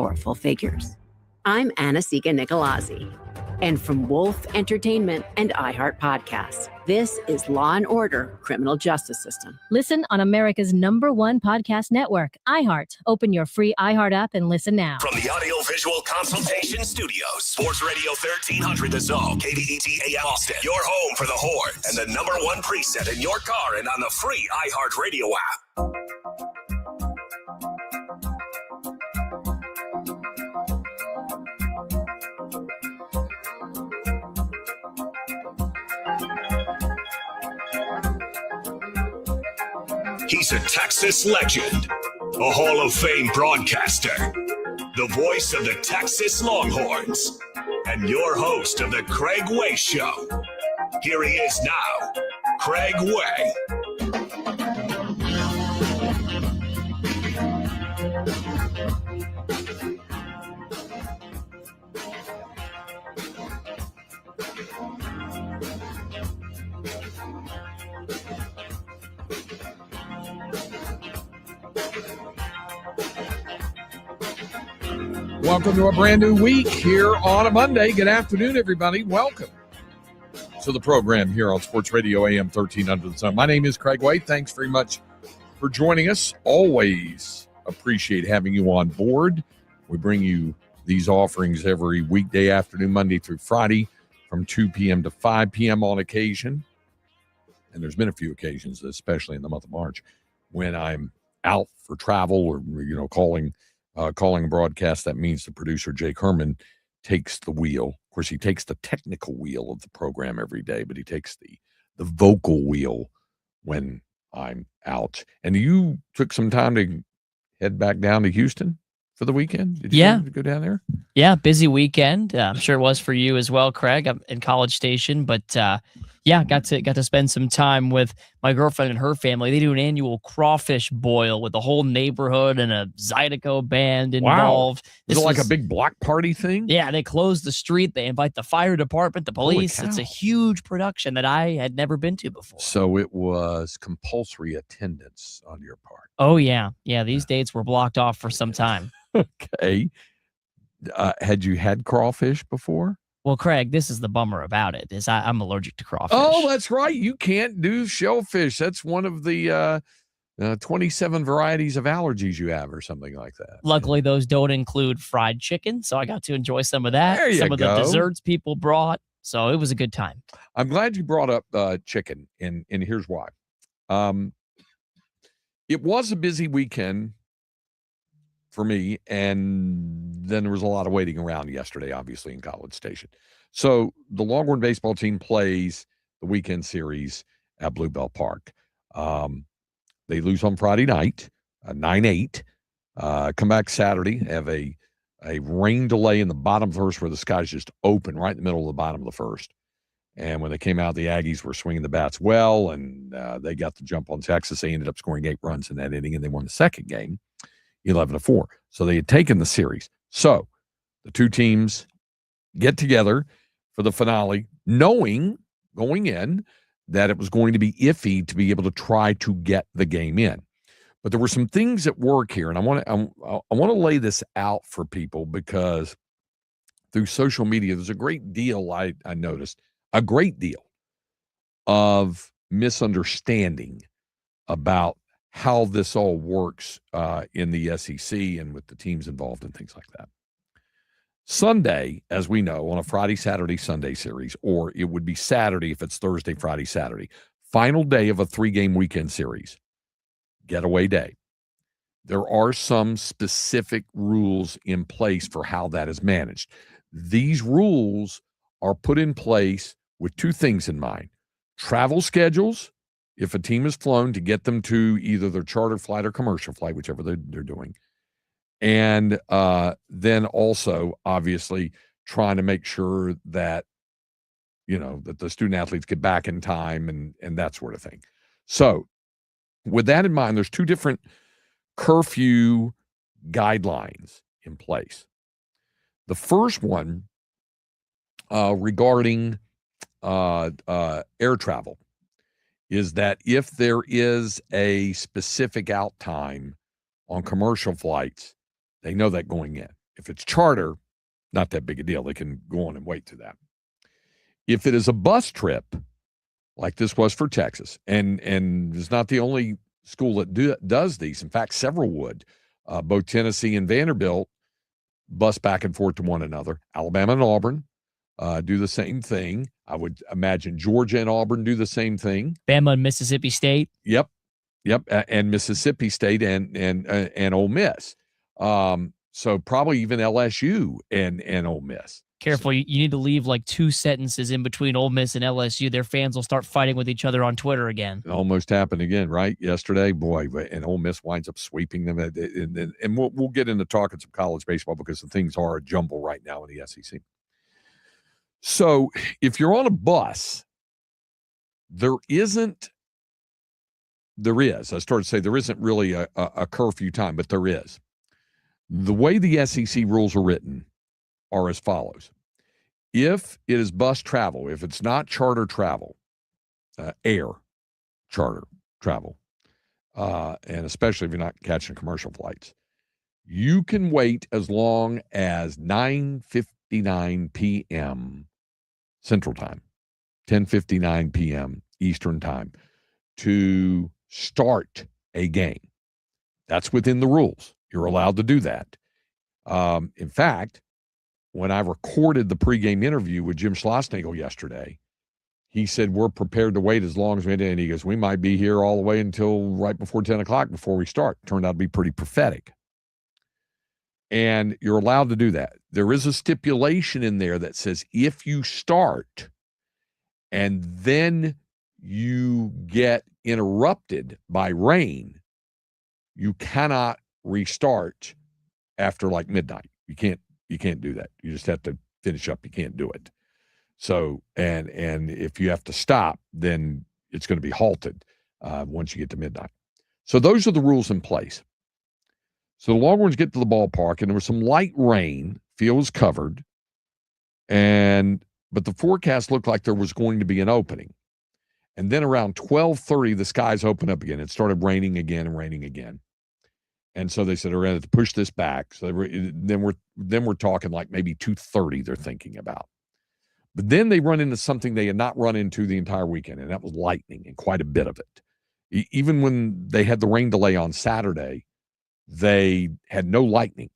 powerful figures. I'm Anasika Nicolazzi, and from Wolf Entertainment and iHeart Podcasts, this is Law and Order: Criminal Justice System. Listen on America's #1 podcast network, iHeart. Open your free iHeart app and listen now. From the Audio-Visual Consultation Studios, Sports Radio 1300 The Zone, KDET AM Austin, your home for the Horns, and the #1 preset in your car and on the free iHeart Radio app. He's a Texas legend, a Hall of Fame broadcaster, the voice of the Texas Longhorns, and your host of the Craig Way Show. Here he is now, Craig Way. Welcome to a brand new week here on a Monday. Good afternoon, everybody. Welcome to the program here on Sports Radio AM 1300 The Zone. My name is Craig Way. Thanks very much for joining us. Always appreciate having you on board. We bring you these offerings every weekday afternoon, Monday through Friday, from 2 p.m. to 5 p.m. on occasion. And there's been a few occasions, especially in the month of March, when I'm out for travel or, calling a broadcast. That means the producer, Jake Herman, takes the wheel. Of course, he takes the technical wheel of the program every day, but he takes the vocal wheel when I'm out. And you took some time to head back down to Houston for the weekend? Did you go down there? Yeah, busy weekend. I'm sure it was for you as well, Craig. I'm in College Station, but got to spend some time with my girlfriend and her family. They do an annual crawfish boil with the whole neighborhood and a Zydeco band involved. Wow. Is it like a big block party thing? Yeah, they close the street. They invite the fire department, the police. It's a huge production that I had never been to before. So it was compulsory attendance on your part. Oh, yeah. Yeah, these dates were blocked off for some time. Okay. Had you had crawfish before? Well, Craig, this is the bummer about it, is I'm allergic to crawfish. Oh, that's right. You can't do shellfish. That's one of the 27 varieties of allergies you have or something like that. Luckily, those don't include fried chicken, so I got to enjoy some of that. There you some of go. the desserts people brought, so it was a good time. I'm glad you brought up chicken, and here's why. It was a busy weekend for me, and then there was a lot of waiting around yesterday, obviously, in College Station. So the Longhorn baseball team plays the weekend series at Bluebell Park. They lose on Friday night, 9-8. Come back Saturday, have a rain delay in the bottom first where the sky's just open right in the middle of the bottom of the first. And when they came out, the Aggies were swinging the bats well, and they got the jump on Texas. They ended up scoring 8 runs in that inning, and they won the second game 11-4. So they had taken the series. So the two teams get together for the finale, knowing going in that it was going to be iffy to be able to try to get the game in. But there were some things at work here, and I want to lay this out for people because through social media, there's a great deal I noticed, a great deal of misunderstanding about how this all works in the SEC and with the teams involved and things like that. Sunday, as we know, on a Friday, Saturday, Sunday series, or it would be Saturday if it's Thursday, Friday, Saturday, final day of a 3-game weekend series, getaway day. There are some specific rules in place for how that is managed. These rules are put in place with 2 things in mind: travel schedules, if a team is flown, to get them to either their charter flight or commercial flight, whichever they're doing. And then also, obviously, trying to make sure that, that the student athletes get back in time and that sort of thing. So with that in mind, there's 2 different curfew guidelines in place. The first one regarding air travel is that if there is a specific out time on commercial flights, they know that going in. If it's charter, not that big a deal. They can go on and wait to that. If it is a bus trip, like this was for Texas, and it's not the only school that does these. In fact, several would. Both Tennessee and Vanderbilt bus back and forth to one another. Alabama and Auburn do the same thing. I would imagine Georgia and Auburn do the same thing. Bama and Mississippi State. Yep, and Mississippi State and Ole Miss. So probably even LSU and Ole Miss. Careful, you need to leave like 2 sentences in between Ole Miss and LSU. Their fans will start fighting with each other on Twitter again. It almost happened again, right? Yesterday, boy, and Ole Miss winds up sweeping them. And we'll get into talking some college baseball because the things are a jumble right now in the SEC. So if you're on a bus, there is. I started to say there isn't really a curfew time, but there is. The way the SEC rules are written are as follows. If it is bus travel, if it's not charter travel, air charter travel, and especially if you're not catching commercial flights, you can wait as long as 9:59 p.m. Central Time, 10:59 p.m. Eastern Time to start a game. That's within the rules. You're allowed to do that. In fact, when I recorded the pregame interview with Jim Schlossnagle yesterday, he said, we're prepared to wait as long as we did. And he goes, we might be here all the way until right before 10 o'clock before we start. Turned out to be pretty prophetic. And you're allowed to do that. There is a stipulation in there that says if you start and then you get interrupted by rain, you cannot restart after like midnight. You can't do that. You just have to finish up. You can't do it. So, and if you have to stop, then it's going to be halted once you get to midnight. So those are the rules in place. So the Longhorns get to the ballpark, and there was some light rain. Field was covered, but the forecast looked like there was going to be an opening. And then around 12:30, the skies opened up again. It started raining again and raining again. And so they said, we're going to have to push this back. So then we're talking like maybe 2:30 they're thinking about. But then they run into something they had not run into the entire weekend, and that was lightning, and quite a bit of it. Even when they had the rain delay on Saturday, they had no lightning.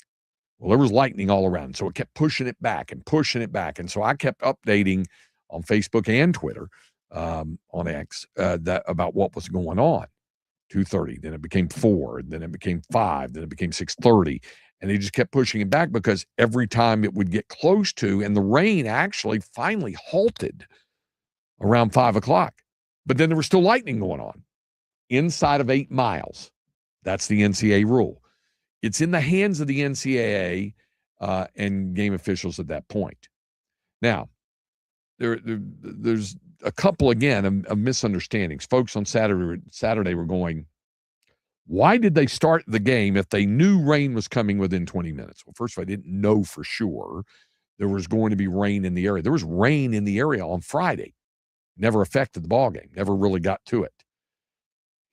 Well, there was lightning all around. So it kept pushing it back and pushing it back. And so I kept updating on Facebook and Twitter, on X, about what was going on. 2:30, then it became 4, then it became 5, then it became 6:30. And they just kept pushing it back because every time it would get close to, and the rain actually finally halted around 5 o'clock. But then there was still lightning going on inside of 8 miles. That's the NCAA rule. It's in the hands of the NCAA and game officials at that point. Now, there's a couple, again, of misunderstandings. Folks on Saturday were going, why did they start the game if they knew rain was coming within 20 minutes? Well, first of all, I didn't know for sure there was going to be rain in the area. There was rain in the area on Friday. Never affected the ballgame. Never really got to it.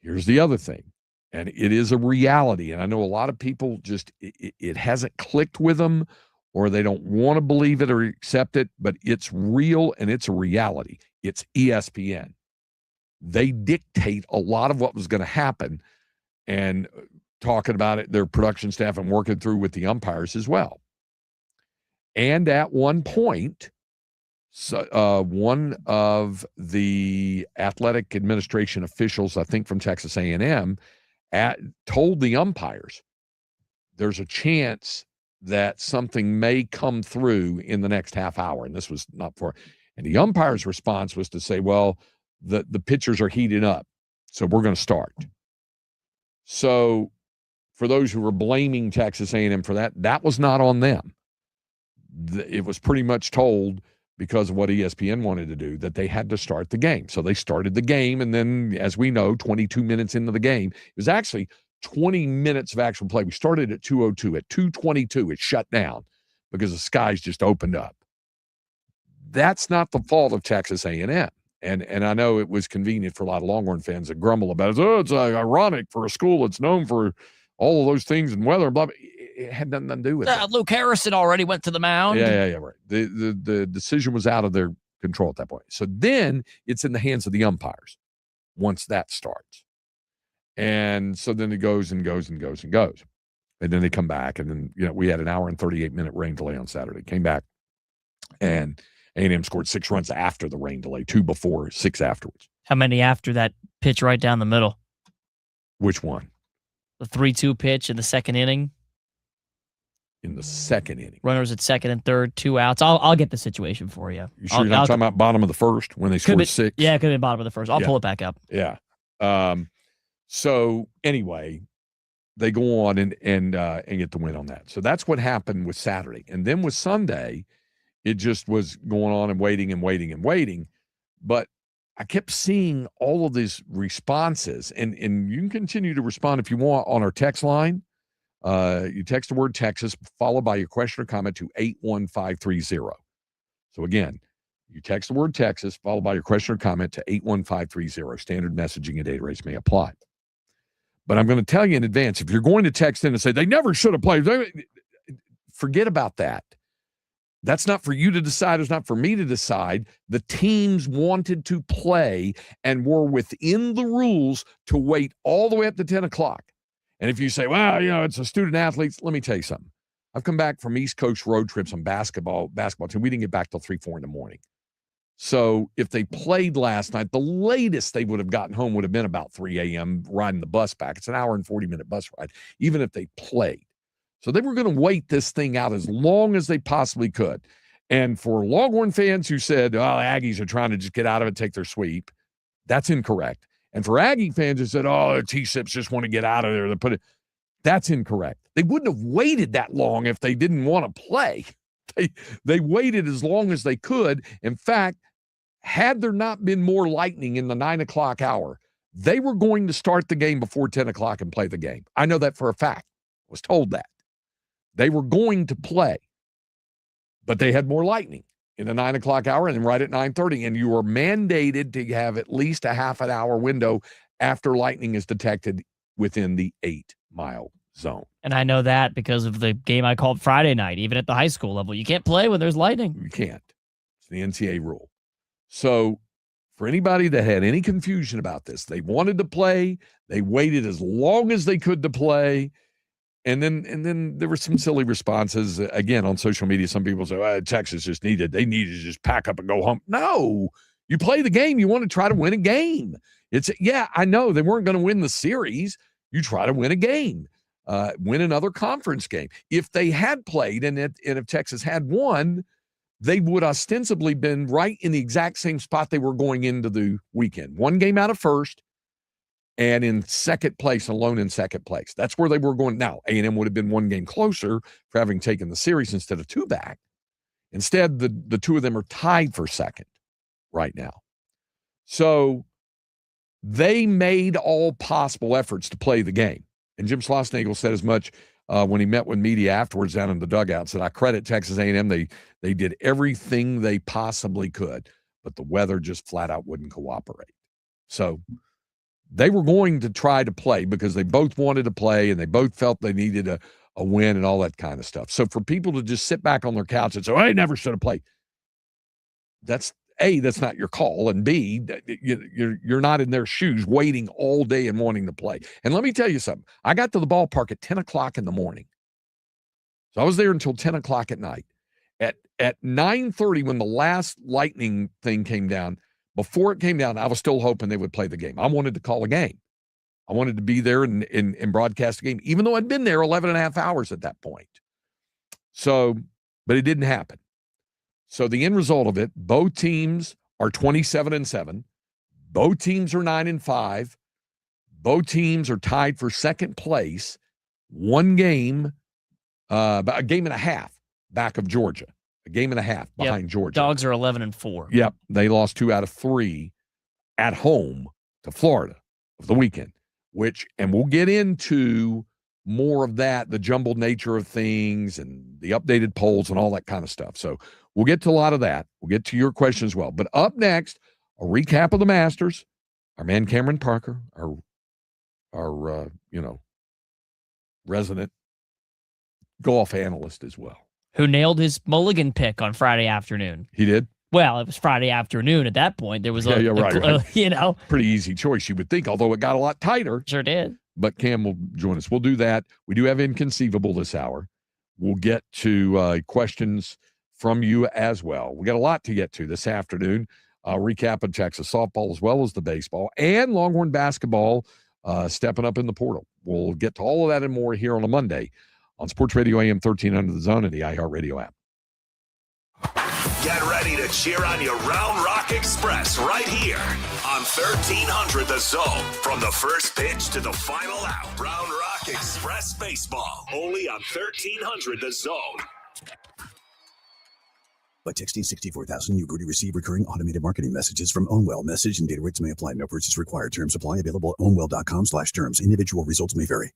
Here's the other thing, and it is a reality, and I know a lot of people just, it hasn't clicked with them, or they don't want to believe it or accept it, but it's real and it's a reality. It's ESPN. They dictate a lot of what was going to happen, and talking about it, their production staff, and working through with the umpires as well. And at one point, one of the athletic administration officials, I think from Texas A&M, told the umpires, there's a chance that something may come through in the next half hour. And this was not for, and the umpire's response was to say, well, the pitchers are heating up, so we're going to start. So for those who were blaming Texas A&M for that, that was not on them. It was pretty much told, because of what ESPN wanted to do, that they had to start the game. So they started the game, and then, as we know, 22 minutes into the game, it was actually 20 minutes of actual play. We started at 2:02. At 2:22, it shut down because the skies just opened up. That's not the fault of Texas A&M. And I know it was convenient for a lot of Longhorn fans that grumble about it. Oh, it's ironic for a school that's known for all of those things and weather and blah, blah. it had nothing to do with it. Luke Harrison already went to the mound. Yeah, right. The decision was out of their control at that point. So then it's in the hands of the umpires once that starts. And so then it goes and goes and goes and goes. And then they come back, and then, we had an hour and 38-minute rain delay on Saturday. Came back, and A&M scored 6 runs after the rain delay, 2 before, 6 afterwards. How many after that pitch right down the middle? Which one? The 3-2 pitch in the second inning. In the second inning. Runners at second and third, 2 outs. I'll get the situation for you. You sure you're not talking about bottom of the first when they scored 6? Yeah, it could have been bottom of the first. I'll pull it back up. Yeah. So anyway, they go on and get the win on that. So that's what happened with Saturday. And then with Sunday, it just was going on and waiting and waiting and waiting. But I kept seeing all of these responses, and you can continue to respond if you want on our text line. You text the word Texas, followed by your question or comment to 81530. So again, you text the word Texas, followed by your question or comment to 81530. Standard messaging and data rates may apply. But I'm going to tell you in advance, if you're going to text in and say, they never should have played, forget about that. That's not for you to decide. It's not for me to decide. The teams wanted to play and were within the rules to wait all the way up to 10 o'clock. And if you say, well, it's a student athletes, let me tell you something. I've come back from East Coast road trips on basketball team. We didn't get back till 3, 4 in the morning. So if they played last night, the latest they would have gotten home would have been about 3 a.m. riding the bus back. It's an hour and 40-minute bus ride, even if they played. So they were going to wait this thing out as long as they possibly could. And for Longhorn fans who said, the Aggies are trying to just get out of it, take their sweep, that's incorrect. And for Aggie fans who said, the T-Sips just want to get out of there, that's incorrect. They wouldn't have waited that long if they didn't want to play. They waited as long as they could. In fact, had there not been more lightning in the 9 o'clock hour, they were going to start the game before 10 o'clock and play the game. I know that for a fact. I was told that. They were going to play, but they had more lightning in the 9 o'clock hour and then right at 9:30. And you are mandated to have at least a half an hour window after lightning is detected within the 8-mile zone. And I know that because of the game I called Friday night, even at the high school level. You can't play when there's lightning. You can't. It's the NCAA rule. So for anybody that had any confusion about this, they wanted to play. They waited as long as they could to play. And then there were some silly responses. Again, on social media, some people say, Texas they needed to just pack up and go home. No, you play the game. You want to try to win a game. I know they weren't going to win the series. You try to win a game, win another conference game. If they had played and if Texas had won, they would ostensibly been right in the exact same spot they were going into the weekend. 1 game out of first and in second place, alone in second place. That's where they were going. Now, A&M would have been 1 game closer for having taken the series instead of 2 back. Instead, the 2 of them are tied for second right now. So they made all possible efforts to play the game. And Jim Schlossnagle said as much when he met with media afterwards down in the dugout. Said, I credit Texas A&M. They did everything they possibly could, but the weather just flat out wouldn't cooperate. So they were going to try to play because they both wanted to play and they both felt they needed a win and all that kind of stuff. So for people to just sit back on their couch and say, I never should have played, that's A, that's not your call, and B, you're not in their shoes waiting all day and wanting to play. And let me tell you something. I got to the ballpark at 10 o'clock in the morning. So I was there until 10 o'clock at night. At 9:30, when the last lightning thing came down, before it came down, I was still hoping they would play the game. I wanted to call a game. I wanted to be there and broadcast the game, even though I'd been there 11 and a half hours at that point. So, but it didn't happen. So the end result of it, both teams are 27-7. Both teams are 9-5. Both teams are tied for second place. 1 game, a game and a half back of Georgia. A game and a half behind Georgia. Dogs are 11-4. Yep. They lost 2 out of 3 at home to Florida of the weekend, and we'll get into more of that, the jumbled nature of things and the updated polls and all that kind of stuff. So we'll get to a lot of that. We'll get to your question as well. But up next, a recap of the Masters. Our man Cameron Parker, our resident golf analyst as well. Who nailed his mulligan pick on Friday afternoon. He did? Well, it was Friday afternoon at that point. There was right. Pretty easy choice, you would think, although it got a lot tighter. Sure did. But Cam will join us. We'll do that. We do have Inconceivable this hour. We'll get to questions from you as well. We got a lot to get to this afternoon. Recap of Texas softball as well as the baseball and Longhorn basketball stepping up in the portal. We'll get to all of that and more here on a Monday on Sports Radio AM 1300 The Zone and the iHeartRadio app. Get ready to cheer on your Round Rock Express right here on 1300 The Zone. From the first pitch to the final out. Round Rock Express Baseball. Only on 1300 The Zone. By texting 64,000, you agree to receive recurring automated marketing messages from Ownwell. Message and data rates may apply. No purchase required. Terms apply. Available at ownwell.com/terms. Individual results may vary.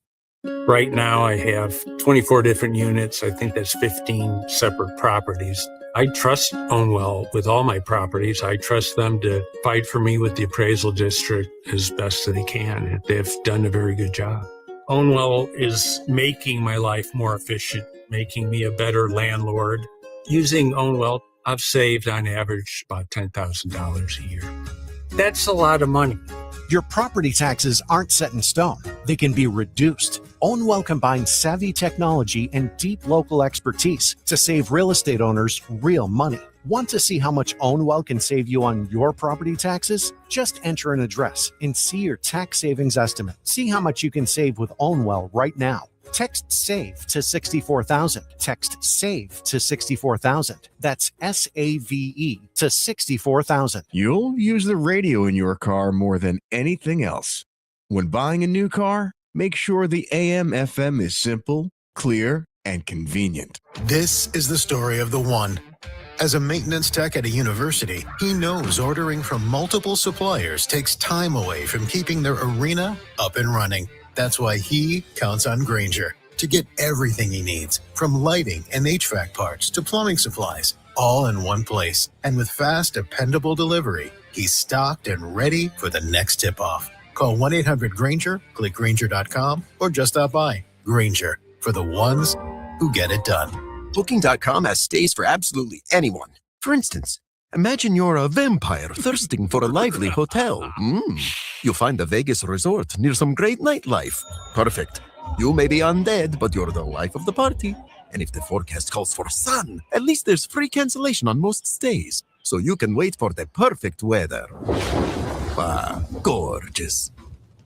Right now, I have 24 different units. I think that's 15 separate properties. I trust Ownwell with all my properties. I trust them to fight for me with the appraisal district as best as they can. They've done a very good job. Ownwell is making my life more efficient, making me a better landlord. Using Ownwell, I've saved on average about $10,000 a year. That's a lot of money. Your property taxes aren't set in stone. They can be reduced. Ownwell combines savvy technology and deep local expertise to save real estate owners real money. Want to see how much Ownwell can save you on your property taxes? Just enter an address and see your tax savings estimate. See how much you can save with Ownwell right now. Text SAVE to 64,000. Text SAVE to 64,000. That's SAVE to 64,000. You'll use the radio in your car more than anything else. When buying a new car, make sure the AM/FM is simple, clear, and convenient. This is the story of the one. As a maintenance tech at a university, he knows ordering from multiple suppliers takes time away from keeping their arena up and running. That's why he counts on Grainger to get everything he needs, from lighting and HVAC parts to plumbing supplies, all in one place. And with fast, dependable delivery, he's stocked and ready for the next tip-off. Call 1-800-GRAINGER, click Grainger.com, or just stop by. Grainger, for the ones who get it done. Booking.com has stays for absolutely anyone. For instance, imagine you're a vampire thirsting for a lively hotel. You'll find a Vegas resort near some great nightlife. Perfect. You may be undead, but you're the life of the party. And if the forecast calls for sun, at least there's free cancellation on most stays, so you can wait for the perfect weather. Gorgeous.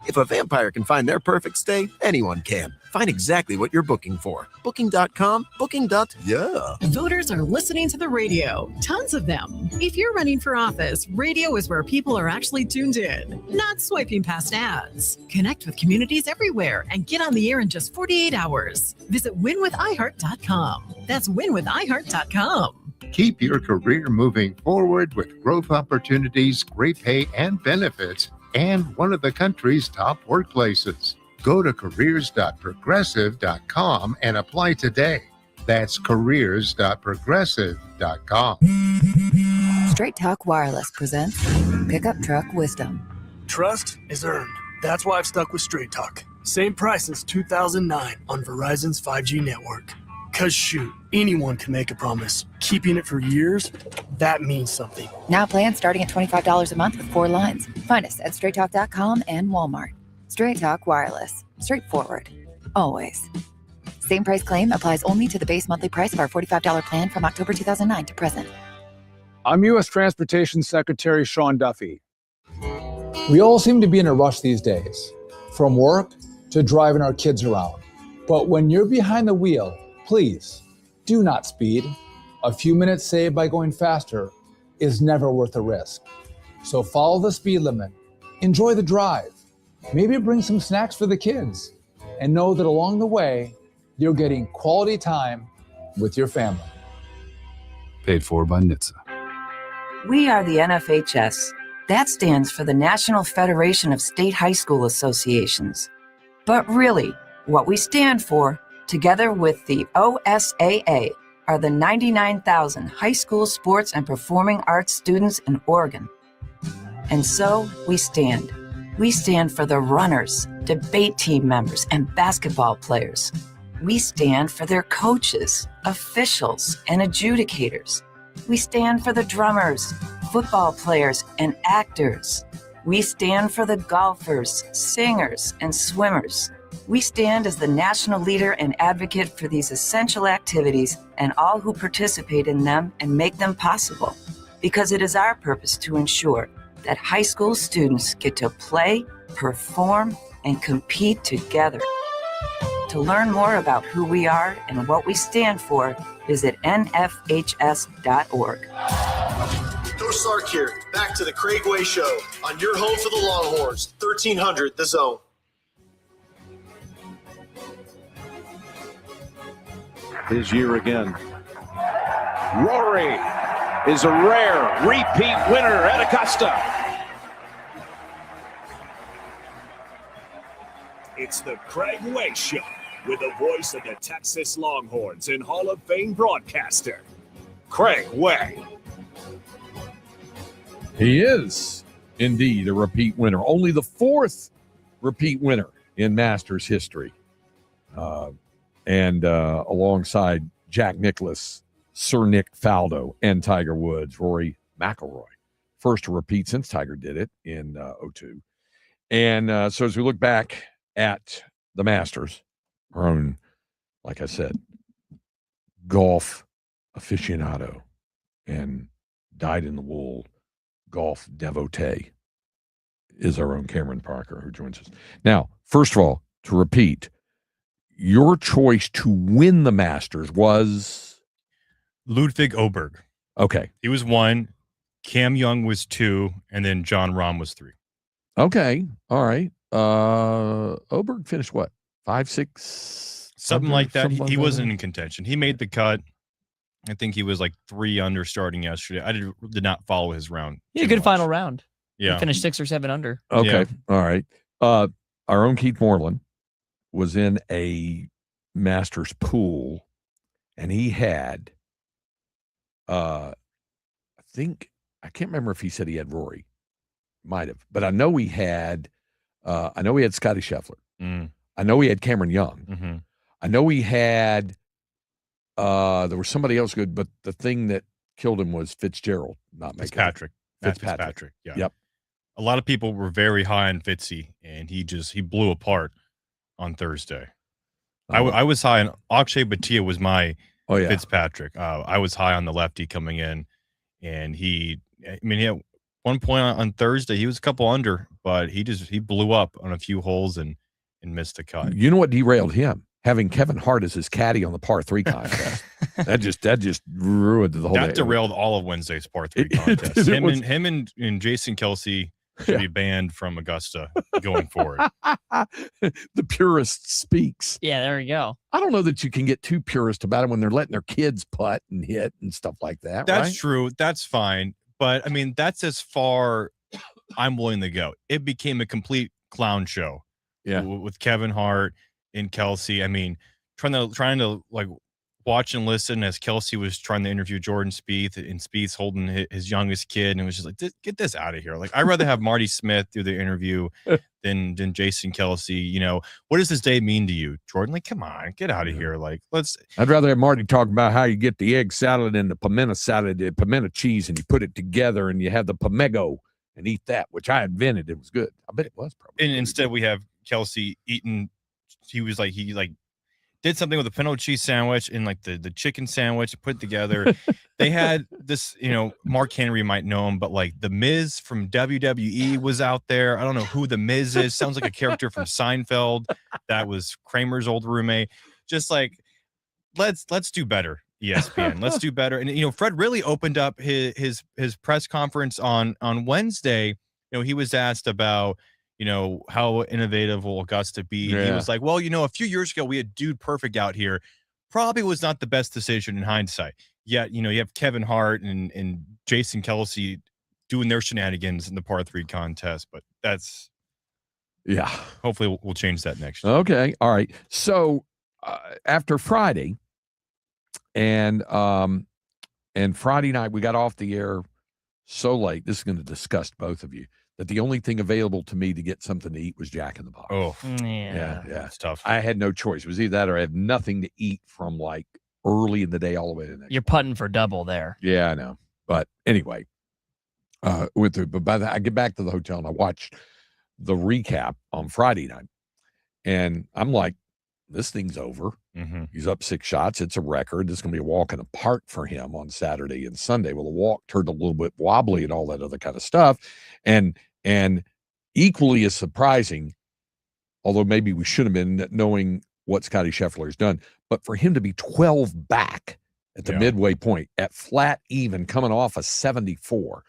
If a vampire can find their perfect stay, anyone can. Find exactly what you're booking for. Booking.com, booking.yeah. Voters are listening to the radio. Tons of them. If you're running for office, radio is where people are actually tuned in, not swiping past ads. Connect with communities everywhere and get on the air in just 48 hours. Visit winwithiheart.com. That's winwithiheart.com. Keep your career moving forward with growth opportunities, great pay, and benefits, and one of the country's top workplaces. Go to careers.progressive.com and apply today. That's careers.progressive.com. Straight Talk Wireless presents Pickup Truck Wisdom. Trust is earned. That's why I've stuck with Straight Talk. Same price since 2009 on Verizon's 5G network. Cause shoot, anyone can make a promise. Keeping it for years, that means something. Now plans starting at $25 a month with 4 lines. Find us at straighttalk.com and Walmart. Straight Talk Wireless. Straightforward. Always. Same price claim applies only to the base monthly price of our $45 plan from October 2009 to present. I'm U.S. Transportation Secretary Sean Duffy. We all seem to be in a rush these days, from work to driving our kids around. But when you're behind the wheel, please do not speed. A few minutes saved by going faster is never worth the risk. So follow the speed limit, enjoy the drive, maybe bring some snacks for the kids, and know that along the way, you're getting quality time with your family. Paid for by NHTSA. We are the NFHS. That stands for the National Federation of State High School Associations. But really, what we stand for, together with the OSAA, are the 99,000 high school sports and performing arts students in Oregon. And so we stand. We stand for the runners, debate team members, and basketball players. We stand for their coaches, officials, and adjudicators. We stand for the drummers, football players, and actors. We stand for the golfers, singers, and swimmers. We stand as the national leader and advocate for these essential activities and all who participate in them and make them possible, because it is our purpose to ensure that high school students get to play, perform, and compete together. To learn more about who we are and what we stand for, visit nfhs.org. Coach Sark here. Back to the Craig Way Show on your home for the Longhorns, 1300 The Zone. His year again. Rory is a rare repeat winner at Augusta. It's the Craig Way Show with the voice of the Texas Longhorns and Hall of Fame broadcaster, Craig Way. He is indeed a repeat winner. Only the fourth repeat winner in Masters history. And alongside Jack Nicklaus, Sir Nick Faldo, and Tiger Woods, Rory McIlroy. First to repeat since Tiger did it in 2002. And so as we look back at the Masters, our own, like I said, golf aficionado and dyed-in-the-wool golf devotee is our own Cameron Parker, who joins us. Now, first of all, to repeat, your choice to win the Masters was? Ludwig Oberg. Okay. He was 1, Cam Young was 2, and then John Rahm was 3. Okay. All right. Oberg finished what? 5, 6? Something like that. Something He like wasn't that. in contention. He made the cut. I think he was like 3 under starting yesterday. I did not follow his round. Yeah, good final round. Yeah. He finished 6 or 7 under. Okay. Yeah. All right. Our own Keith Moreland was in a Masters pool, and he had, I can't remember if he said he had Rory. Might have. But I know he had, Scotty Scheffler. Mm. I know he had Cameron Young. Mm-hmm. I know he had, there was somebody else good, but the thing that killed him was Fitzgerald not making Fitzpatrick. it. Fitzpatrick. Yeah. Yep. A lot of people were very high on Fitzy, and he blew apart on Thursday. I was high on Akshay Bhatia was my Fitzpatrick. I was high on the lefty coming in, and he had one point on Thursday. He was a couple under, but he blew up on a few holes and missed the cut. You know what derailed him? Having Kevin Hart as his caddy on the par 3 contest. that just ruined the whole day. That derailed all of Wednesday's par 3 contest. Him and Jason Kelsey should be banned from Augusta going forward. The purist speaks. Yeah, there we go. I don't know that you can get too purist about it when they're letting their kids putt and hit and stuff like that. That's right? true. That's fine. But that's as far I'm willing to go. It became a complete clown show. Yeah. With Kevin Hart and Kelsey. Trying to like watch and listen as Kelsey was trying to interview Jordan Spieth, and Spieth's holding his youngest kid, and it was just like, get this out of here. Like, I'd rather have Marty Smith do the interview than Jason Kelsey. What does this day mean to you, Jordan? Like, come on, get out of here. Like, I'd rather have Marty talk about how you get the egg salad and the pimento salad, the pimento cheese, and you put it together and you have the pomego and eat that, which I invented. It was good. I bet it was probably. And instead we have Kelsey eating. He did something with a pinto cheese sandwich and like the chicken sandwich put together. They had this, Mark Henry might know him, but like the Miz from WWE was out there. I don't know who the Miz is. Sounds like a character from Seinfeld. That was Kramer's old roommate. Just like, let's do better, ESPN. Let's do better. And Fred really opened up his press conference on Wednesday. He was asked about how innovative will Augusta be? Yeah. He was like, well, a few years ago we had Dude Perfect out here. Probably was not the best decision in hindsight. Yet, you have Kevin Hart and Jason Kelsey doing their shenanigans in the par 3 contest. But that's, hopefully we'll change that next year. Okay. All right. So after Friday and Friday night, we got off the air so late. This is going to disgust both of you. that the only thing available to me to get something to eat was Jack in the Box. Oh, yeah. It's tough. I had no choice. It was either that or I had nothing to eat from like early in the day all the way to the next. You're putting for double there. Yeah, I know. But anyway, but by the I get back to the hotel and I watched the recap on Friday night, and I'm like, this thing's over. Mm-hmm. He's up 6 shots. It's a record. This is going to be a walk in the park for him on Saturday and Sunday. Well, the walk turned a little bit wobbly and all that other kind of stuff. And equally as surprising, although maybe we should have been knowing what Scotty Scheffler has done, but for him to be 12 back at the midway point at flat even coming off a 74,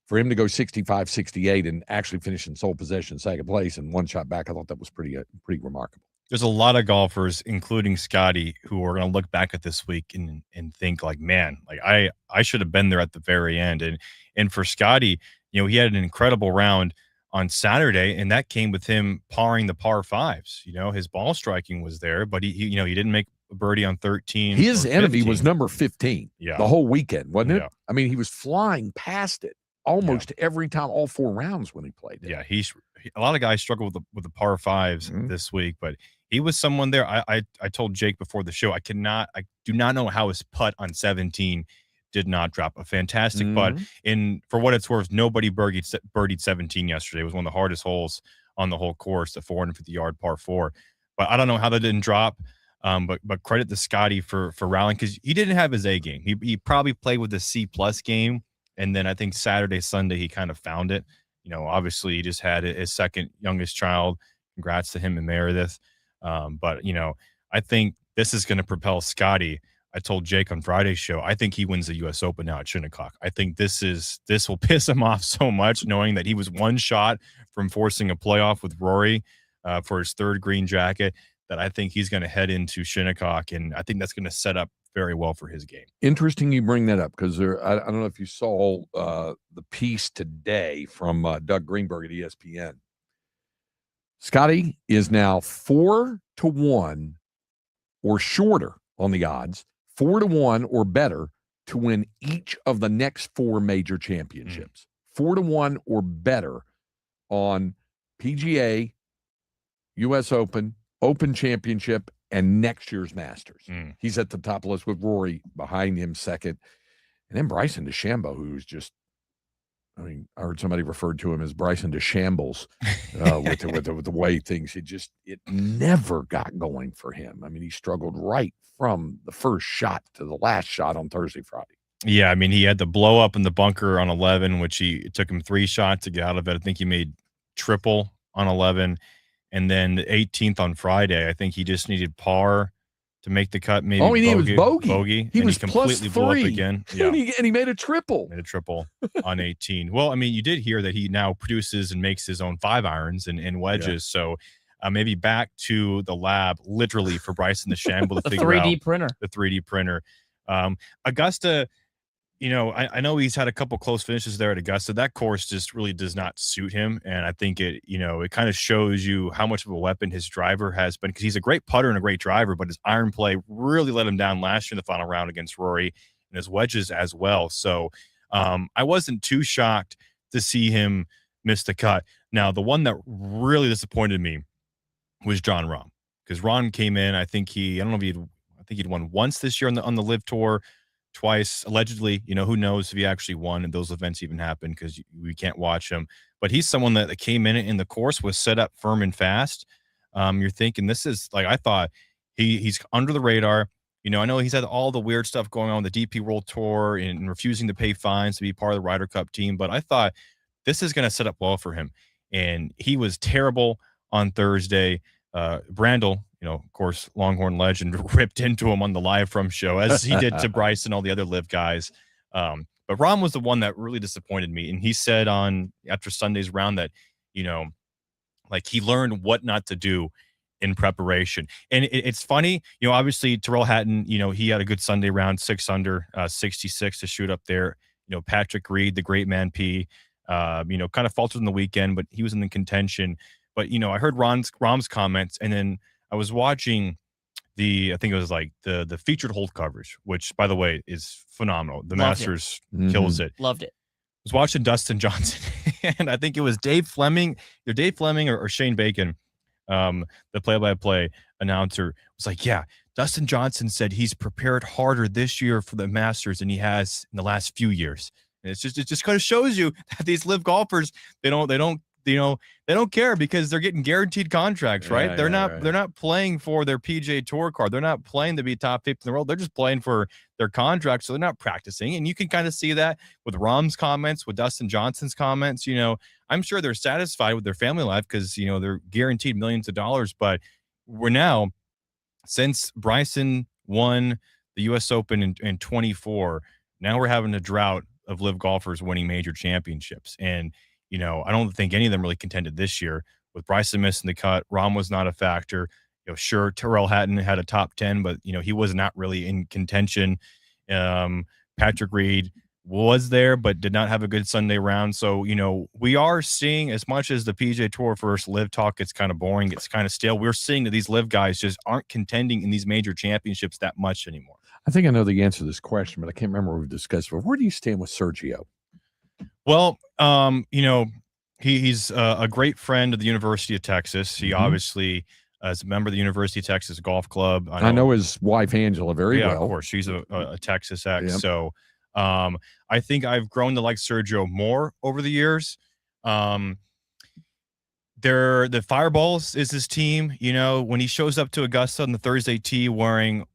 for him to go 65, 68 and actually finish in sole possession, second place and 1 shot back, I thought that was pretty remarkable. There's a lot of golfers, including Scotty, who are going to look back at this week and think like, man, like I should have been there at the very end. And for Scotty, he had an incredible round on Saturday, and that came with him parring the par fives. His ball striking was there, but he didn't make a birdie on 13. His enemy was number 15 the whole weekend, wasn't it? Yeah. I mean, he was flying past it almost every time, all 4 rounds when he played it. Yeah, a lot of guys struggle with the par fives this week, but he was someone there. I told Jake before the show, I do not know how his putt on 17 did not drop. A fantastic putt. And for what it's worth, nobody birdied 17 yesterday. It was one of the hardest holes on the whole course, the 450-yard par 4. But I don't know how that didn't drop. But credit to Scotty for rallying, because he didn't have his A game. He probably played with a C+ game. And then I think Saturday, Sunday, he kind of found it. Obviously he just had his second youngest child. Congrats to him and Meredith. But I think this is going to propel Scotty. I told Jake on Friday's show, I think he wins the U.S. Open now at Shinnecock. I think this will piss him off so much, knowing that he was 1 shot from forcing a playoff with Rory for his 3rd green jacket, that I think he's going to head into Shinnecock, and I think that's going to set up very well for his game. Interesting you bring that up, because I don't know if you saw the piece today from Doug Greenberg at ESPN. Scotty is now 4-1 or shorter on the odds, 4-1 or better to win each of the next 4 major championships. 4-1 or better on PGA, U.S. Open, Open Championship, and next year's Masters. He's at the top of the list with Rory behind him second. And then Bryson DeChambeau, who's just, I heard somebody referred to him as Bryson DeChambles with the way things, it never got going for him. He struggled right from the first shot to the last shot on Thursday, Friday. Yeah, he had the blow up in the bunker on 11, which it took him 3 shots to get out of it. I think he made triple on 11. And then the 18th on Friday, I think he just needed par to make the cut. Maybe he needed bogey. He was completely +3. blew up again. Yeah. and he made a triple. On 18. Well, you did hear that he now produces and makes his own 5-irons and wedges. Yeah. So maybe back to the lab, literally, for Bryson DeChambeau to figure 3D out printer. The 3D printer. Augusta, I know he's had a couple close finishes there at Augusta. That course just really does not suit him. And I think it kind of shows you how much of a weapon his driver has been, because he's a great putter and a great driver, but his iron play really let him down last year in the final round against Rory, and his wedges as well. So I wasn't too shocked to see him miss the cut. Now, the one that really disappointed me was Jon Rahm, because Ron came in. I think he'd won once this year on the LIV Tour, twice allegedly. Who knows if he actually won and those events even happened, because we can't watch him. But he's someone that came in the course was set up firm and fast. You're thinking this is I thought he's under the radar. I know he's had all the weird stuff going on with the DP World Tour and refusing to pay fines to be part of the Ryder Cup team, but I thought this is going to set up well for him. And he was terrible on Thursday. Brandel, of course, Longhorn legend, ripped into him on the Live From show, as he did to Bryce and all the other LIV guys. But Rahm was the one that really disappointed me. And he said after Sunday's round that, he learned what not to do in preparation. And it's funny, obviously Tyrrell Hatton, he had a good Sunday round, 6 under, 66 to shoot up there. Patrick Reed, the great man P, kind of faltered in the weekend, but he was in the contention. But, I heard Rahm's comments, and then I was watching I think it was the featured hole coverage, which, by the way, is phenomenal. The Masters kills it. Loved it. I was watching Dustin Johnson, and I think it was Dave Fleming, either Dave Fleming or Shane Bacon, the play-by-play announcer, was like, yeah, Dustin Johnson said he's prepared harder this year for the Masters than he has in the last few years. And it just kind of shows you that these live golfers, they don't care because they're getting guaranteed contracts, right? They're not playing for their PGA Tour card. They're not playing to be top 50 in the world. They're just playing for their contract, so they're not practicing. And you can kind of see that with Rahm's comments, with Dustin Johnson's comments. I'm sure they're satisfied with their family life because they're guaranteed millions of dollars. But we're now, since Bryson won the U.S. Open in 24, now we're having a drought of live golfers winning major championships. And I don't think any of them really contended this year. With Bryson missing the cut, Rahm was not a factor. Sure, Tyrrell Hatton had a top 10, but he was not really in contention. Patrick Reed was there, but did not have a good Sunday round. So we are seeing, as much as the PGA Tour versus live talk gets kind of boring, it's kind of stale. We're seeing that these live guys just aren't contending in these major championships that much anymore. I think I know the answer to this question, but I can't remember what we've discussed. But where do you stand with Sergio? Well, he's a great friend of the University of Texas. He obviously is a member of the University of Texas Golf Club. I know his wife, Angela, very well. Yeah, of course. She's a Texas ex. Yep. So I think I've grown to like Sergio more over the years. The Fireballs is his team. When he shows up to Augusta on the Thursday tee wearing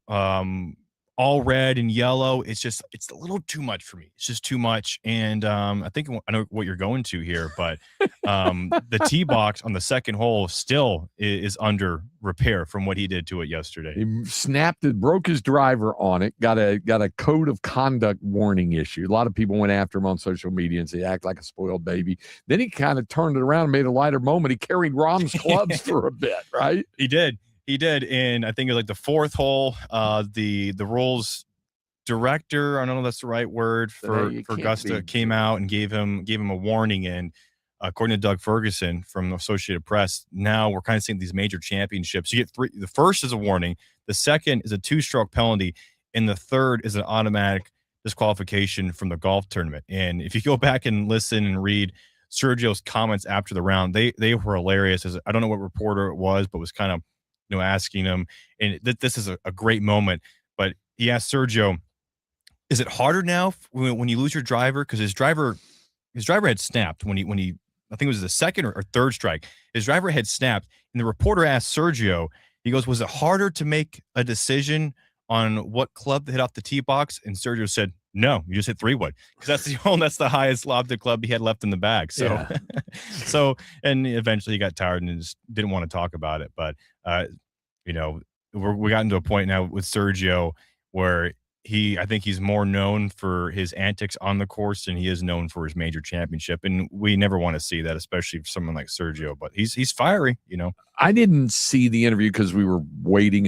all red and yellow, it's a little too much for me. It's just too much. And I think I know what you're going to here, but the tee box on the second hole still is under repair from what he did to it yesterday. He broke his driver on it, got a code of conduct warning issue. A lot of people went after him on social media and said, act like a spoiled baby. Then he kind of turned it around and made a lighter moment. He carried Rahm's clubs for a bit, right? He did. And I think it was like the fourth hole, the rules director, I don't know if that's the right word for Augusta, came out and gave him a warning. And according to Doug Ferguson from Associated Press, now we're kind of seeing these major championships. You get three. The first is a warning. The second is a 2-stroke penalty. And the third is an automatic disqualification from the golf tournament. And if you go back and listen and read Sergio's comments after the round, they were hilarious. I don't know what reporter it was, but was kind of asking him, and this is a great moment, but he asked Sergio, is it harder now when you lose your driver? Because his driver had snapped when he I think it was the second or third strike. His driver had snapped, and the reporter asked Sergio, he goes, was it harder to make a decision on what club to hit off the tee box? And Sergio said, no, you just hit 3-wood, because that's the highest lofted club he had left in the bag. So, yeah. And eventually he got tired and just didn't want to talk about it. But we got into a point now with Sergio where I think he's more known for his antics on the course than he is known for his major championship. And we never want to see that, especially for someone like Sergio, but he's fiery, I didn't see the interview because we were waiting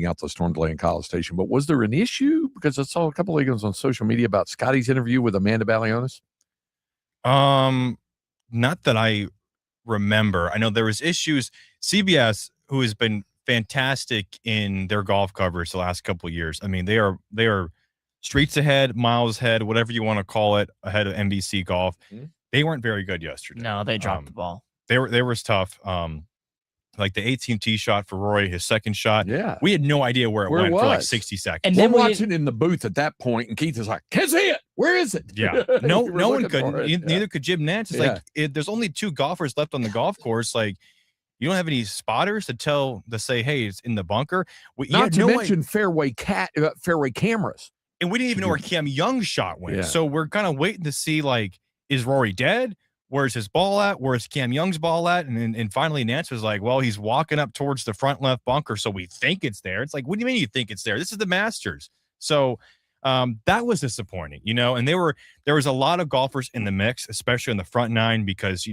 out the storm delay in College Station, but was there an issue? Because I saw a couple of things on social media about Scotty's interview with Amanda Balionis. Not that I remember. I know there was issues. CBS, who has been fantastic in their golf coverage the last couple of years. I mean, they are streets ahead, miles ahead, whatever you want to call it, ahead of NBC Golf. Mm-hmm. They weren't very good yesterday. No, they dropped the ball. They were tough. Like the 18th tee shot for Rory, his second shot. Yeah, we had no idea where it went for like 60 seconds. And then we're watching in the booth at that point, and Keith is like, "Can't see it. Where is it?" Yeah, no one could. Neither could Jim Nantz. It's there's only 2 golfers left on the golf course. Like, you don't have any spotters to say, "Hey, it's in the bunker." Not to mention fairway cameras. And we didn't even know where Cam Young's shot went. Yeah. So we're kind of waiting to see, like, is Rory dead? Where's his ball at? Where's Cam Young's ball at? And finally Nance was like, well, he's walking up towards the front left bunker, so we think it's there. It's like, what do you mean you think it's there? This is the Masters. So that was disappointing, and there was a lot of golfers in the mix, especially on the front 9, because,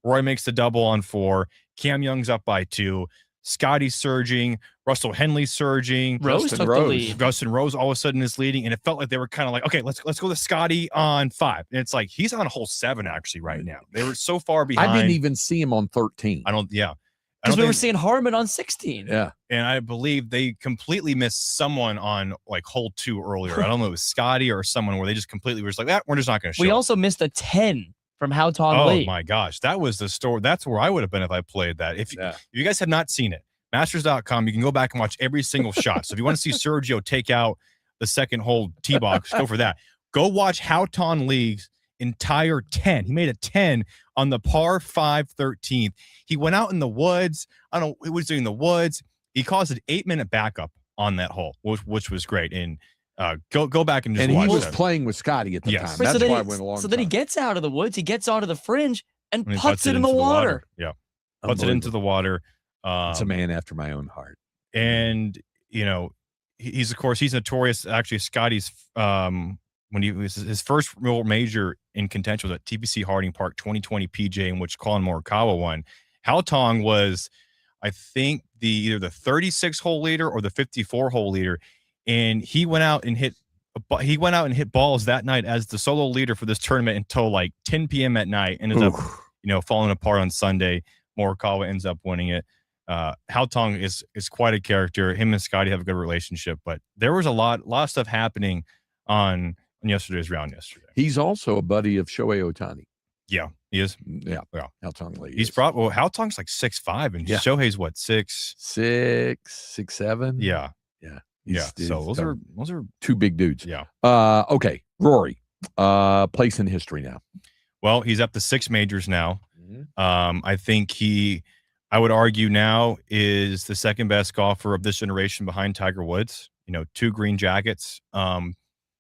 Roy makes the double on 4, Cam Young's up by 2, Scotty's surging, Russell Henley's surging, Justin Rose all of a sudden is leading, and it felt like they were kind of like, okay, let's go to Scotty on 5. And it's like he's on hole 7 actually right now. They were so far behind. I didn't even see him on 13. Because we were seeing Harmon on 16. Yeah. And I believe they completely missed someone on like hole 2 earlier. I don't know if it was Scotty or someone where they just completely were just like, we're just not going to show. We also missed a 10 from How Tong Oh Lee. my gosh, that was the story. That's where I would have been if I played that. If you guys have not seen it, Masters.com, you can go back and watch every single shot. So if you want to see Sergio take out the second hole tee box, go for that. Go watch How Tong Lee's entire 10. He made a 10 on the par 5 13th. He went out in the woods. I don't know, he was doing the woods. He caused an 8-minute backup on that hole, which was great. And go back and just watch. And he was that. playing with Scotty at the time. Right, That's so why I went along. So then he gets out of the woods, he gets onto the fringe, and And he puts it in the water. Yeah. Puts it into the water. It's a man after my own heart. And, he's notorious. Actually, Scotty's, when he was his first real major in contention was at TPC Harding Park 2020 PJ, in which Colin Morikawa won. How Tong was, I think, either the 36-hole leader or the 54-hole leader. And he went out and hit balls that night as the solo leader for this tournament until like 10 p.m. at night. Ended up, falling apart on Sunday. Morikawa ends up winning it. How Tong is quite a character. Him and Scotty have a good relationship, but there was a lot of stuff happening on yesterday's round yesterday. He's also a buddy of Shohei Ohtani. Yeah, he is. Yeah. How Tong Lee. He's How Tong's like 6'5", and Shohei's what, 6'7"? Yeah. Yeah. So those are two big dudes. Yeah. Okay. Rory, place in history now. Well, he's up to 6 majors now. I think I would argue now is the second best golfer of this generation behind Tiger Woods. 2 green jackets.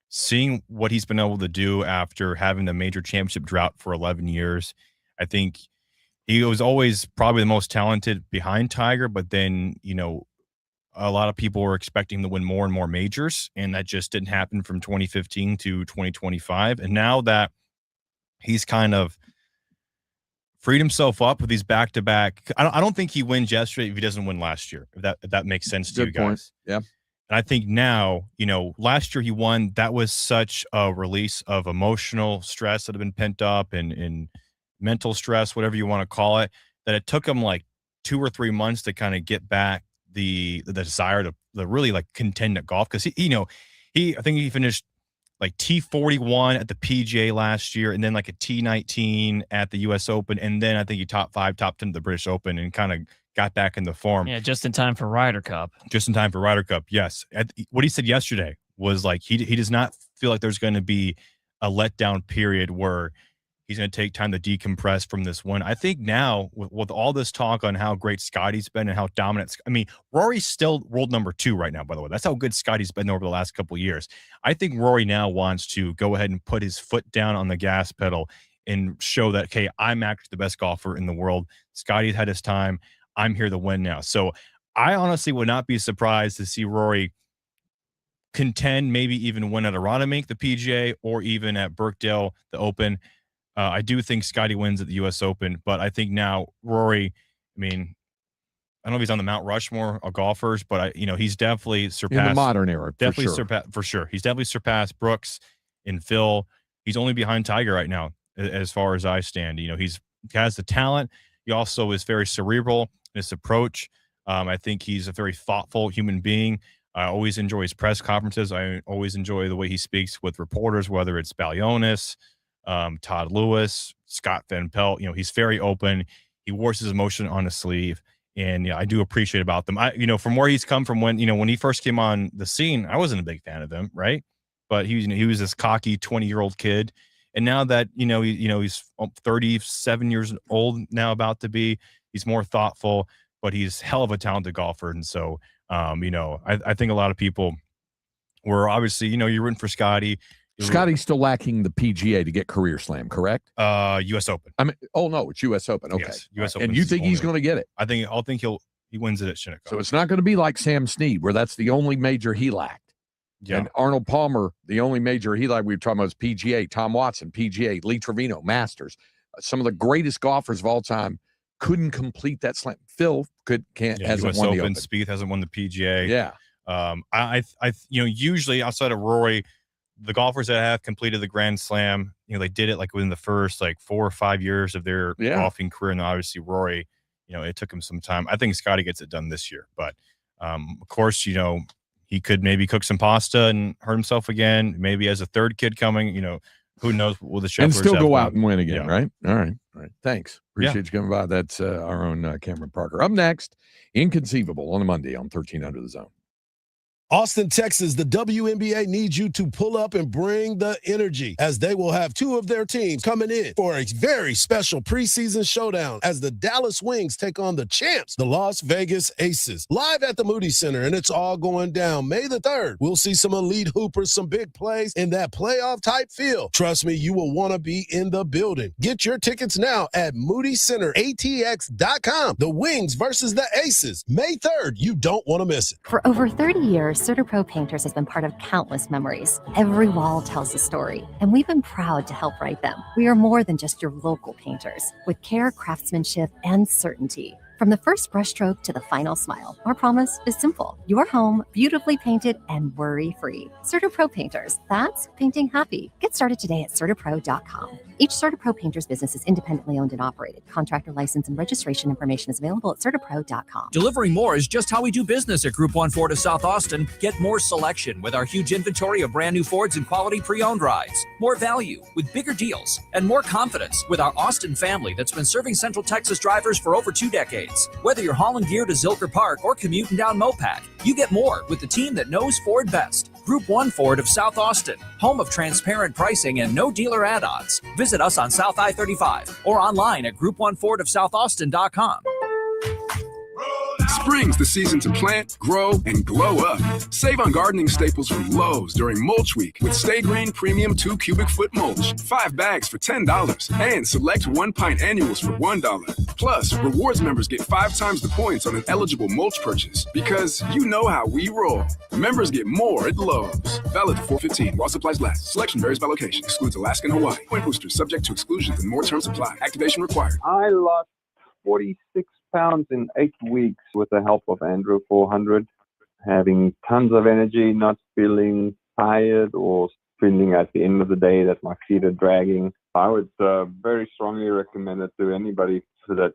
Seeing what he's been able to do after having the major championship drought for 11 years, I think he was always probably the most talented behind Tiger, but then, a lot of people were expecting to win more and more majors, and that just didn't happen from 2015 to 2025. And now that he's kind of freed himself up with these back-to-back, I don't think he wins yesterday if he doesn't win last year, if that makes sense to you guys. Point. Yeah. And I think now, last year he won. That was such a release of emotional stress that had been pent up and mental stress, whatever you want to call it, that it took him like 2 or 3 months to kind of get back the desire to really like contend at golf. Because I think he finished like T41 at the PGA last year, and then like a T19 at the US Open, and then I think he top 10 at the British Open, and kind of got back into form. Yeah, just in time for Ryder Cup. Yes. What he said yesterday was like he does not feel like there's going to be a letdown period where he's going to take time to decompress from this win. I think now with all this talk on how great Scotty's been and how dominant, Rory's still world number 2 right now, by the way. That's how good Scotty's been over the last couple of years. I think Rory now wants to go ahead and put his foot down on the gas pedal and show that, okay, I'm actually the best golfer in the world. Scotty's had his time. I'm here to win now. So I honestly would not be surprised to see Rory contend, maybe even win at Aronimink, the PGA, or even at Birkdale, the Open. I do think Scotty wins at the U.S. Open, but I think now Rory, I don't know if he's on the Mount Rushmore of golfers, but he's definitely surpassed. In the modern era, definitely surpassed, for sure. He's definitely surpassed Brooks and Phil. He's only behind Tiger right now, as far as I stand. He has the talent. He also is very cerebral in his approach. I think he's a very thoughtful human being. I always enjoy his press conferences. I always enjoy the way he speaks with reporters, whether it's Balionis, Todd Lewis, Scott Van Pelt. He's very open. He wears his emotion on his sleeve, and I do appreciate about them. From where he's come from, when he first came on the scene, I wasn't a big fan of him, right? But he was this cocky 20-year-old kid, and now that he's 37 years old now, about to be, he's more thoughtful, but he's hell of a talented golfer, and so I think a lot of people were obviously you're rooting for Scotty. Scotty's still lacking the PGA to get career slam, correct? U.S. Open. It's U.S. Open. Okay, yes, U.S. Open. And you think he's going to get it? I'll think he wins it at Shinnecock. So it's not going to be like Sam Snead, where that's the only major he lacked. Yeah. And Arnold Palmer, the only major he lacked, we were talking about was PGA. Tom Watson, PGA. Lee Trevino, Masters. Some of the greatest golfers of all time couldn't complete that slam. Phil hasn't US won Open. the Open. Spieth hasn't won the PGA. Yeah. I usually outside of Rory, the golfers that have completed the Grand Slam, they did it like within the first 4 or 5 years of their golfing career. And obviously Rory, it took him some time. I think Scotty gets it done this year, but of course, he could maybe cook some pasta and hurt himself again. Maybe as a third kid coming, who knows? Will the show and still go out and win again, right? All right. Thanks. Yeah. Appreciate you coming by. That's our own Cameron Parker. Up next, Inconceivable on a Monday on 1300 The Zone. Austin, Texas, the WNBA needs you to pull up and bring the energy, as they will have two of their teams coming in for a very special preseason showdown as the Dallas Wings take on the champs, the Las Vegas Aces, live at the Moody Center, and it's all going down May the 3rd. We'll see some elite hoopers, some big plays in that playoff-type feel. Trust me, you will want to be in the building. Get your tickets now at moodycenteratx.com. The Wings versus the Aces, May 3rd. You don't want to miss it. For over 30 years, CertaPro Painters has been part of countless memories. Every wall tells a story, and we've been proud to help write them. We are more than just your local painters, with care, craftsmanship, and certainty. From the first brushstroke to the final smile, our promise is simple. Your home, beautifully painted and worry-free. CertaPro Painters, that's painting happy. Get started today at CertaPro.com. Each CertaPro Painters business is independently owned and operated. Contractor license and registration information is available at CertaPro.com. Delivering more is just how we do business at Group 1 Ford of South Austin. Get more selection with our huge inventory of brand new Fords and quality pre-owned rides. More value with bigger deals and more confidence with our Austin family that's been serving Central Texas drivers for over 2 decades. Whether you're hauling gear to Zilker Park or commuting down Mopac, you get more with the team that knows Ford best. Group 1 Ford of South Austin, home of transparent pricing and no dealer add-ons. Visit us on South I-35 or online at group1fordofsouthaustin.com. Spring's the season to plant, grow, and glow up. Save on gardening staples from Lowe's during Mulch Week with Stay Green Premium 2 cubic foot mulch. 5 bags for $10 and select 1 pint annuals for $1. Plus, rewards members get 5 times the points on an eligible mulch purchase because you know how we roll. Members get more at Lowe's. Valid 4/15 while supplies last. Selection varies by location. Excludes Alaska and Hawaii. Point boosters subject to exclusions and more terms apply. Activation required. I lost 46 pounds in 8 weeks with the help of Andro 400, having tons of energy, not feeling tired or feeling at the end of the day that my feet are dragging. I would very strongly recommend it to anybody that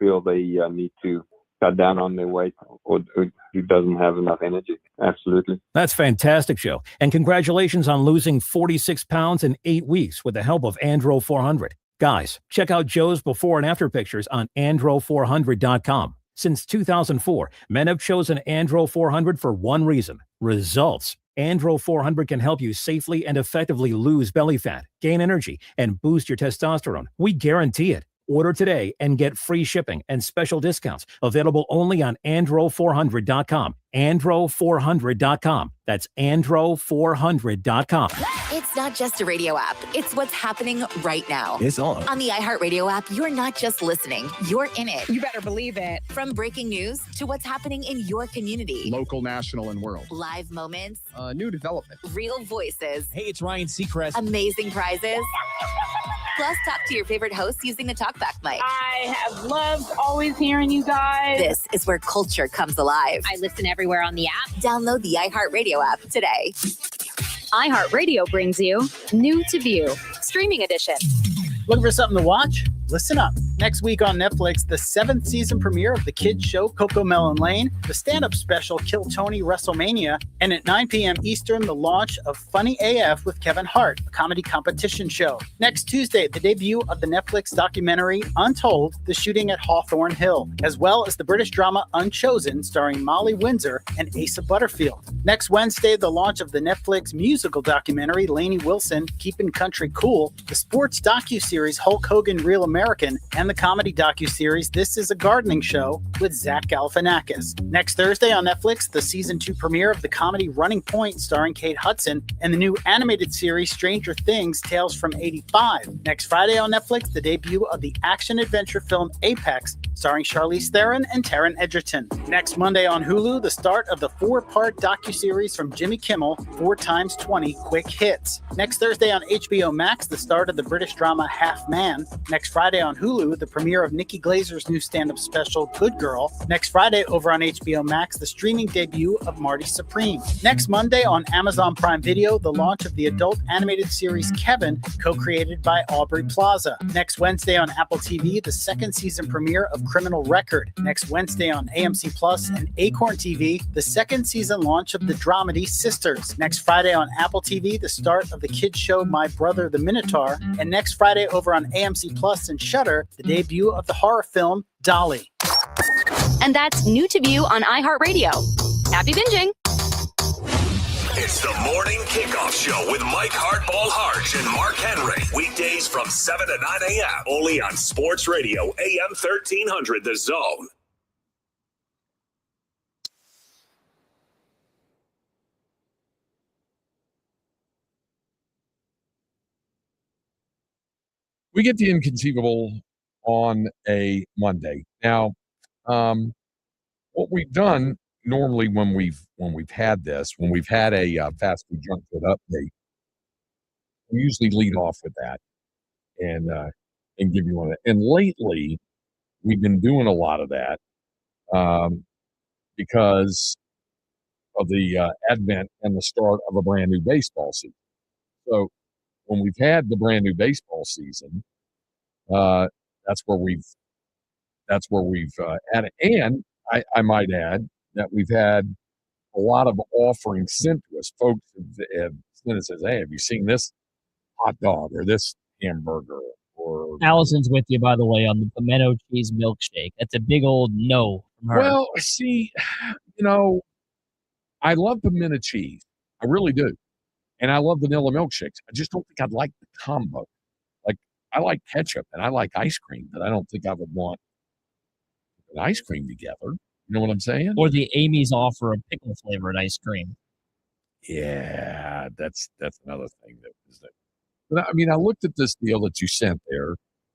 feel they need to cut down on their weight or who doesn't have enough energy. Absolutely. That's fantastic, Joe. And congratulations on losing 46 pounds in 8 weeks with the help of Andro 400. Guys, check out Joe's before and after pictures on andro400.com. Since 2004, men have chosen Andro 400 for one reason: results. Andro 400 can help you safely and effectively lose belly fat, gain energy, and boost your testosterone. We guarantee it. Order today and get free shipping and special discounts available only on andro400.com. andro400.com. That's andro400.com. It's not just a radio app. It's what's happening right now. It's on. On the iHeartRadio app, you're not just listening, you're in it. You better believe it. From breaking news to what's happening in your community. Local, national, and world. Live moments. New development. Real voices. Hey, it's Ryan Seacrest. Amazing prizes. Plus, talk to your favorite hosts using the TalkBack mic. I have loved always hearing you guys. This is where culture comes alive. I listen everywhere on the app. Download the iHeartRadio app today. iHeartRadio brings you New to View, Streaming Edition. Looking for something to watch? Listen up. Next week on Netflix, the 7th season premiere of the kids show Coco Melon Lane, the stand-up special Kill Tony WrestleMania, and at 9 p.m. Eastern, the launch of Funny AF with Kevin Hart, a comedy competition show. Next Tuesday, the debut of the Netflix documentary Untold, the shooting at Hawthorne Hill, as well as the British drama Unchosen, starring Molly Windsor and Asa Butterfield. Next Wednesday, the launch of the Netflix musical documentary Lainey Wilson, Keeping Country Cool, the sports docuseries Hulk Hogan Real American, and the comedy docuseries This Is a Gardening Show with Zach Galifianakis. Next Thursday on Netflix, the season 2 premiere of the comedy Running Point starring Kate Hudson, and the new animated series Stranger Things Tales from 85. Next Friday on Netflix, the debut of the action-adventure film Apex starring Charlize Theron and Taron Egerton. Next Monday on Hulu, the start of the 4-part docuseries from Jimmy Kimmel, 4x20 Quick Hits. Next Thursday on HBO Max, the start of the British drama Half Man. Next Friday on Hulu, with the premiere of Nikki Glazer's new stand-up special, Good Girl. Next Friday, over on HBO Max, the streaming debut of Marty Supreme. Next Monday on Amazon Prime Video, the launch of the adult animated series Kevin, co-created by Aubrey Plaza. Next Wednesday on Apple TV, the second season premiere of Criminal Record. Next Wednesday on AMC Plus and Acorn TV, the second season launch of the dramedy Sisters. Next Friday on Apple TV, the start of the kids show My Brother the Minotaur. And next Friday over on AMC Plus and Shudder, the debut of the horror film Dolly. And that's new to view on iHeartRadio. Happy binging. It's the Morning Kickoff Show with Mike Hardball Harge and Mark Henry. Weekdays from 7 to 9 a.m. Only on Sports Radio, AM 1300, The Zone. We get the inconceivable on a Monday. Now, what we've done normally when we've had this, when we've had a fast food junk food update, we usually lead off with that and give you one. And lately, we've been doing a lot of that because of the advent and the start of a brand new baseball season. So when we've had the brand new baseball season, that's where we've added. And I might add that we've had a lot of offerings sent to us. Folks have sent us, says, "Hey, have you seen this hot dog or this hamburger?" Or Allison's with you, by the way, on the pimento cheese milkshake. That's a big old no from her. Well, see, I love pimento cheese. I really do. And I love vanilla milkshakes. I just don't think I'd like the combo. Like, I like ketchup and I like ice cream, but I don't think I would want an ice cream together. You know what I'm saying? Or the Amy's offer of pickle flavored ice cream. Yeah, that's another thing that was there. But I mean, I looked at this deal that you sent there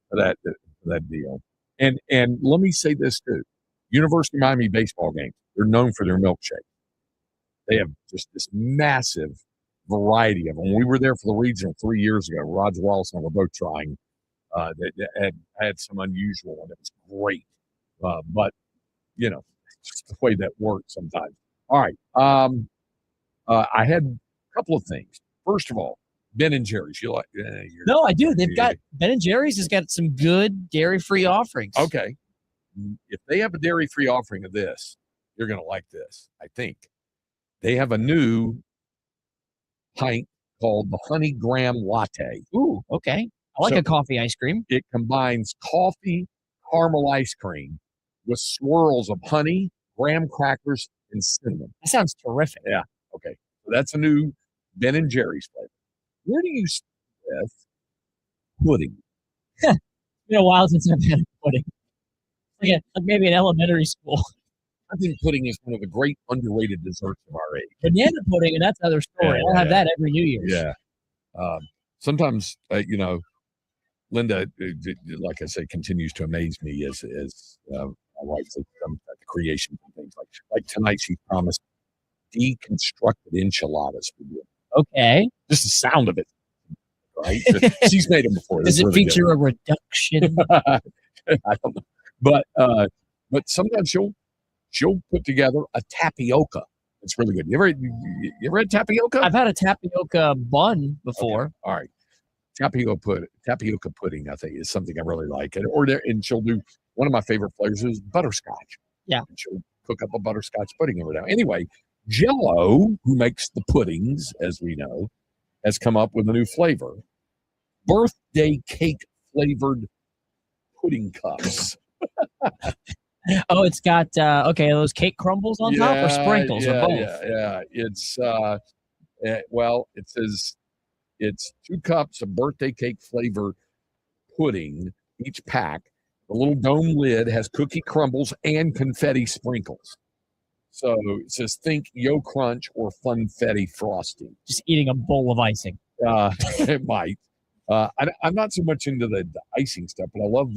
for that deal, and let me say this too: University of Miami baseball games, they're known for their milkshake. They have just this massive variety of them. We were there for the regional 3 years ago. Roger Wallace and I were both trying. They had some unusual one. It was great, but just the way that works sometimes. All right, I had a couple of things. First of all, Ben and Jerry's. You like? No, I do. They've got Ben and Jerry's has got some good dairy-free offerings. Okay, if they have a dairy-free offering of this, you're going to like this. I think they have a new pint called the Honey Graham Latte. Ooh, okay. I like a coffee ice cream. It combines coffee, caramel ice cream with swirls of honey, graham crackers, and cinnamon. That sounds terrific. Yeah. Okay. So that's a new Ben and Jerry's flavor. Where do you start with pudding? It's been a while since I've had a pudding. Like maybe in elementary school. I think pudding is one of the great underrated desserts of our age. Banana pudding, and that's another story. I'll have that every New Year's. Yeah. Sometimes, Linda, like I say, continues to amaze me as my wife says, at the creation of things. Like tonight, she promised deconstructed enchiladas for you. Okay. Just the sound of it, right? She's made them before. Does it feature a reduction? I don't know. But sometimes she'll put together a tapioca. It's really good. You ever had tapioca? I've had a tapioca bun before. Okay. All right. Tapioca pudding, I think, is something I really like. And she'll do one of my favorite flavors is butterscotch. Yeah. And she'll cook up a butterscotch pudding every now. Anyway, Jell-O, who makes the puddings, as we know, has come up with a new flavor. Birthday cake flavored pudding cups. Oh, it's got those cake crumbles on top or sprinkles or both. Yeah. It's it says it's 2 cups of birthday cake flavor pudding each pack. The little dome lid has cookie crumbles and confetti sprinkles. So it says think Yo Crunch or Funfetti frosting. Just eating a bowl of icing. It might. I'm not so much into the icing stuff, but I love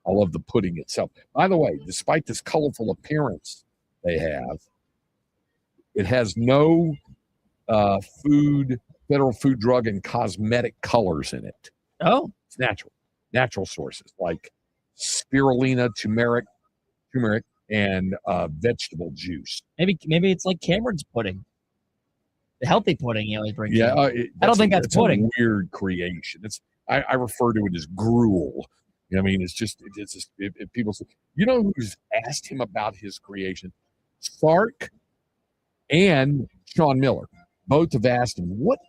I love the pudding itself. By the way, despite this colorful appearance they have, it has no Federal Food, Drug, and Cosmetic colors in it. Oh. It's natural sources like spirulina, turmeric, and vegetable juice. Maybe it's like Cameron's pudding. The healthy pudding he always brings Yeah, up. I don't think that's pudding. A weird creation. I refer to it as gruel. I mean, it's just if people say, you know who's asked him about his creation? Sark and Sean Miller. Both have asked him, what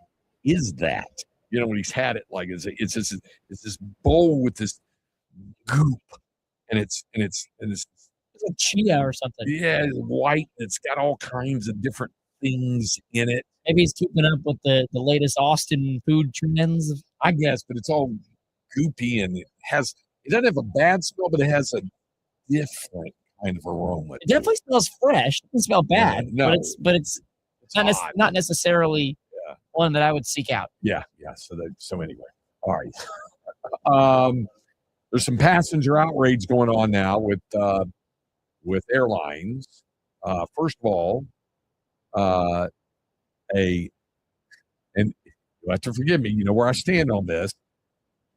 is that? When he's had it, like it's this bowl with this goop, and it's like chia or something. Yeah, it's white. It's got all kinds of different things in it. Maybe he's keeping up with the latest Austin food trends. I guess, but it's all goopy and it doesn't have a bad smell, but it has a different kind of aroma. It definitely smells fresh. It doesn't smell bad. Yeah, no, but it's not necessarily one that I would seek out. Yeah. So anyway, all right. There's some passenger outrage going on now with airlines. First of all, and you have to forgive me, you know where I stand on this.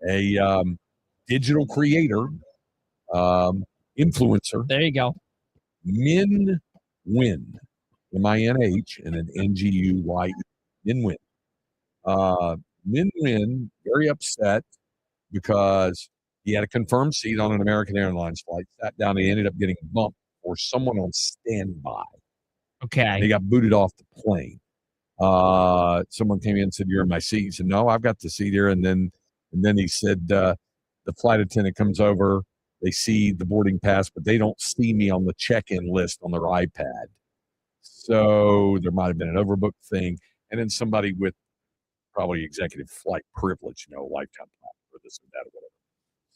A digital creator, influencer. There you go. Min Win, M-I-N-H, and an N-G-U-Y, Min Win. Min Win, very upset because he had a confirmed seat on an American Airlines flight, sat down, he ended up getting bumped for someone on standby. Okay. And he got booted off the plane. Someone came in and said, "You're in my seat." He said, "No, I've got the seat here." And then he said, the flight attendant comes over, they see the boarding pass, but they don't see me on the check-in list on their iPad. So there might have been an overbooked thing. And then somebody with probably executive flight privilege, lifetime plan or this or that or whatever.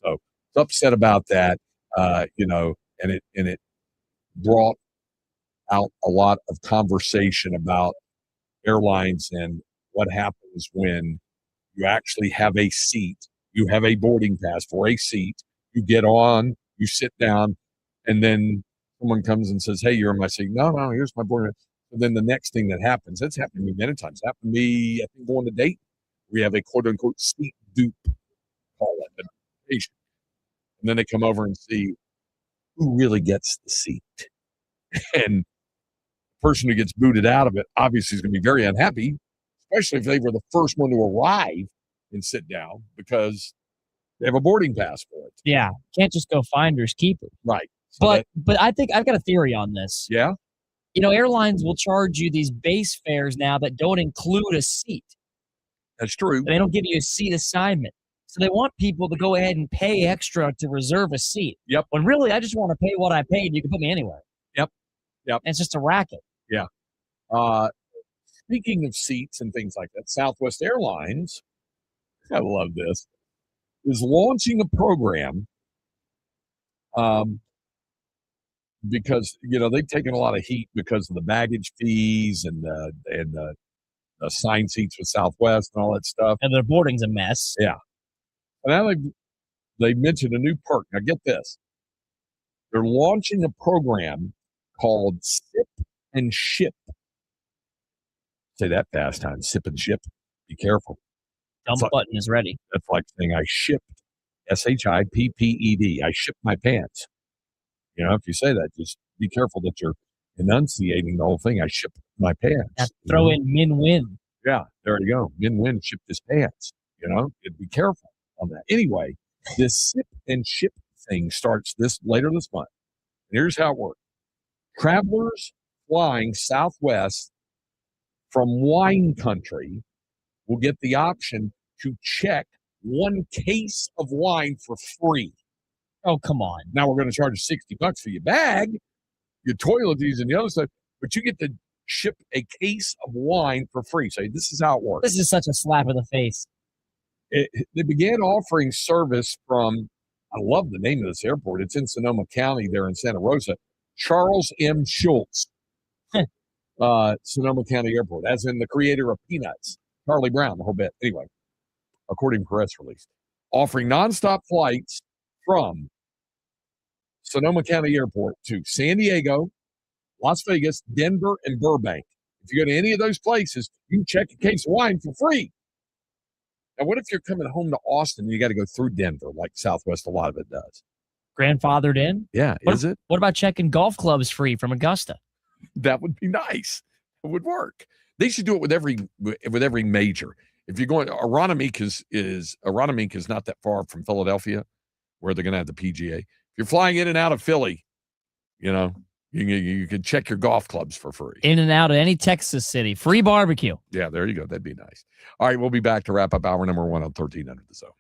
So it's upset about that, and it brought out a lot of conversation about airlines and what happens when you actually have a seat, you have a boarding pass for a seat, you get on, you sit down, and then someone comes and says, "Hey, you're in my seat." No, here's my boarding pass. And then the next thing that happens, that's happened to me many times. It happened to me, I think, going to date. We have a quote-unquote seat dupe, call it, notification. And then they come over and see who really gets the seat. And the person who gets booted out of it obviously is going to be very unhappy, especially if they were the first one to arrive and sit down because they have a boarding pass for it. Yeah, can't just go finders keepers. Right. So but I think I've got a theory on this. Yeah? Airlines will charge you these base fares now that don't include a seat. That's true. They don't give you a seat assignment. So they want people to go ahead and pay extra to reserve a seat. Yep. When really, I just want to pay what I paid. You can put me anywhere. Yep. And it's just a racket. Yeah. Speaking of seats and things like that, Southwest Airlines, I love this, is launching a program because, they've taken a lot of heat because of the baggage fees and the assigned seats with Southwest and all that stuff. And their boarding's a mess. Yeah. And now they mentioned a new perk. Now get this. They're launching a program called Sip and Ship. Say that fast time. Sip and Ship. Be careful. Dump button is ready. That's like saying I shipped. SHIPPED. I shipped my pants. If you say that, just be careful that you're enunciating the whole thing. I shipped my pants. Now throw in Min Win. Yeah, there you go. Min Win shipped his pants. Be careful on that. Anyway, this Sip and Ship thing starts later this month. And here's how it works. Travelers flying Southwest from wine country will get the option to check one case of wine for free. Oh, come on. Now we're going to charge you $60 for your bag, your toiletries, and the other stuff, but you get to ship a case of wine for free. So this is how it works. This is such a slap in the face. They began offering service from, I love the name of this airport. It's in Sonoma County there in Santa Rosa. Charles M. Schultz, Sonoma County Airport, as in the creator of Peanuts, Charlie Brown, the whole bit. Anyway, according to press release, offering nonstop flights from Sonoma County Airport to San Diego, Las Vegas, Denver, and Burbank. If you go to any of those places, you can check a case of wine for free. Now, what if you're coming home to Austin and you got to go through Denver, like Southwest, a lot of it does? Grandfathered in? Yeah, What, is it? What about checking golf clubs free from Augusta? That would be nice. It would work. They should do it with every major. If you're going, Aronimink is not that far from Philadelphia, where they're going to have the PGA. If you're flying in and out of Philly, you can check your golf clubs for free. In and out of any Texas city. Free barbecue. Yeah, there you go. That'd be nice. All right, we'll be back to wrap up hour number 1 on 1300 The Zone.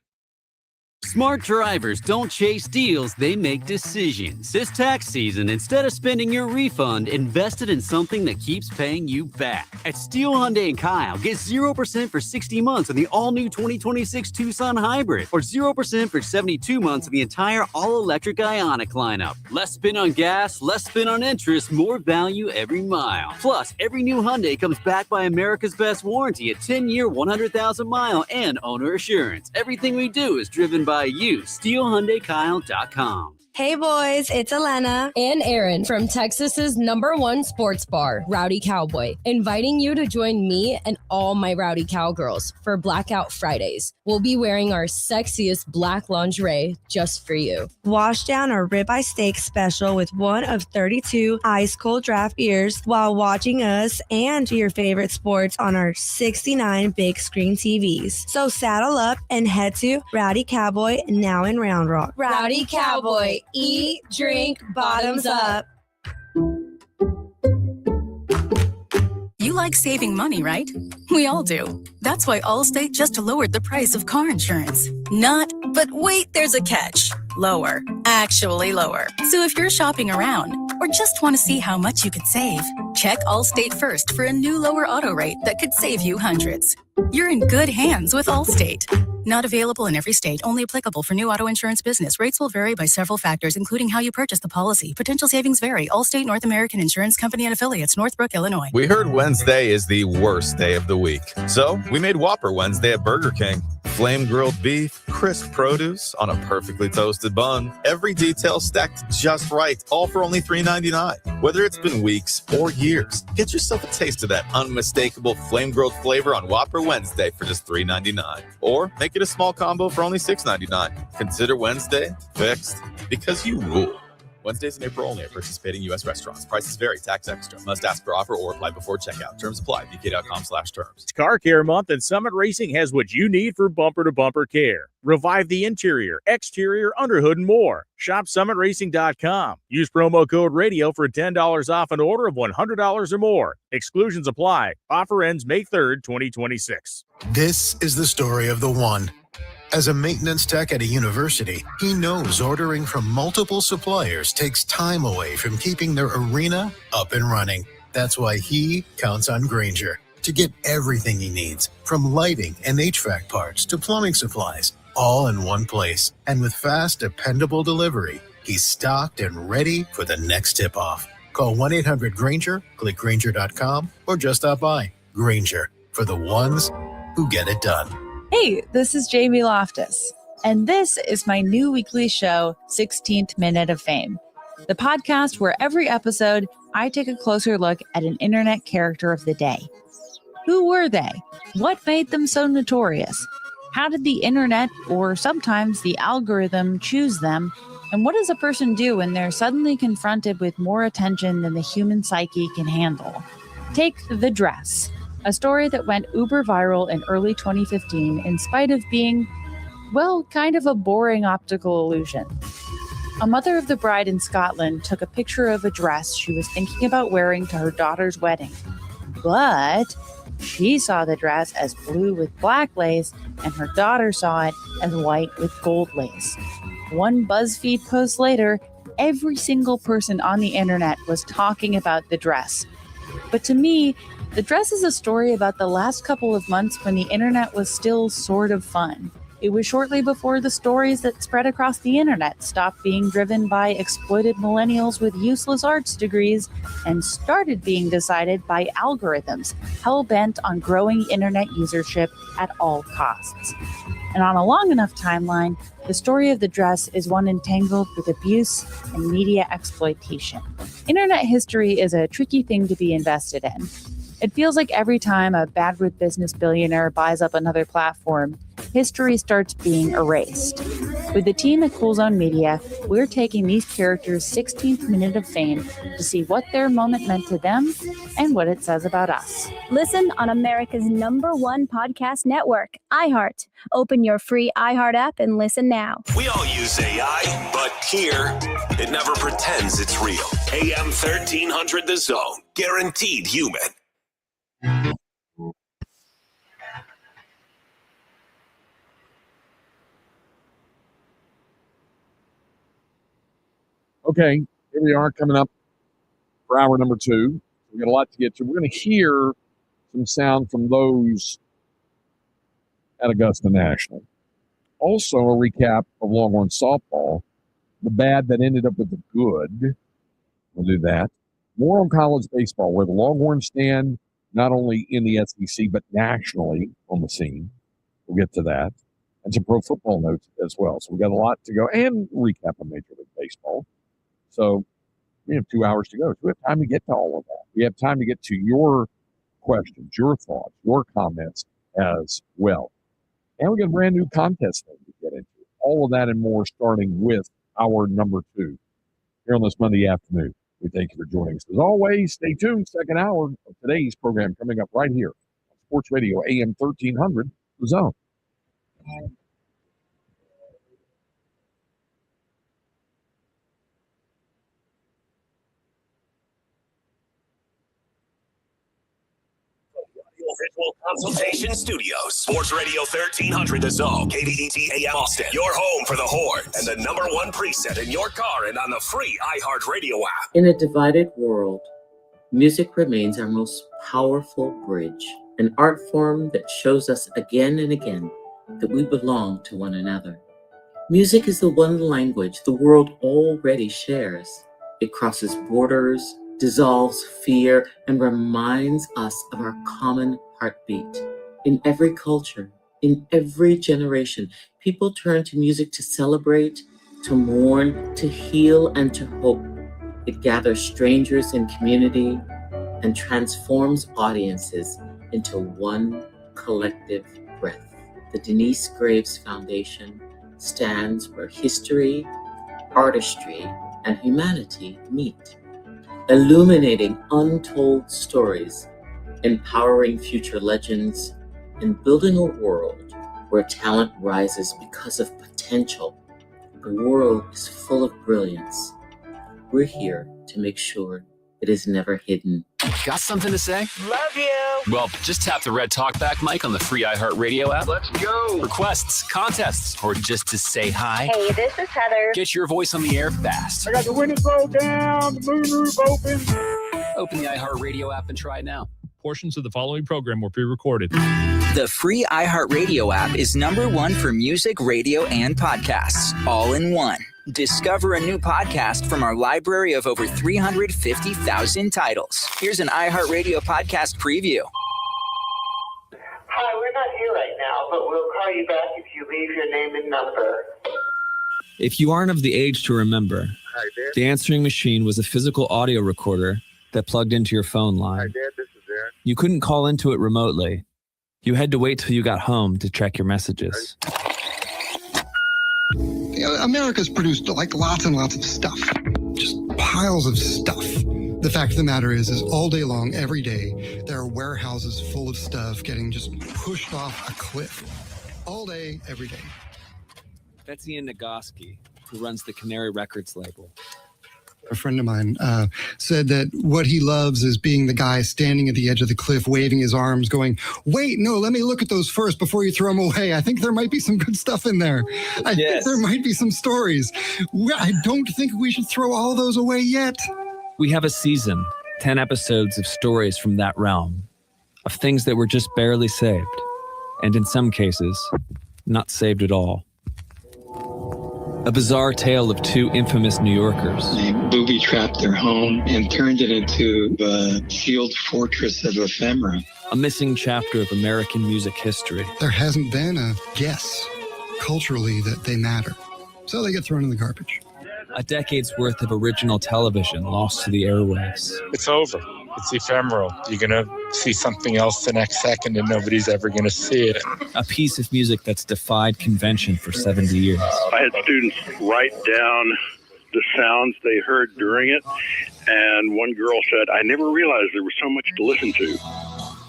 Smart drivers don't chase deals, they make decisions. This tax season, instead of spending your refund, invest it in something that keeps paying you back. At Steel Hyundai and Kyle, get 0% for 60 months on the all-new 2026 Tucson Hybrid, or 0% for 72 months on the entire all-electric Ioniq lineup. Less spin on gas, less spin on interest, more value every mile. Plus, every new Hyundai comes backed by America's Best Warranty, a 10-year, 100,000-mile, and owner assurance. Everything we do is driven by you. SteelHyundaiKyle.com. Hey boys, it's Elena and Aaron from Texas's #1 sports bar, Rowdy Cowboy, inviting you to join me and all my Rowdy Cowgirls for Blackout Fridays. We'll be wearing our sexiest black lingerie just for you. Wash down our ribeye steak special with one of 32 ice cold draft beers while watching us and your favorite sports on our 69 big screen TVs. So saddle up and head to Rowdy Cowboy now in Round Rock. Rowdy Cowboy. Eat, drink, bottoms up. You like saving money, right? We all do. That's why Allstate just lowered the price of car insurance. But wait, there's a catch. Lower. Actually lower. So if you're shopping around or just want to see how much you could save, check Allstate first for a new lower auto rate that could save you hundreds. You're in good hands with Allstate. Not available in every state. Only applicable for new auto insurance business. Rates will vary by several factors, including how you purchase the policy. Potential savings vary. Allstate North American Insurance Company and affiliates, Northbrook, Illinois. We heard Wednesday is the worst day of the week. So we made Whopper Wednesday at Burger King. Flame grilled beef, crisp produce on a perfectly toasted bun. Every detail stacked just right, all for only $3.99. Whether it's been weeks or years, get yourself a taste of that unmistakable flame grilled flavor on Whopper Wednesday for just $3.99. Or make it a small combo for only $6.99. Consider Wednesday fixed because you rule. Wednesdays in April only at participating U.S. restaurants. Prices vary. Tax extra. Must ask for offer or apply before checkout. Terms apply. BK.com/terms. It's Car Care Month, and Summit Racing has what you need for bumper-to-bumper care. Revive the interior, exterior, underhood, and more. Shop SummitRacing.com. Use promo code RADIO for $10 off an order of $100 or more. Exclusions apply. Offer ends May 3rd, 2026. This is the story of the one. As a maintenance tech at a university, he knows ordering from multiple suppliers takes time away from keeping their arena up and running. That's why he counts on Grainger to get everything he needs, from lighting and HVAC parts to plumbing supplies, all in one place. And with fast, dependable delivery, he's stocked and ready for the next tip-off. Call 1-800-GRAINGER, click Grainger.com, or just stop by. Grainger, for the ones who get it done. Hey, this is Jamie Loftus, and this is my new weekly show, 16th Minute of Fame, the podcast where every episode I take a closer look at an internet character of the day. Who were they? What made them so notorious? How did the internet, or sometimes the algorithm, choose them? And what does a person do when they're suddenly confronted with more attention than the human psyche can handle? Take The Dress, a story that went uber viral in early 2015 in spite of being, well, kind of a boring optical illusion. A mother of the bride in Scotland took a picture of a dress she was thinking about wearing to her daughter's wedding. But she saw the dress as blue with black lace, and her daughter saw it as white with gold lace. One BuzzFeed post later, every single person on the internet was talking about the dress. But to me, The Dress is a story about the last couple of months when the internet was still sort of fun. It was shortly before the stories that spread across the internet stopped being driven by exploited millennials with useless arts degrees and started being decided by algorithms hell-bent on growing internet usership at all costs. And on a long enough timeline, the story of The Dress is one entangled with abuse and media exploitation. Internet history is a tricky thing to be invested in. It feels like every time a bad with business billionaire buys up another platform, history starts being erased. With the team at Cool Zone Media, we're taking these characters' 16th minute of fame to see what their moment meant to them and what it says about us. Listen on America's #1 podcast network, iHeart. Open your free iHeart app and listen now. We all use AI, but here, it never pretends it's real. AM 1300 The Zone. Guaranteed human. Okay, here we are coming up for hour number 2. We've got a lot to get to. We're going to hear some sound from those at Augusta National. Also, a recap of Longhorn softball, the bad that ended up with the good. We'll do that. More on college baseball, where the Longhorns stand not only in the SEC, but nationally on the scene. We'll get to that. And some pro football notes as well. So we've got a lot to go, and recap of Major League Baseball. So we have 2 hours to go. So we have time to get to all of that. We have time to get to your questions, your thoughts, your comments as well. And we got a brand new contest thing to get into. All of that and more starting with hour number 2 here on this Monday afternoon. We thank you for joining us. As always, stay tuned. Second hour of today's program coming up right here on Sports Radio AM 1300, The Zone. Virtual Consultation Studios. Sports Radio 1300 The Zone. KVET AM Austin. Your home for the Horns. And the #1 preset in your car and on the free iHeartRadio app. In a divided world, music remains our most powerful bridge, an art form that shows us again and again that we belong to one another. Music is the one language the world already shares. It crosses borders, dissolves fear, and reminds us of our common heartbeat. In every culture, in every generation, people turn to music to celebrate, to mourn, to heal, and to hope. It gathers strangers in community and transforms audiences into one collective breath. The Denise Graves Foundation stands where history, artistry, and humanity meet, illuminating untold stories, empowering future legends, and building a world where talent rises because of potential. The world is full of brilliance. We're here to make sure it is never hidden. Got something to say? Love you. Well, just tap the red talkback mic on the free iHeartRadio app. Let's go. Requests, contests, or just to say hi. Hey, this is Heather. Get your voice on the air fast. I got the windows rolled down, the moonroof open. Open the iHeartRadio app and try it now. Portions of the following program were pre-recorded. The free iHeartRadio app is #1 for music, radio, and podcasts, all in one. Discover a new podcast from our library of over 350,000 titles. Here's an iHeartRadio podcast preview. Hi, we're not here right now, but we'll call you back if you leave your name and number. If you aren't of the age to remember, the answering machine was a physical audio recorder that plugged into your phone line. Hi, Dad, this is Aaron. You couldn't call into it remotely. You had to wait till you got home to check your messages. America's produced like lots and lots of stuff, just piles of stuff. The fact of the matter is all day long, every day, there are warehouses full of stuff getting just pushed off a cliff. All day, every day. That's Ian Nagoski, who runs the Canary Records label. A friend of mine said that what he loves is being the guy standing at the edge of the cliff, waving his arms, going, wait, no, let me look at those first before you throw them away. I think there might be some good stuff in there. I think there might be some stories. I don't think we should throw all those away yet. We have a season, 10 episodes of stories from that realm, of things that were just barely saved, and in some cases, not saved at all. A bizarre tale of two infamous New Yorkers. They booby-trapped their home and turned it into the sealed fortress of ephemera. A missing chapter of American music history. There hasn't been a guess culturally that they matter. So they get thrown in the garbage. A decade's worth of original television lost to the airwaves. It's over. It's ephemeral. You're going to see something else the next second and nobody's ever going to see it. A piece of music that's defied convention for 70 years. I had students write down the sounds they heard during it, and one girl said, I never realized there was so much to listen to.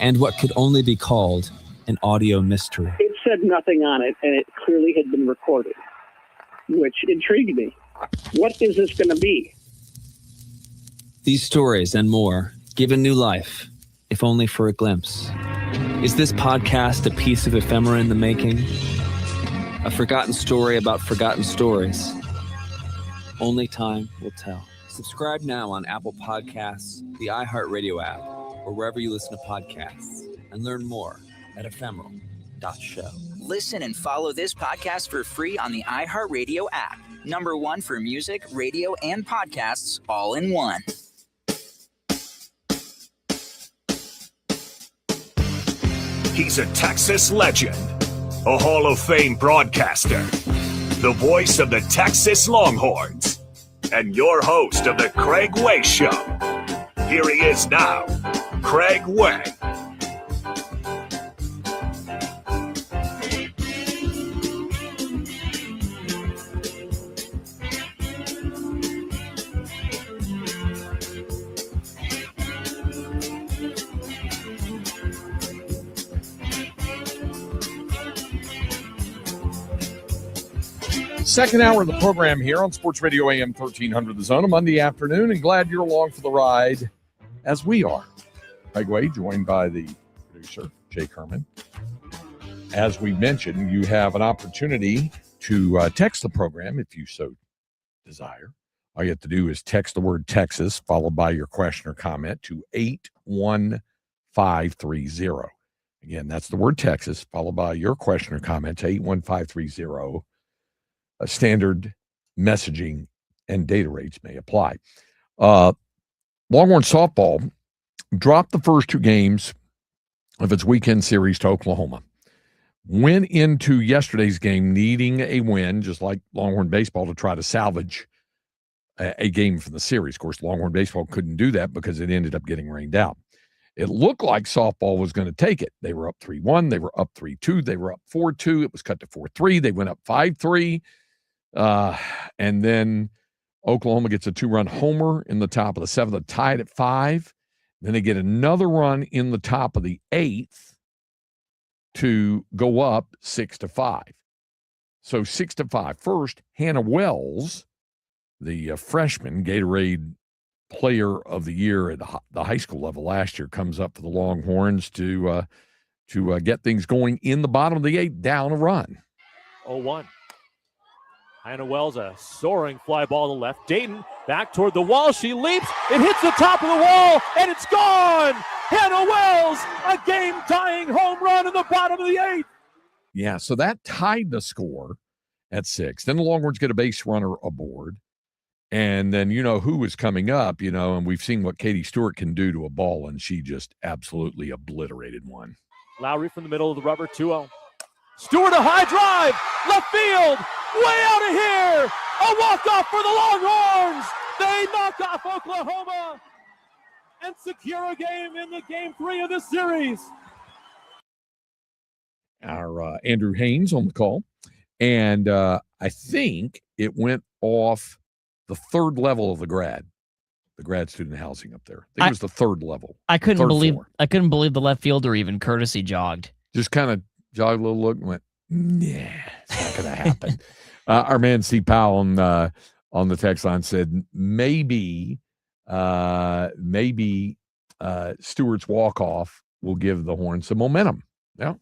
And what could only be called an audio mystery. It said nothing on it, and it clearly had been recorded, which intrigued me. What is this going to be? These stories and more given new life, if only for a glimpse. Is this podcast a piece of ephemera in the making? A forgotten story about forgotten stories? Only time will tell. Subscribe now on Apple Podcasts, the iHeartRadio app, or wherever you listen to podcasts, and learn more at ephemeral.show. Listen and follow this podcast for free on the iHeartRadio app. #1 for music, radio, and podcasts all in one. He's a Texas legend, a Hall of Fame broadcaster, the voice of the Texas Longhorns, and your host of the Craig Way Show. Here he is now, Craig Way. Second hour of the program here on Sports Radio AM 1300 The Zone, a Monday afternoon, and glad you're along for the ride as we are. Craig Way, joined by the producer, Jake Herman. As we mentioned, you have an opportunity to text the program if you so desire. All you have to do is text the word Texas, followed by your question or comment to 81530. Again, that's the word Texas, followed by your question or comment to 81530. Standard messaging and data rates may apply. Longhorn softball dropped the first two games of its weekend series to Oklahoma. Went into yesterday's game needing a win, just like Longhorn baseball, to try to salvage a game from the series. Of course, Longhorn baseball couldn't do that because it ended up getting rained out. It looked like softball was going to take it. They were up 3-1. They were up 3-2. They were up 4-2. It was cut to 4-3. They went up 5-3. And then Oklahoma gets a 2-run homer in the top of the 7th, tied at 5. Then they get another run in the top of the 8th to go up 6-5. So 6-5. First, Hannah Wells, the freshman Gatorade Player of the Year at the high school level last year, comes up for the Longhorns to get things going in the bottom of the 8th, down a run. 0-1. Hannah Wells, a soaring fly ball to the left. Dayton back toward the wall. She leaps. It hits the top of the wall, and it's gone. Hannah Wells, a game-tying home run in the bottom of the 8th. Yeah, so that tied the score at 6. Then the Longhorns get a base runner aboard. And then you know who is coming up, and we've seen what Katie Stewart can do to a ball, and she just absolutely obliterated one. Lowry from the middle of the rubber, 2-0. Stewart, a high drive, left field, way out of here. A walk-off for the Longhorns. They knock off Oklahoma and secure a game in the Game 3 of this series. Our Andrew Haynes on the call, and I think it went off the third level of the grad student housing up there. I think it was the third level. I couldn't believe the left fielder even courtesy jogged. Just kind of jogged a little look and went, nah, it's not going to happen. Our man C. Powell on the text line said maybe Stewart's walk-off will give the Horns some momentum. Yeah.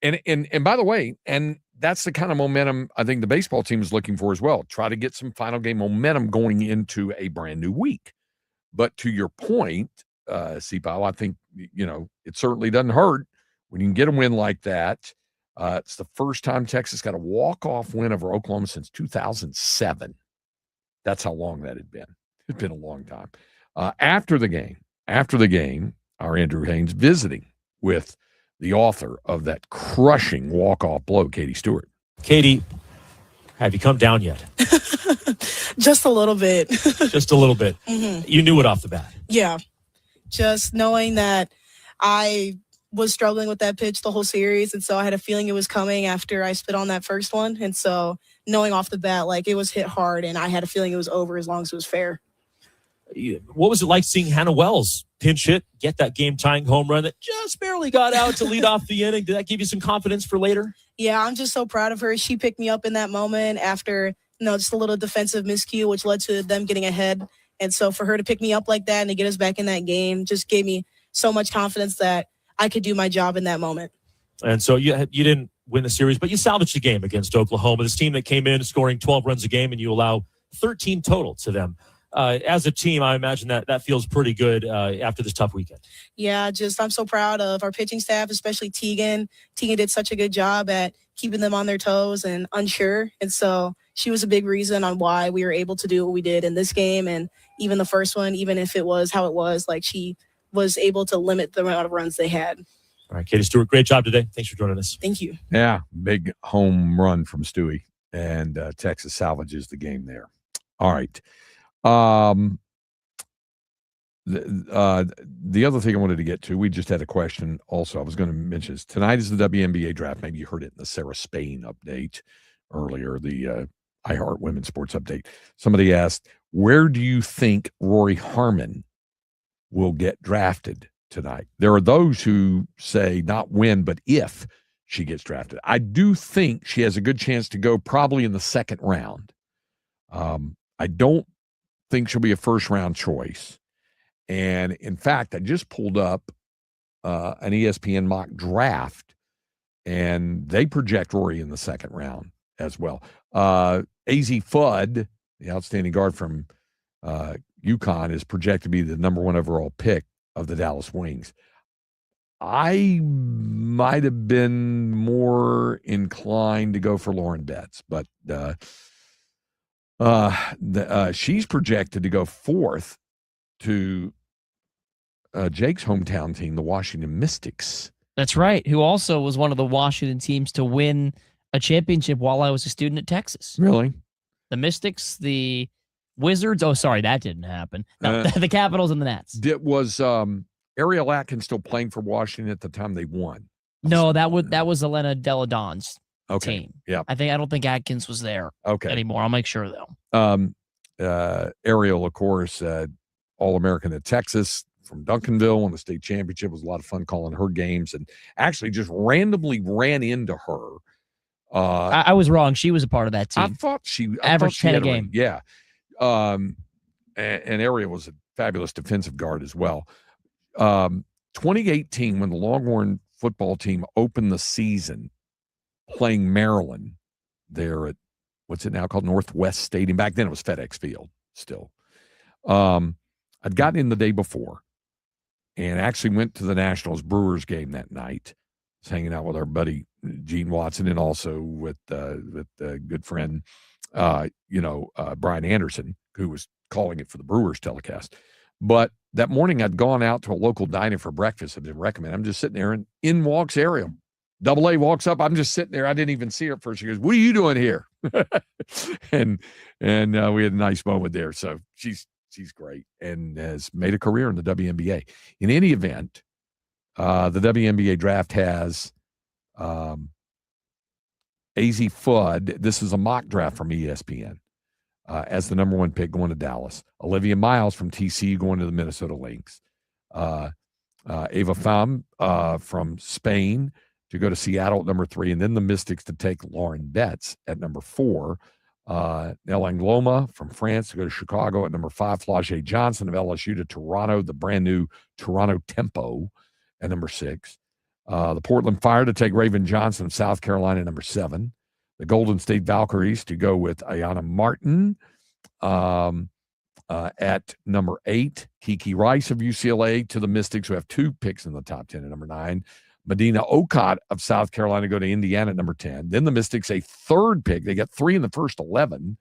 And by the way, and that's the kind of momentum I think the baseball team is looking for as well. Try to get some final game momentum going into a brand new week. But to your point, C. Powell, I think, it certainly doesn't hurt when you can get a win like that. It's the first time Texas got a walk-off win over Oklahoma since 2007. That's how long that had been. It's been a long time. After the game, our Andrew Haynes visiting with the author of that crushing walk-off blow, Katie Stewart. Katie, have you come down yet? Just a little bit. Just a little bit. Mm-hmm. You knew it off the bat. Yeah. just knowing that I was struggling with that pitch the whole series, and so I had a feeling it was coming after I spit on that first one, and so knowing off the bat, like, it was hit hard, and I had a feeling it was over as long as it was fair. What was it like seeing Hannah Wells pinch hit, get that game-tying home run that just barely got out to lead off the inning? Did that give you some confidence for later? Yeah, I'm just so proud of her. She picked me up in that moment after, just a little defensive miscue, which led to them getting ahead. And so for her to pick me up like that and to get us back in that game just gave me so much confidence that I could do my job in that moment. And so you didn't win the series, but you salvaged the game against Oklahoma, this team that came in scoring 12 runs a game, and you allow 13 total to them. As a team, I imagine that feels pretty good after this tough weekend. Yeah, I'm so proud of our pitching staff, especially Tegan. Tegan did such a good job at keeping them on their toes and unsure. And so she was a big reason on why we were able to do what we did in this game. And even the first one, even if it was how it was, like, she was able to limit the amount of runs they had. All right, Katie Stewart, great job today. Thanks for joining us. Thank you. Yeah, big home run from Stewie, and Texas salvages the game there. All right. The other thing I wanted to get to, we just had a question also. I was going to mention this. Tonight is the WNBA draft. Maybe you heard it in the Sarah Spain update earlier, the iHeart Women's Sports update. Somebody asked, where do you think Rory Harman will get drafted tonight? There are those who say not when, but if she gets drafted. I do think she has a good chance to go probably in the second round. I don't think she'll be a first-round choice. And, in fact, I just pulled up an ESPN mock draft, and they project Rory in the second round as well. AZ Fudd, the outstanding guard from UConn, is projected to be the number 1 overall pick of the Dallas Wings. I might have been more inclined to go for Lauren Betts, but she's projected to go 4th to Jake's hometown team, the Washington Mystics. That's right, who also was one of the Washington teams to win a championship while I was a student at Texas. Really? The Mystics, the Wizards. Oh, sorry, that didn't happen. No, the Capitals and the Nats. Was Ariel Atkins still playing for Washington at the time they won? No, that was Elena Deladon's team. Yeah. I don't think Atkins was there anymore. I'll make sure though. Ariel, of course, All-American at Texas from Duncanville, won the state championship. It was a lot of fun calling her games, and actually just randomly ran into her. I was wrong. She was a part of that team. I thought she averaged 10 a game. Yeah. And Ariel was a fabulous defensive guard as well. 2018, when the Longhorn football team opened the season playing Maryland there at what's it now called Northwest Stadium. Back then it was FedEx Field still. I'd gotten in the day before and actually went to the Nationals Brewers game that night. Was hanging out with our buddy Gene Watson and also with a good friend, Brian Anderson, who was calling it for the Brewers telecast. But that morning I'd gone out to a local diner for breakfast. I didn't recommend. I'm just sitting there, and in walks Ariel. Double A walks up. I'm just sitting there. I didn't even see her at first. She goes, "What are you doing here?" and we had a nice moment there. So she's great and has made a career in the WNBA. In any event, the WNBA draft has AZ Fudd. This is a mock draft from ESPN as the number 1 pick going to Dallas. Olivia Miles from TCU going to the Minnesota Lynx. Ava Pham from Spain to go to Seattle at number 3, and then the Mystics to take Lauren Betts at number 4. Nell Angloma from France to go to Chicago at number 5. Flau'jae Johnson of LSU to Toronto, the brand new Toronto Tempo at number 6. The Portland Fire to take Raven Johnson of South Carolina at number 7. The Golden State Valkyries to go with Ayana Martin at number 8. Kiki Rice of UCLA to the Mystics, who have 2 picks in the top 10 at number 9. Medina Okot of South Carolina go to Indiana at number 10. Then the Mystics, a 3rd pick. They got 3 in the first 11.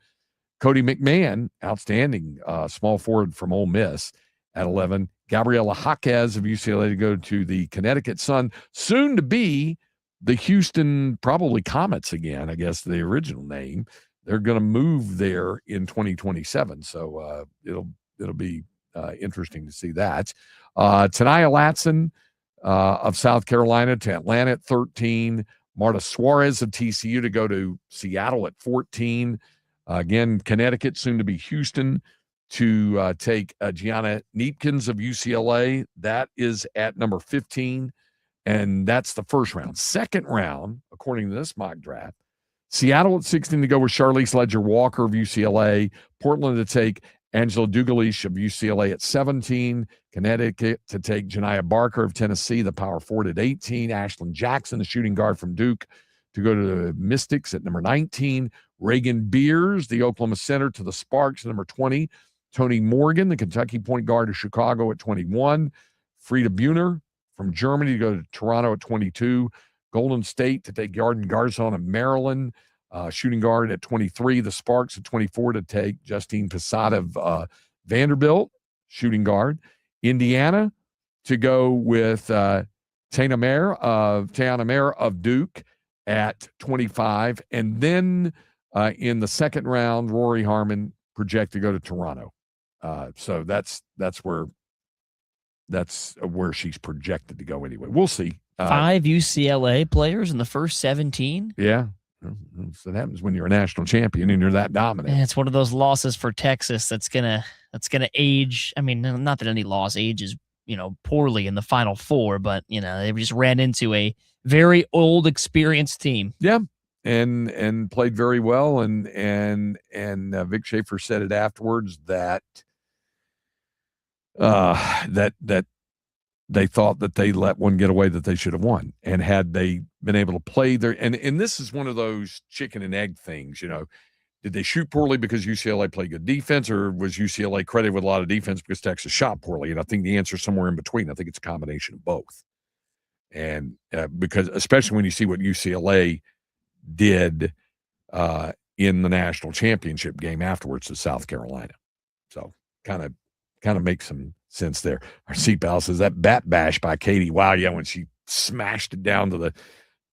Cody McMahon, outstanding small forward from Ole Miss at 11. Gabriela Jaquez of UCLA to go to the Connecticut Sun, soon to be the Houston, probably Comets again, I guess the original name. They're going to move there in 2027. So it'll be interesting to see that. Tanaya Latson of South Carolina to Atlanta at 13. Marta Suarez of TCU to go to Seattle at 14. Again, Connecticut, soon to be Houston, to take Gianna Neepkins of UCLA. That is at number 15, and that's the first round. Second round, according to this mock draft, Seattle at 16 to go with Charlize Ledger-Walker of UCLA. Portland to take Angela Dugalish of UCLA at 17. Connecticut to take Janiyah Barker of Tennessee, the power forward at 18. Ashlyn Jackson, the shooting guard from Duke, to go to the Mystics at number 19. Reagan Beers, the Oklahoma center, to the Sparks at number 20. Tony Morgan, the Kentucky point guard of Chicago at 21. Frieda Buhner from Germany to go to Toronto at 22. Golden State to take Yarden Garzon of Maryland, shooting guard at 23. The Sparks at 24 to take Justine Posada of Vanderbilt, shooting guard. Indiana to go with Tiana Mayer of Duke at 25. And then in the second round, Rory Harmon project to go to Toronto. So that's where she's projected to go anyway. We'll see. 5 UCLA players in the first 17. Yeah. So that happens when you're a national champion and you're that dominant. And it's one of those losses for Texas that's gonna age. I mean, not that any loss ages, poorly in the Final Four, but they just ran into a very old, experienced team. Yeah, and played very well. And Vic Schaefer said it afterwards that they thought that they let one get away that they should have won. And had they been able to play there, and this is one of those chicken and egg things, did they shoot poorly because UCLA played good defense, or was UCLA credited with a lot of defense because Texas shot poorly? And I think the answer is somewhere in between. I think it's a combination of both. And because especially when you see what UCLA did in the national championship game afterwards to South Carolina. So kind of makes some sense there. Our seatbelt says that bat bash by Katie. Wow, yeah, when she smashed it down to the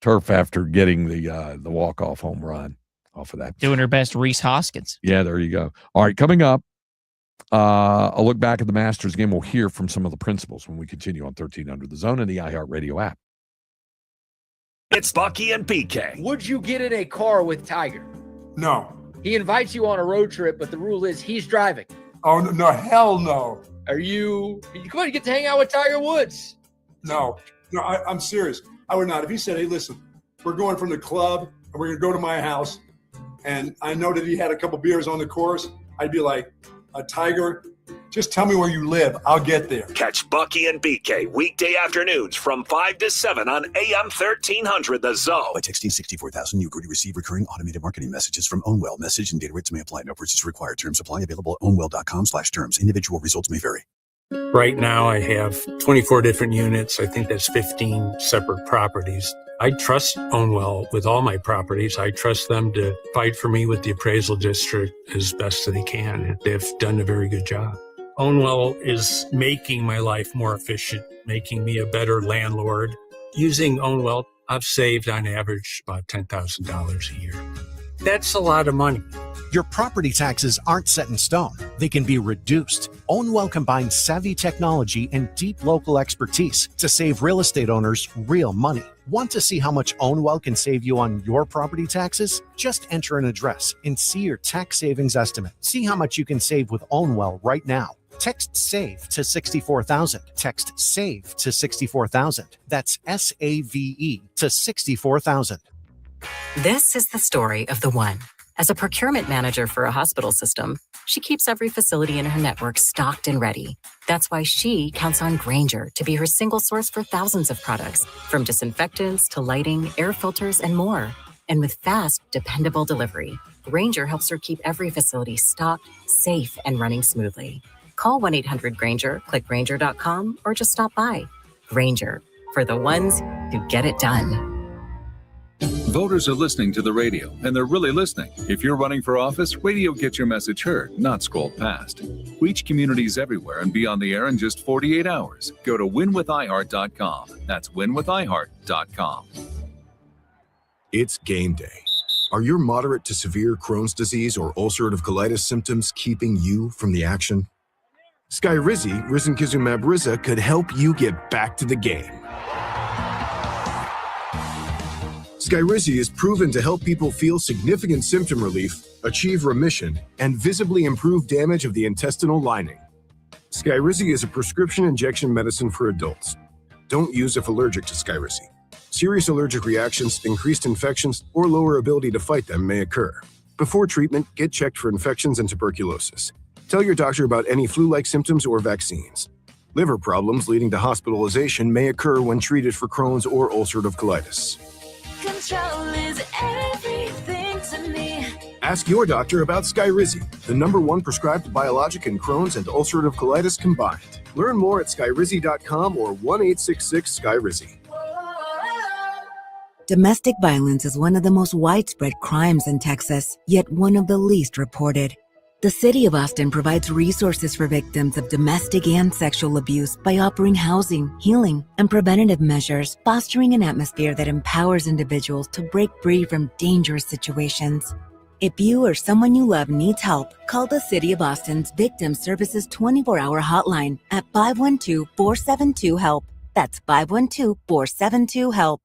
turf after getting the walk-off home run off of that. Doing her best Reese Hoskins. Yeah, there you go. All right, coming up, a look back at the Masters game. We'll hear from some of the principals when we continue on 13 Under the Zone and the iHeartRadio app. It's Bucky and PK. Would you get in a car with Tiger? No. He invites you on a road trip, but the rule is he's driving. Oh, no, hell no. Come on, you get to hang out with Tiger Woods. No, I'm serious. I would not. If he said, hey, listen, we're going from the club and we're going to go to my house, and I know that he had a couple beers on the course, I'd be like, Tiger, just tell me where you live. I'll get there. Catch Bucky and BK weekday afternoons from 5 to 7 on AM 1300 The Zone. By texting 64,000, you agree to receive recurring automated marketing messages from Ownwell. Message and data rates may apply. No purchase required. Terms apply. Available at ownwell.com/terms. Individual results may vary. Right now, I have 24 different units. I think that's 15 separate properties. I trust Ownwell with all my properties. I trust them to fight for me with the appraisal district as best that they can. They've done a very good job. Ownwell is making my life more efficient, making me a better landlord. Using Ownwell, I've saved on average about $10,000 a year. That's a lot of money. Your property taxes aren't set in stone. They can be reduced. Ownwell combines savvy technology and deep local expertise to save real estate owners real money. Want to see how much Ownwell can save you on your property taxes? Just enter an address and see your tax savings estimate. See how much you can save with Ownwell right now. Text SAVE to 64,000. Text SAVE to 64,000. That's SAVE to 64,000. This is the story of the one. As a procurement manager for a hospital system, she keeps every facility in her network stocked and ready. That's why she counts on Grainger to be her single source for thousands of products, from disinfectants to lighting, air filters, and more. And with fast, dependable delivery, Grainger helps her keep every facility stocked, safe, and running smoothly. Call 1-800-GRAINGER, click Grainger.com, or just stop by. Grainger, for the ones who get it done. Voters are listening to the radio, and they're really listening. If you're running for office, radio gets your message heard, not scrolled past. Reach communities everywhere and be on the air in just 48 hours. Go to winwithiheart.com. That's winwithiheart.com. It's game day. Are your moderate to severe Crohn's disease or ulcerative colitis symptoms keeping you from the action? Skyrizi, risankizumab Riza, could help you get back to the game. Skyrizi is proven to help people feel significant symptom relief, achieve remission, and visibly improve damage of the intestinal lining. Skyrizi is a prescription injection medicine for adults. Don't use if allergic to Skyrizi. Serious allergic reactions, increased infections, or lower ability to fight them may occur. Before treatment, get checked for infections and tuberculosis. Tell your doctor about any flu-like symptoms or vaccines. Liver problems leading to hospitalization may occur when treated for Crohn's or ulcerative colitis. Control is everything to me. Ask your doctor about Skyrizi, the #1 prescribed biologic in Crohn's and ulcerative colitis combined. Learn more at skyrizi.com or 1-866-SKYRIZI. Domestic violence is one of the most widespread crimes in Texas, yet one of the least reported. The City of Austin provides resources for victims of domestic and sexual abuse by offering housing, healing, and preventative measures, fostering an atmosphere that empowers individuals to break free from dangerous situations. If you or someone you love needs help, call the City of Austin's Victim Services 24-hour hotline at 512-472-HELP. That's 512-472-HELP.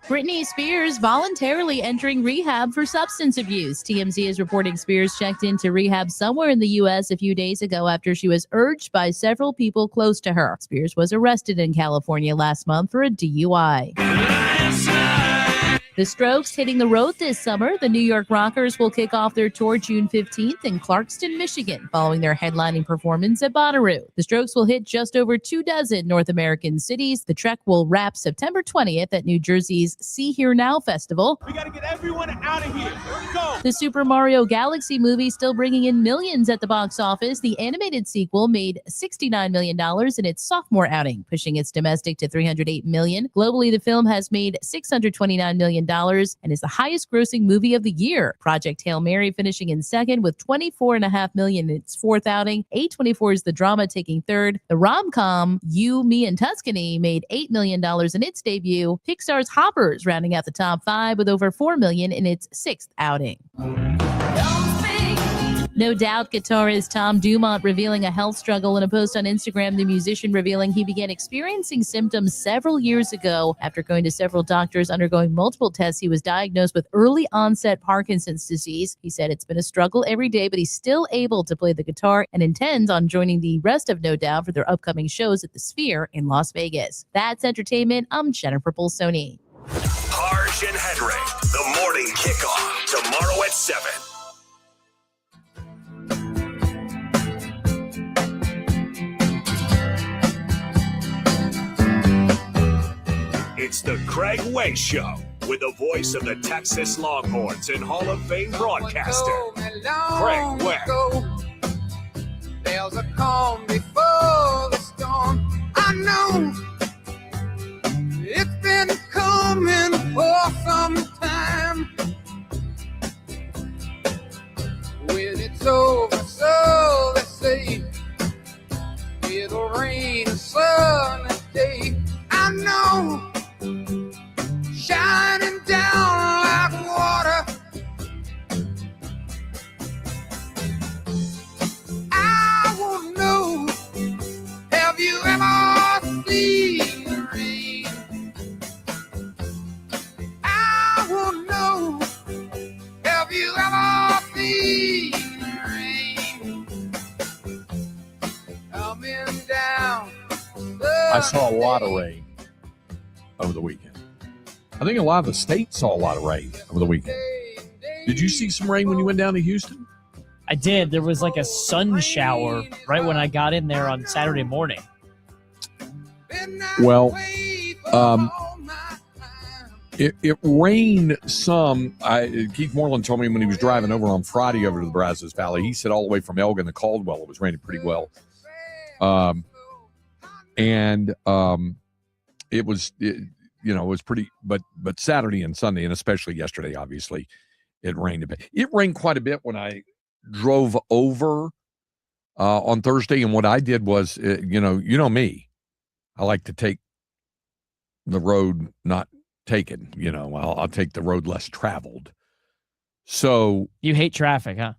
Britney Spears voluntarily entering rehab for substance abuse. TMZ is reporting Spears checked into rehab somewhere in the U.S. a few days ago after she was urged by several people close to her. Spears was arrested in California last month for a DUI. The Strokes hitting the road this summer. The New York Rockers will kick off their tour June 15th in Clarkston, Michigan, following their headlining performance at Bonnaroo. The Strokes will hit just over 24 North American cities. The trek will wrap September 20th at New Jersey's See Here Now Festival. We got to get everyone out of here. Go! The Super Mario Galaxy movie still bringing in millions at the box office. The animated sequel made $69 million in its sophomore outing, pushing its domestic to $308 million. Globally, the film has made $629 million and is the highest grossing movie of the year. Project Hail Mary finishing in second with $24.5 million in its fourth outing. A24 is the drama taking third. The rom-com You, Me, and Tuscany made $8 million in its debut. Pixar's Hoppers rounding out the top 5 with over $4 million in its sixth outing. No Doubt guitarist Tom Dumont revealing a health struggle in a post on Instagram. The musician revealing he began experiencing symptoms several years ago. After going to several doctors, undergoing multiple tests, he was diagnosed with early onset Parkinson's disease. He said it's been a struggle every day, but he's still able to play the guitar and intends on joining the rest of No Doubt for their upcoming shows at the Sphere in Las Vegas. That's entertainment. I'm Jennifer Pulsoni. Harsh and Henry, the morning kickoff, tomorrow at 7. It's the Craig Way Show with the voice of the Texas Longhorns and Hall of Fame broadcaster, Craig Way. There's a calm before the storm. I know it's been coming for some time. When it's over, so they say, it'll rain a sunny day. I know, shining down like water. I want to know, have you ever seen the rain? I want to know, have you ever seen the rain? Coming down. I saw a lot of rain over the weekend. I think a lot of the states saw a lot of rain over the weekend. Did you see some rain when you went down to Houston? I did. There was like a sun shower right when I got in there on Saturday morning. Well, it rained some. Keith Moreland told me when he was driving over on Friday over to the Brazos Valley, he said all the way from Elgin to Caldwell, it was raining pretty well. It was, it was pretty, but Saturday and Sunday, and especially yesterday, obviously, it rained a bit. It rained quite a bit when I drove over on Thursday, and what I did was, you know me, I like to take the road not taken. I'll take the road less traveled. So you hate traffic, huh?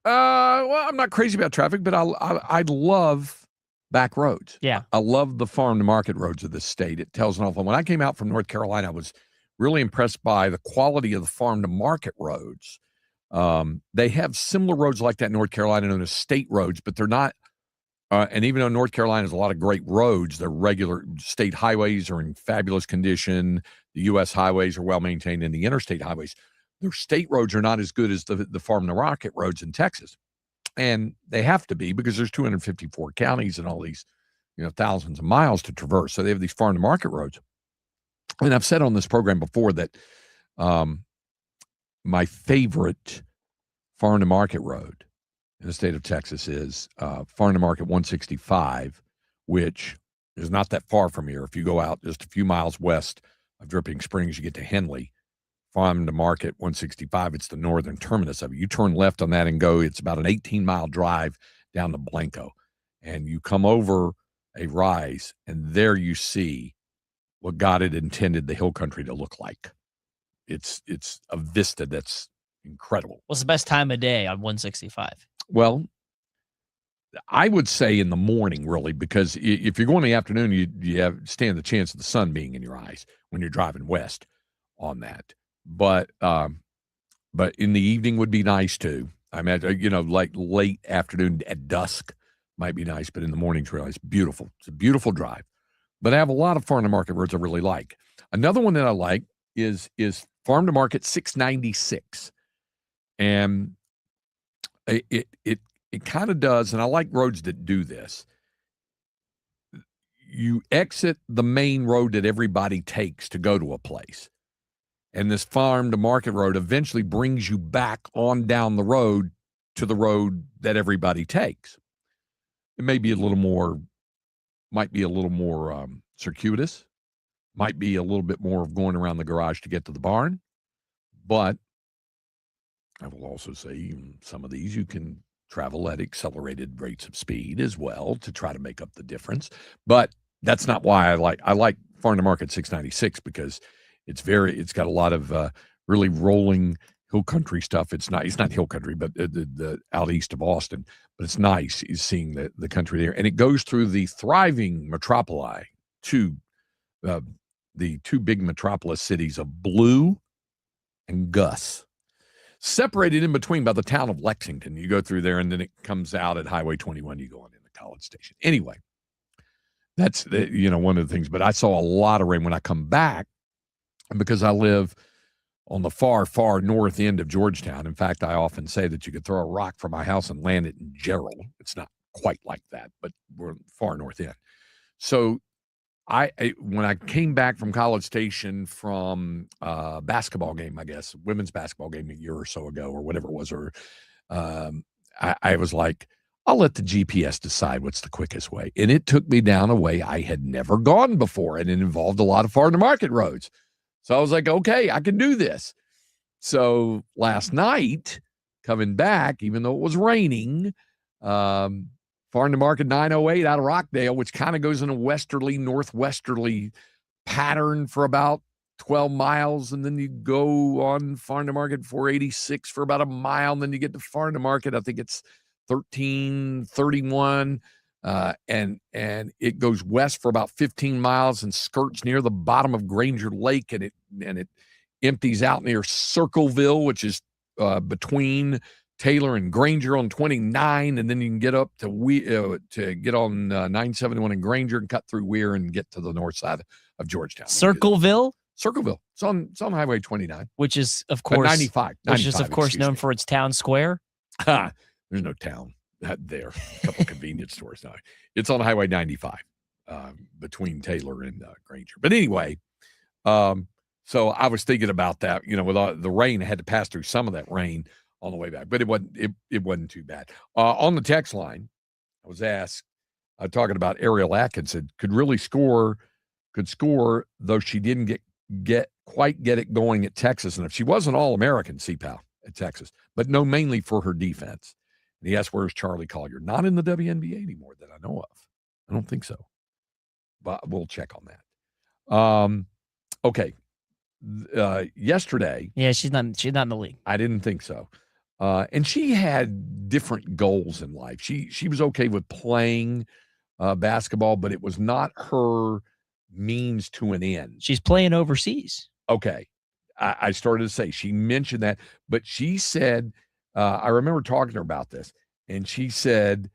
Well, I'm not crazy about traffic, but I love back roads. Yeah. I love the farm to market roads of this state. It tells an awful lot. When I came out from North Carolina, I was really impressed by the quality of the farm to market roads. They have similar roads like that in North Carolina known as state roads, but they're not. And even though North Carolina has a lot of great roads, their regular state highways are in fabulous condition. The U.S. highways are well maintained, and the interstate highways, their state roads are not as good as the farm to market roads in Texas. And they have to be because there's 254 counties and all these, thousands of miles to traverse. So they have these farm to market roads. And I've said on this program before that my favorite farm to market road in the state of Texas is farm to market 165, which is not that far from here. If you go out just a few miles west of Dripping Springs, you get to Henley. Farm to market 165, it's the northern terminus of it. You turn left on that and go, it's about an 18-mile drive down to Blanco. And you come over a rise, and there you see what God had intended the hill country to look like. It's a vista that's incredible. What's the best time of day on 165? Well, I would say in the morning, really, because if you're going in the afternoon, you stand the chance of the sun being in your eyes when you're driving west on that. But in the evening would be nice too. I imagine, like late afternoon at dusk might be nice, but in the morning's really nice. Beautiful. It's a beautiful drive. But I have a lot of farm to market roads I really like. Another one that I like is farm to market 696. And it kind of does, and I like roads that do this. You exit the main road that everybody takes to go to a place. And this farm to market road eventually brings you back on down the road to the road that everybody takes. It may be might be a little more circuitous, might be a little bit more of going around the garage to get to the barn. But I will also say some of these you can travel at accelerated rates of speed as well to try to make up the difference. But that's not why I like farm to market 696 because it's got a lot of really rolling hill country stuff. It's not hill country, but the out east of Austin. But it's nice seeing the country there, and it goes through the thriving metropoli the two big metropolis cities of Blue and Gus, separated in between by the town of Lexington. You go through there, and then it comes out at Highway 21. You go on into College Station. Anyway, that's one of the things. But I saw a lot of rain when I come back. And because I live on the far, far north end of Georgetown, in fact, I often say that you could throw a rock from my house and land it in Gerald. It's not quite like that, but we're far north end. So when I came back from College Station from a basketball game, I guess, women's basketball game a year or so ago or whatever it was, I was like, I'll let the GPS decide what's the quickest way. And it took me down a way I had never gone before, and it involved a lot of farm to market roads. So I was like, okay, I can do this. So last night, coming back, even though it was raining, farm to market 908 out of Rockdale, which kind of goes in a westerly, northwesterly pattern for about 12 miles. And then you go on farm to market 486 for about a mile. And then you get to farm to market, I think it's 1331. And it goes west for about 15 miles and skirts near the bottom of Granger Lake, and it empties out near Circleville, which is between Taylor and Granger on 29, and then you can get up to get on 971 in Granger and cut through Weir and get to the north side of Georgetown. Circleville. It's on Highway 29, which is of course 95, which is of course known for its town square. There's no town there. A couple convenience stores now. It's on Highway 95 between Taylor and Granger. But anyway, so I was thinking about that. With the rain, I had to pass through some of that rain on the way back, but it wasn't too bad. On the text line, I was asked, talking about Ariel Atkinson, could score, though she didn't quite get it going at Texas. And if she was an All-American CPAL at Texas, but no, mainly for her defense. And he asked, where's Charlie Collier? Not in the WNBA anymore that I know of. I don't think so, but we'll check on that. Okay. Yesterday. Yeah, she's not in the league. I didn't think so. And she had different goals in life. She was okay with playing basketball, but it was not her means to an end. She's playing overseas. Okay. I started to say, she mentioned that, but she said, I remember talking to her about this, and she said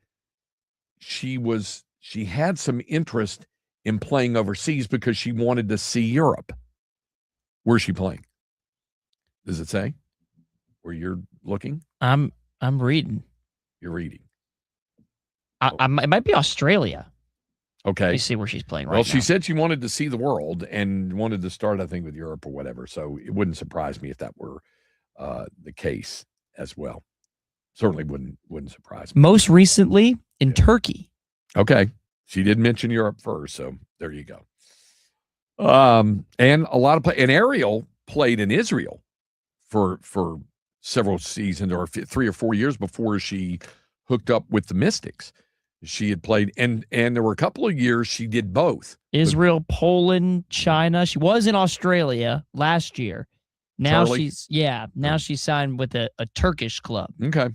she had some interest in playing overseas because she wanted to see Europe. Where's she playing? Does it say where you're looking? I'm reading. You're reading. It might be Australia. Okay. Let me see where she's playing right Well, now. she said she wanted to see the world and wanted to start, I think, with Europe or whatever. So it wouldn't surprise me if that were the case as well. Certainly wouldn't surprise me. Most recently in Turkey. Okay. She did mention Europe first, so there you go. And a lot of and Ariel played in Israel for several seasons, or 3 or 4 years before she hooked up with the Mystics. She had played, and there were a couple of years she did both. Israel, Poland, China. She was in Australia last year. Now Charlie? she's signed with a Turkish club. Okay.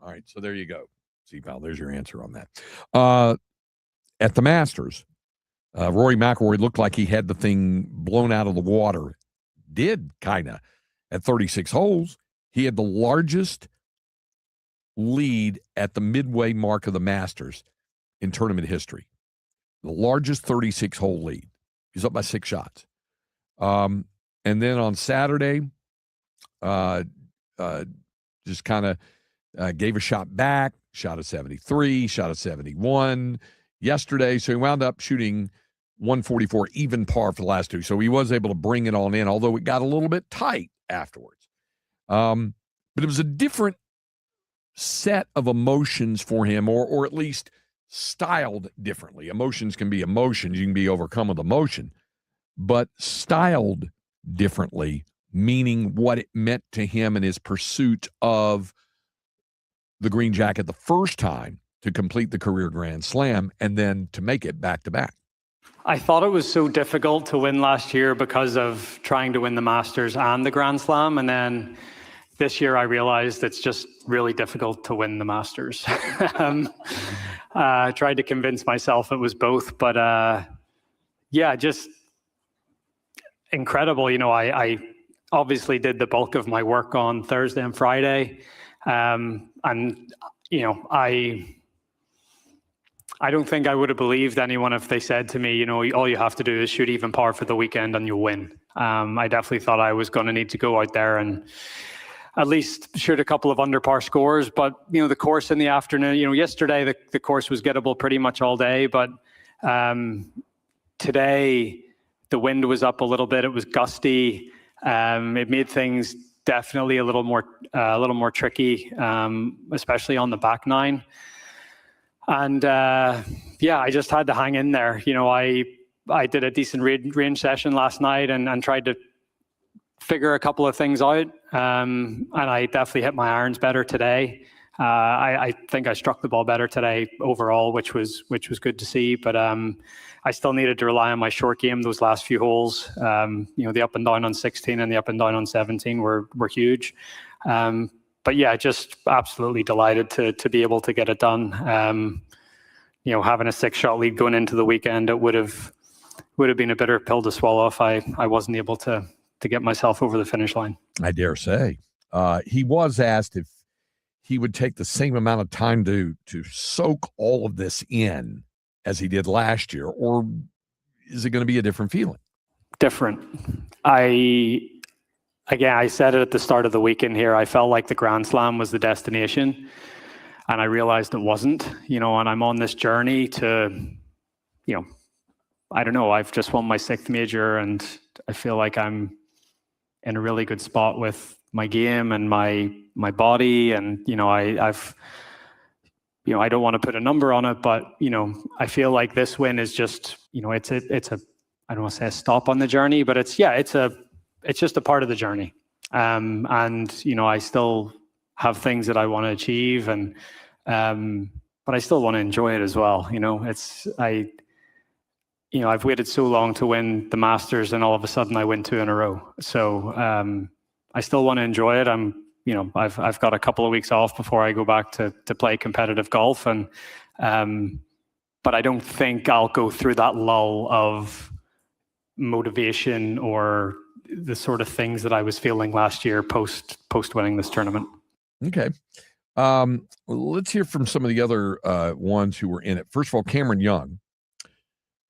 All right. So there you go. See, Val, there's your answer on that. At the Masters, Rory McIlroy looked like he had the thing blown out of the water. Did, kind of. At 36 holes, he had the largest lead at the midway mark of the Masters in tournament history. The largest 36-hole lead. He's up by 6 shots. And then on Saturday, just kind of gave a shot back, shot a 73, shot a 71 yesterday. So he wound up shooting 144 even par for the last 2. So he was able to bring it on in, although it got a little bit tight afterwards. But it was a different set of emotions for him, or at least styled differently. Emotions can be emotions. You can be overcome with emotion, but styled differently, meaning what it meant to him in his pursuit of the green jacket the first time to complete the career Grand Slam and then to make it back-to-back. I thought it was so difficult to win last year because of trying to win the Masters and the Grand Slam. And then this year I realized it's just really difficult to win the Masters. I tried to convince myself it was both, but just incredible. You know, I obviously did the bulk of my work on Thursday and Friday. And, you know, I don't think I would have believed anyone if they said to me, you know, all you have to do is shoot even par for the weekend and you'll win. I definitely thought I was going to need to go out there and at least shoot a couple of under par scores. But, you know, the course in the afternoon, you know, yesterday the course was gettable pretty much all day. But today the wind was up a little bit. It was gusty. It made things definitely a little more tricky, especially on the back nine. And I just had to hang in there. You know, I did a decent range session last night and tried to figure a couple of things out. And I definitely hit my irons better today. I think I struck the ball better today overall, which was good to see. But I still needed to rely on my short game those last few holes. You know, the up and down on 16 and the up and down on 17 were huge. But yeah, just absolutely delighted to be able to get it done. You know, having a 6-shot lead going into the weekend, it would have been a bitter pill to swallow if I wasn't able to get myself over the finish line. I dare say. He was asked if he would take the same amount of time to soak all of this in as he did last year, or is it going to be a different feeling? Different. I said it at the start of the weekend here. I felt like the Grand Slam was the destination, and I realized it wasn't. You know, and I'm on this journey to, you know, I don't know. I've just won my 6th major, and I feel like I'm in a really good spot with my game and my body. And, you know, I've, you know, I don't want to put a number on it, but, you know, I feel like this win is just, you know, it's a, I don't want to say a stop on the journey, but it's just a part of the journey. And, you know, I still have things that I want to achieve, and, but I still want to enjoy it as well. You know, I've waited so long to win the Masters, and all of a sudden I win 2 in a row. So I still want to enjoy it. I'm I've got a couple of weeks off before I go back to play competitive golf, and but I don't think I'll go through that lull of motivation or the sort of things that I was feeling last year post winning this tournament. Okay. Let's hear from some of the other ones who were in it. First of all, Cameron Young,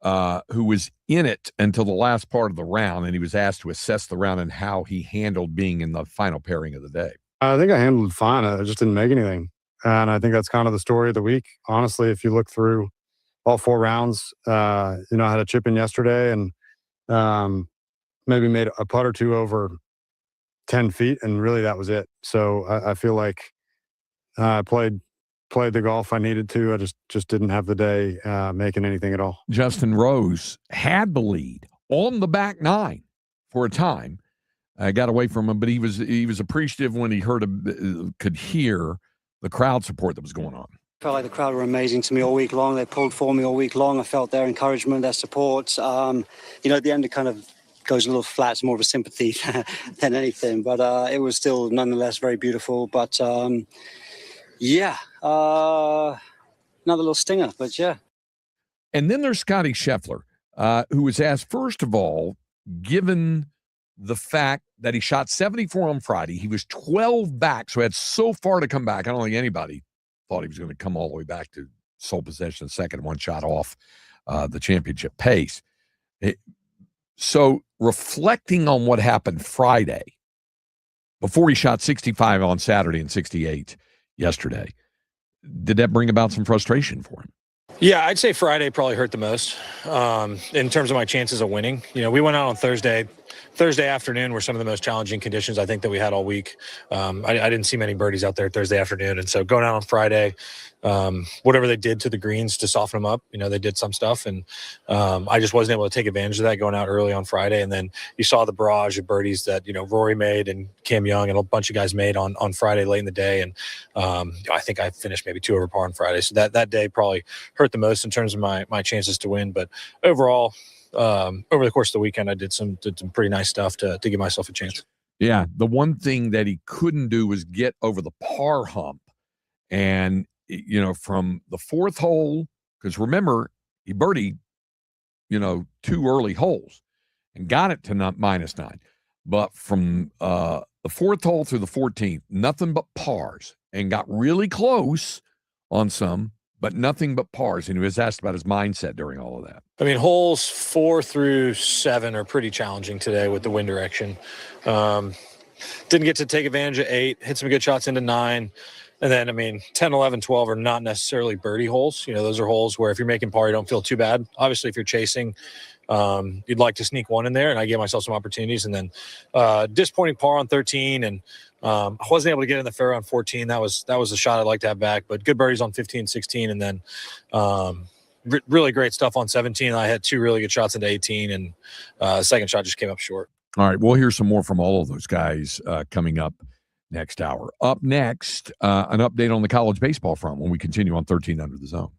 who was in it until the last part of the round, and he was asked to assess the round and how he handled being in the final pairing of the day. I think I handled it fine. I just didn't make anything. And I think that's kind of the story of the week. Honestly, if you look through all 4 rounds, I had a chip in yesterday and maybe made a putt or two over 10 feet, and really that was it. So I feel like I played the golf I needed to. I just didn't have the day making anything at all. Justin Rose had the lead on the back 9 for a time. I got away from him, but he was appreciative when he could hear the crowd support that was going on. Felt like the crowd were amazing to me all week long. They pulled for me all week long. I felt their encouragement, their support. At the end it kind of goes a little flat. It's more of a sympathy than anything, but it was still nonetheless very beautiful. But another little stinger, but yeah. And then there's Scotty Scheffler, who was asked, first of all, given the fact that he shot 74 on Friday, he was 12 back, so had so far to come back. I don't think anybody thought he was going to come all the way back to sole possession, second, 1 shot off the championship pace. So reflecting on what happened Friday, before he shot 65 on Saturday and 68 yesterday, did that bring about some frustration for him? Yeah, I'd say Friday probably hurt the most in terms of my chances of winning. We went out on Thursday afternoon were some of the most challenging conditions I think that we had all week. I didn't see many birdies out there Thursday afternoon. And so going out on Friday, whatever they did to the greens to soften them up, they did some stuff. And I just wasn't able to take advantage of that going out early on Friday. And then you saw the barrage of birdies that, Rory made and Cam Young and a bunch of guys made on Friday late in the day. And I think I finished maybe 2 over par on Friday. So that day probably hurt the most in terms of my chances to win. But overall, over the course of the weekend, I did some pretty nice stuff to give myself a chance. Yeah. The one thing that he couldn't do was get over the par hump. And, from the 4th hole, because remember, he birdied, 2 early holes and got it to -9. But from the 4th hole through the 14th, nothing but pars, and got really close on some, but nothing but pars. And he was asked about his mindset during all of that. I mean, holes 4 through 7 are pretty challenging today with the wind direction. Didn't get to take advantage of 8, hit some good shots into 9. And then, 10, 11, 12 are not necessarily birdie holes. Those are holes where if you're making par, you don't feel too bad. Obviously, if you're chasing, you'd like to sneak 1 in there, and I gave myself some opportunities. And then disappointing par on 13, and I wasn't able to get in the fairway on 14. That was a shot I'd like to have back, but good birdies on 15, 16, and then really great stuff on 17. I had 2 really good shots into 18, and the second shot just came up short. All right, we'll hear some more from all of those guys coming up next hour. Up next, an update on the college baseball front when we continue on 13 Under the Zone.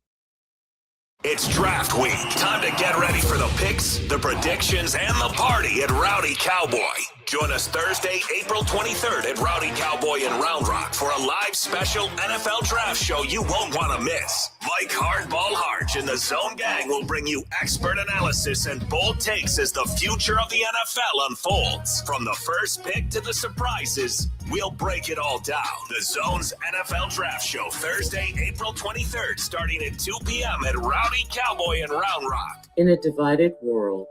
It's draft week. Time to get ready for the picks, the predictions, and the party at Rowdy Cowboy. Join us Thursday, April 23rd at Rowdy Cowboy in Round Rock for a live special NFL draft show you won't want to miss. Mike Hardball Harch and the Zone Gang will bring you expert analysis and bold takes as the future of the NFL unfolds. From the first pick to the surprises, we'll break it all down. The Zone's NFL Draft Show, Thursday, April 23rd, starting at 2 p.m. at Rowdy Cowboy in Round Rock. In a divided world,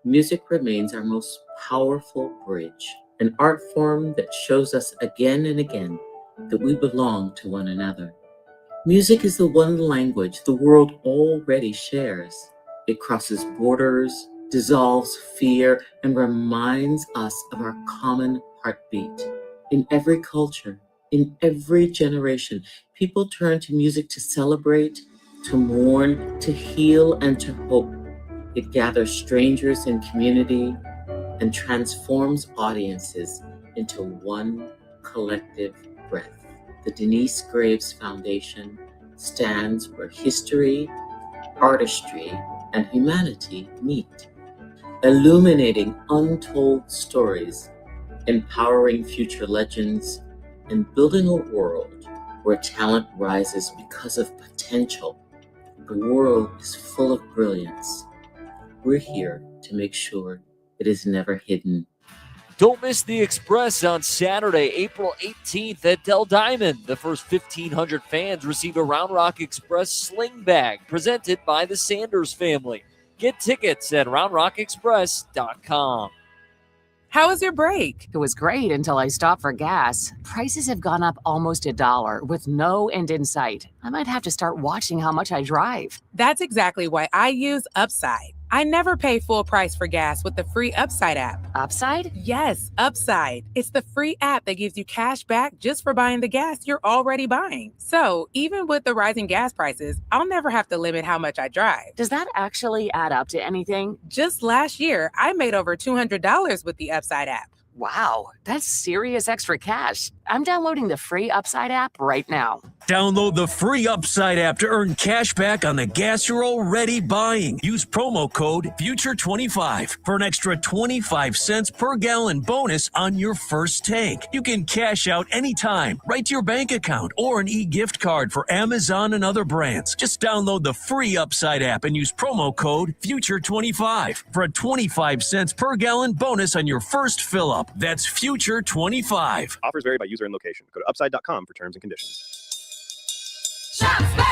music remains our most powerful bridge, an art form that shows us again and again that we belong to one another. Music is the one language the world already shares. It crosses borders, dissolves fear, and reminds us of our common heartbeat. In every culture, in every generation, people turn to music to celebrate, to mourn, to heal, and to hope. It gathers strangers in community and transforms audiences into one collective breath. The Denise Graves Foundation stands where history, artistry, and humanity meet, illuminating untold stories, empowering future legends, and building a world where talent rises because of potential. The world is full of brilliance. We're here to make sure it is never hidden. Don't miss the Express on Saturday, April 18th at Del Diamond. The first 1,500 fans receive a Round Rock Express sling bag presented by the Sanders family. Get tickets at roundrockexpress.com. How was your break? It was great until I stopped for gas. Prices have gone up almost $1 with no end in sight. I might have to start watching how much I drive. That's exactly why I use Upside. I never pay full price for gas with the free Upside app. Upside? Yes, Upside. It's the free app that gives you cash back just for buying the gas you're already buying. So even with the rising gas prices, I'll never have to limit how much I drive. Does that actually add up to anything? Just last year, I made over $200 with the Upside app. Wow, that's serious extra cash. I'm downloading the free Upside app right now. Download the free Upside app to earn cash back on the gas you're already buying. Use promo code FUTURE25 for an extra 25 cents per gallon bonus on your first tank. You can cash out anytime, right to your bank account, or an e-gift card for Amazon and other brands. Just download the free Upside app and use promo code FUTURE25 for a 25 cents per gallon bonus on your first fill-up. That's FUTURE25. Offers vary by user and location. Go to upside.com for terms and conditions.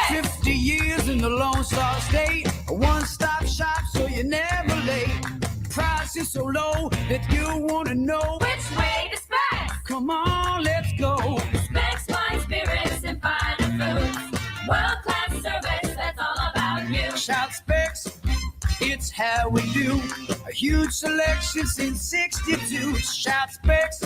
50 years in the Lone Star State, a one-stop shop so you're never late. Price is so low that you want to know Which way to Specs? Come on, let's go. Specs, wine, spirits, and finer foods. World-class service, that's all about you. Shout Specs, it's how we do. A huge selection since 62. Shout Specs,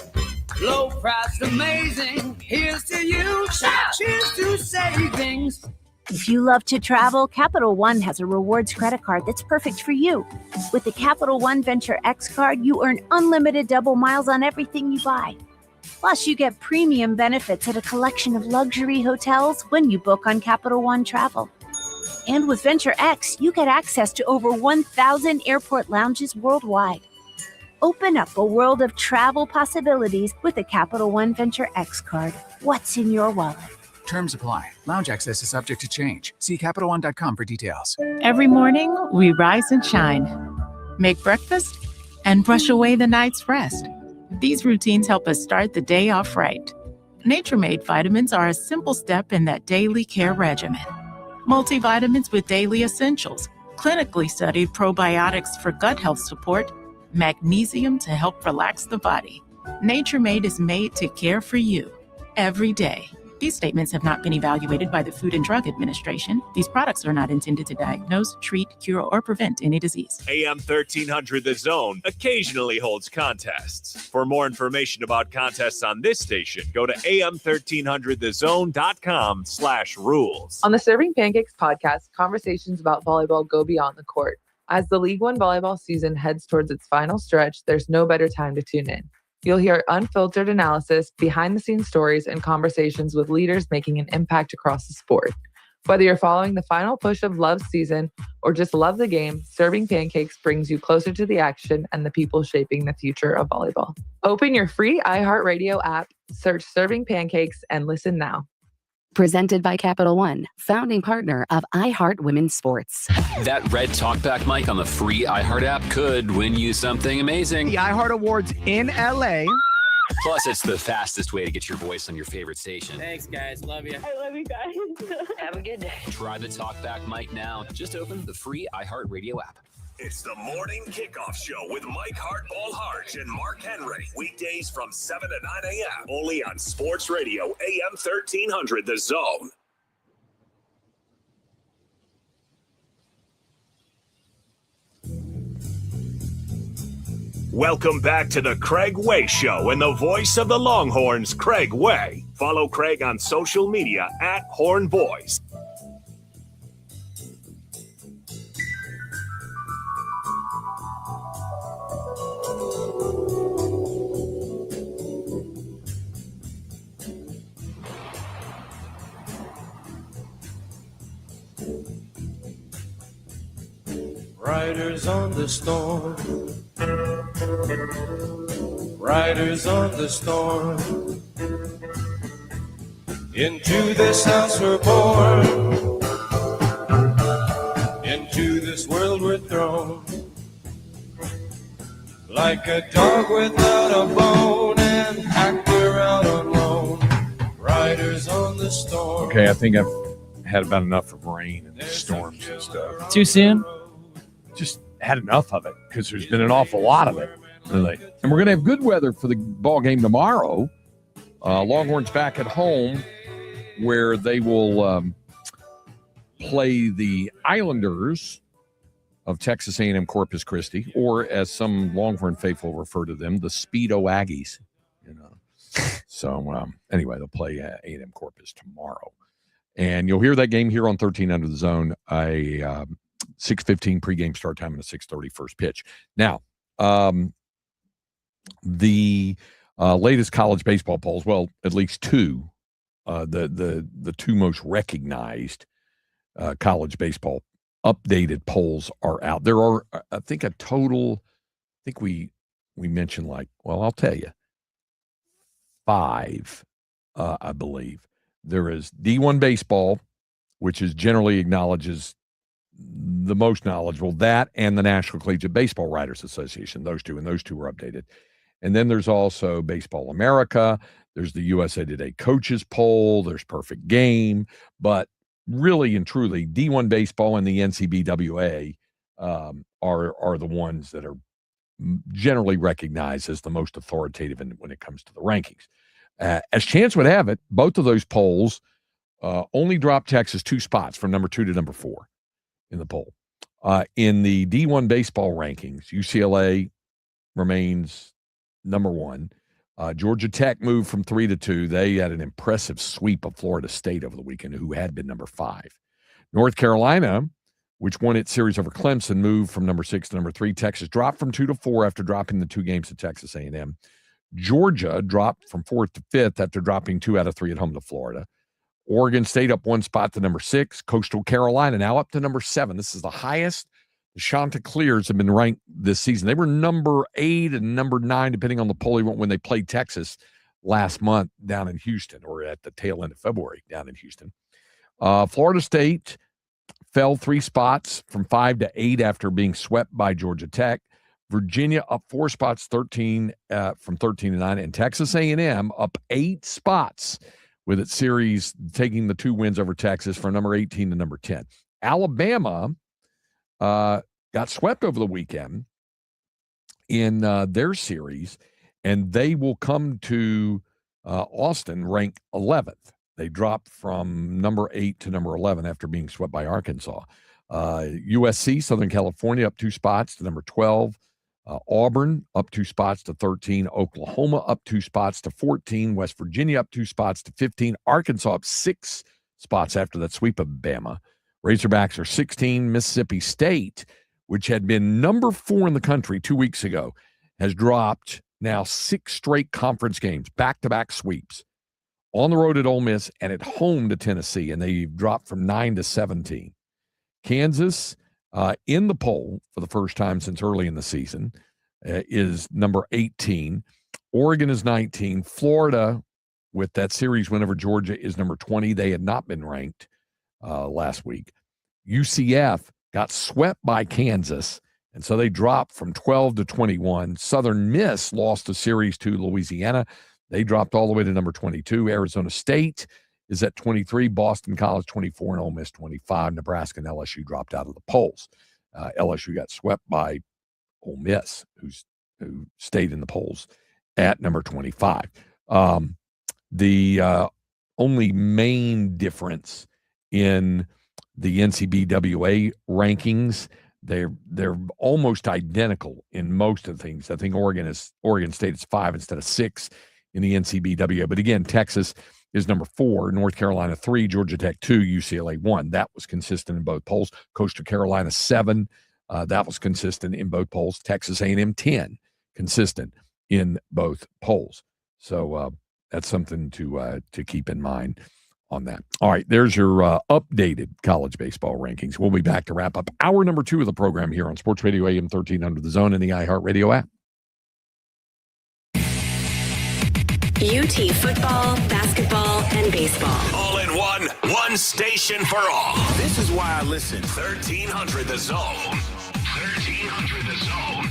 low price, amazing. Here's to you. Shout. Cheers to savings. If you love to travel, Capital One has a rewards credit card that's perfect for you. With the Capital One Venture X card, you earn unlimited double miles on everything you buy. Plus, you get premium benefits at a collection of luxury hotels when you book on Capital One Travel. And with Venture X, you get access to over 1,000 airport lounges worldwide. Open up a world of travel possibilities with the Capital One Venture X card. What's in your wallet? Terms apply. Lounge access is subject to change. See CapitalOne.com for details. Every morning, we rise and shine, make breakfast, and brush away the night's rest. These routines help us start the day off right. Nature-Made vitamins are a simple step in that daily care regimen. Multivitamins with daily essentials, clinically studied probiotics for gut health support, magnesium to help relax the body. Nature-Made is made to care for you every day. These statements have not been evaluated by the Food and Drug Administration. These products are not intended to diagnose, treat, cure, or prevent any disease. AM 1300 The Zone occasionally holds contests. For more information about contests on this station, go to am1300thezone.com/rules. On the Serving Pancakes podcast, conversations about volleyball go beyond the court. As the League One volleyball season heads towards its final stretch, there's no better time to tune in. You'll hear unfiltered analysis, behind-the-scenes stories, and conversations with leaders making an impact across the sport. Whether you're following the final push of Love's season or just love the game, Serving Pancakes brings you closer to the action and the people shaping the future of volleyball. Open your free iHeartRadio app, search Serving Pancakes, and listen now. Presented by Capital One, founding partner of iHeart Women's Sports. That red talkback mic on the free iHeart app could win you something amazing. The iHeart Awards in LA. Plus, it's the fastest way to get your voice on your favorite station. Thanks, guys. Love you. I love you guys. Have a good day. Try the talkback mic now. Just open the free iHeart Radio app. It's the Morning Kickoff Show with Mike Hart, Paul Harch, and Mark Henry. Weekdays from 7 to 9 a.m. Only on Sports Radio, AM 1300, The Zone. Welcome back to the Craig Way Show and the voice of the Longhorns, Craig Way. Follow Craig on social media at Horn Boys. Riders on the storm, riders on the storm. Into this house we're born, into this world we're thrown, like a dog without a bone, and actor out on loan, riders on the storm. Okay, I think I've had about enough of rain and storms and stuff. Too soon? Just had enough of it because there's been an awful lot of it. Really. And we're going to have good weather for the ball game tomorrow. Longhorns back at home, where they will play the Islanders of Texas A&M Corpus Christi, or as some Longhorn faithful refer to them, the Speedo Aggies. So anyway, they'll play A&M Corpus tomorrow. And you'll hear that game here on 13 Under the Zone, a 6:15 pregame start time and a 6:30 first pitch. Now, the latest college baseball polls, well, at least two, the two most recognized college baseball updated polls are out. There are, I think, we mentioned I'll tell you, 5, I believe. There is D1 baseball, which is generally acknowledged as the most knowledgeable, that and the National Collegiate Baseball Writers Association, those two were updated. And then there's also Baseball America, there's the USA Today Coaches Poll, there's Perfect Game, but really and truly, D1 baseball and the NCBWA are the ones that are generally recognized as the most authoritative when it comes to the rankings. As chance would have it, both of those polls only dropped Texas 2 spots from number 2 to number 4 in the poll. In the D1 baseball rankings, UCLA remains number 1. Georgia Tech moved from 3 to 2. They had an impressive sweep of Florida State over the weekend, who had been number 5. North Carolina, which won its series over Clemson, moved from number 6 to number 3. Texas dropped from 2 to 4 after dropping the 2 games to Texas A&M. Georgia dropped from 4th to 5th after dropping 2 out of 3 at home to Florida. Oregon State up 1 spot to number 6. Coastal Carolina now up to number 7. This is the highest the Chanticleers have been ranked this season. They were number 8 and number 9, depending on the poll when they played Texas last month down in Houston, or at the tail end of February down in Houston. Florida State fell 3 spots from 5 to 8 after being swept by Georgia Tech. Virginia up 4 spots, 13 from 13 to 9, and Texas A&M up 8 spots with its series taking the 2 wins over Texas from number 18 to number 10. Alabama got swept over the weekend in their series, and they will come to Austin ranked 11th. They dropped from number 8 to number 11 after being swept by Arkansas. USC, Southern California, up 2 spots to number 12. Auburn up 2 spots to 13. Oklahoma up 2 spots to 14. West Virginia up 2 spots to 15. Arkansas up 6 spots after that sweep of Bama. Razorbacks are 16. Mississippi State, which had been number 4 in the country 2 weeks ago, has dropped now 6 straight conference games, back-to-back sweeps, on the road at Ole Miss and at home to Tennessee, and they've dropped from 9 to 17. Kansas, in the poll for the first time since early in the season, is number 18. Oregon is 19. Florida, with that series win over Georgia, is number 20. They had not been ranked last week. UCF got swept by Kansas, and so they dropped from 12 to 21. Southern Miss lost the series to Louisiana. They dropped all the way to number 22. Arizona State is at 23, Boston College 24, and Ole Miss 25. Nebraska and LSU dropped out of the polls. LSU got swept by Ole Miss, who stayed in the polls at number 25. The only main difference in the NCBWA rankings, they're almost identical in most of the things. I think Oregon State is 5 instead of 6 in the NCBWA. But again, Texas is number 4, North Carolina 3, Georgia Tech 2, UCLA 1. That was consistent in both polls. Coastal Carolina 7, that was consistent in both polls. Texas A&M 10, consistent in both polls. So that's something to keep in mind on that. All right, there's your updated college baseball rankings. We'll be back to wrap up hour number 2 of the program here on Sports Radio AM 1300 The Zone and the iHeartRadio app. UT football, basketball, and baseball. All in one station for all. This is why I listen. 1300 The Zone. 1300 The Zone.